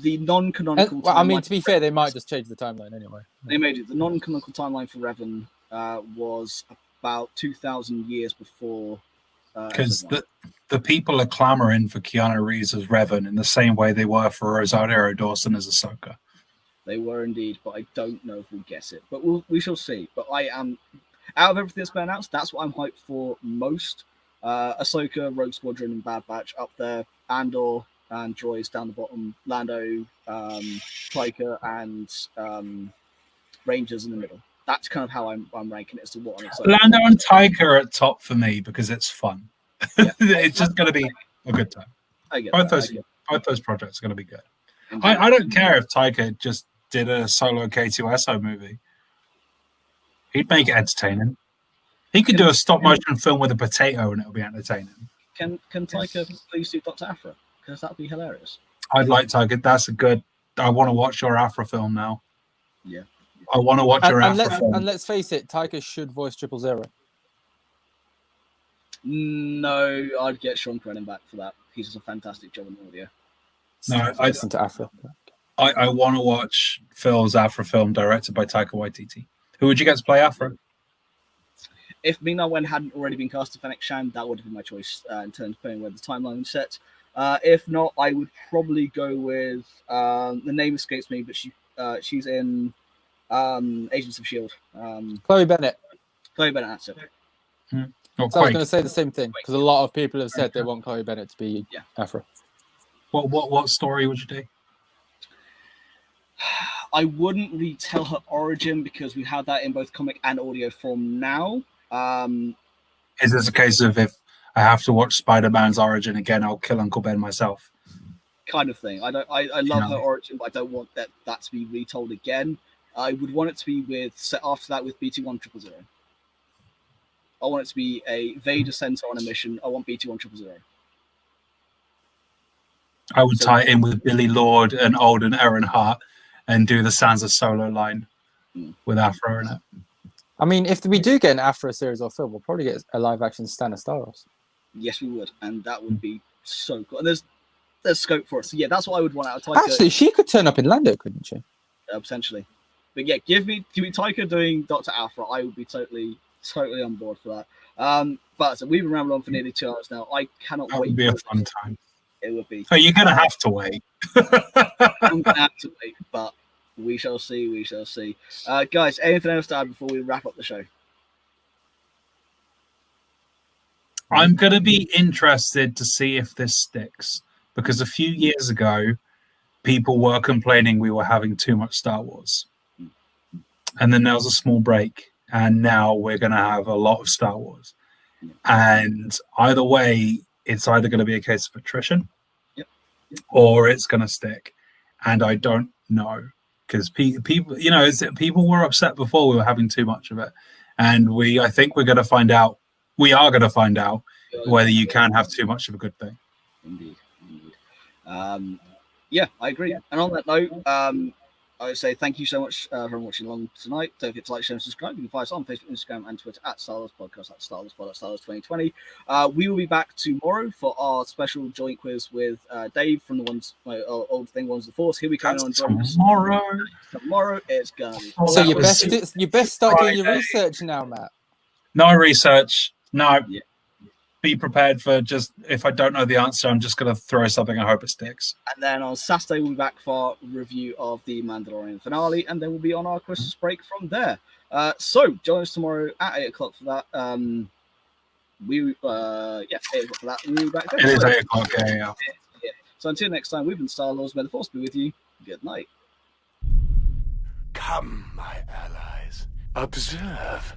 Speaker 2: the non-canonical.
Speaker 3: Well, I mean, to be fair, they might just change the timeline anyway.
Speaker 2: They made it. The non-canonical timeline for Revan was about 2,000 years before.
Speaker 4: Because the people are clamoring for Keanu Reeves as Revan in the same way they were for Rosario Dawson as Ahsoka.
Speaker 2: They were indeed, but I don't know if we'll guess it. But we shall see. But I am, out of everything that's been announced, that's what I'm hyped for most. Ahsoka, Rogue Squadron, and Bad Batch up there. Andor and Droids down the bottom. Lando, Taika, and Rangers in the middle. That's kind of how I'm ranking it as to what I'm excited.
Speaker 4: Lando and Taika are at top for me because it's fun.
Speaker 2: Yeah.
Speaker 4: It's just going to be a good time.
Speaker 2: I get
Speaker 4: Both
Speaker 2: that.
Speaker 4: those projects are going to be good. I don't care if Taika just did a solo K2SO movie. He'd make it entertaining. He could do a stop motion film with a potato and it'll be entertaining.
Speaker 2: Can Taika please do Dr. Aphra? Because that'd be hilarious.
Speaker 4: I'd like Taika. That's a good. I want to watch your Aphra film now.
Speaker 2: Yeah.
Speaker 4: I want to watch your Aphra film.
Speaker 3: And let's face it, Taika should voice 000.
Speaker 2: No, I'd get Sean Crennan back for that. He does a fantastic job in audio.
Speaker 4: No,
Speaker 3: Listen to Aphra.
Speaker 4: I want to watch Phil's Aphra film directed by Taika Waititi. Who would you get to play Aphra?
Speaker 2: If Ming-Na Wen hadn't already been cast as Fennec Shand, that would have been my choice in terms of playing where the timeline was set. If not, I would probably go with the name escapes me, but she's in Agents of S.H.I.E.L.D.
Speaker 3: Chloe Bennett.
Speaker 2: Chloe Bennett, that's it.
Speaker 3: So I was going to say the same thing because a lot of people have said they want Chloe Bennett to be Aphra.
Speaker 4: What story would you do?
Speaker 2: I wouldn't retell her origin because we have that in both comic and audio form now.
Speaker 4: Is this a case of if I have to watch Spider-Man's origin again, I'll kill Uncle Ben myself?
Speaker 2: Kind of thing. I love her origin, but I don't want that to be retold again. I would want it to be set after that with BT-1000. I want it to be a Vader center on a mission. I want BT-1000.
Speaker 4: I would tie it in with Billy Lord and Alden Ehrenhart and do the Sansa solo line with Afro in it.
Speaker 3: I mean, if we do get an Afro series or film, we'll probably get a live-action Stannis Stavros.
Speaker 2: Yes, we would, and that would be so cool. And there's scope for it. So yeah, that's what I would want out of Taika.
Speaker 3: Actually, she could turn up in Lando, couldn't she?
Speaker 2: Potentially. But yeah, give me Taika doing Dr. Afra. I would be totally on board for that. But so we've been rambling on for nearly 2 hours now. I cannot wait.
Speaker 4: It would be a fun time.
Speaker 2: It would be.
Speaker 4: So you're gonna have to wait.
Speaker 2: I'm gonna have to wait, but we shall see. We shall see. Guys, anything else to add before we wrap up the show?
Speaker 4: I'm going to be interested to see if this sticks, because a few years ago, people were complaining we were having too much Star Wars. And then there was a small break, and now we're going to have a lot of Star Wars. And either way, it's either going to be a case of attrition or it's going to stick. And I don't know, because people, people were upset before we were having too much of it. And I think we're going to find out. We are going to find out whether you can have too much of a good thing.
Speaker 2: Indeed. Yeah, I agree. And on that note, I would say thank you so much for watching along tonight. Don't forget to like, share, and subscribe. You can find us on Facebook, Instagram, and Twitter at Star Wars Podcast, at Star Wars Pod, at Star Wars 2020. We will be back tomorrow for our special joint quiz with Dave from the Old Thing Ones of the Force. He'll be coming on
Speaker 4: tomorrow.
Speaker 2: Tomorrow it's gonna be.
Speaker 3: So you best start doing your research now, Matt.
Speaker 4: No research. No. Yeah. Be prepared for just, if I don't know the answer, I'm just going to throw something and hope it sticks.
Speaker 2: And then on Saturday, we'll be back for a review of the Mandalorian finale, and then we'll be on our Christmas break from there. So join us tomorrow at 8 o'clock for that. 8 o'clock for that. We'll be back then.
Speaker 4: It is 8 o'clock, yeah.
Speaker 2: So until next time, we've been Star Lords. May the Force be with you. Good night.
Speaker 1: Come, my allies. Observe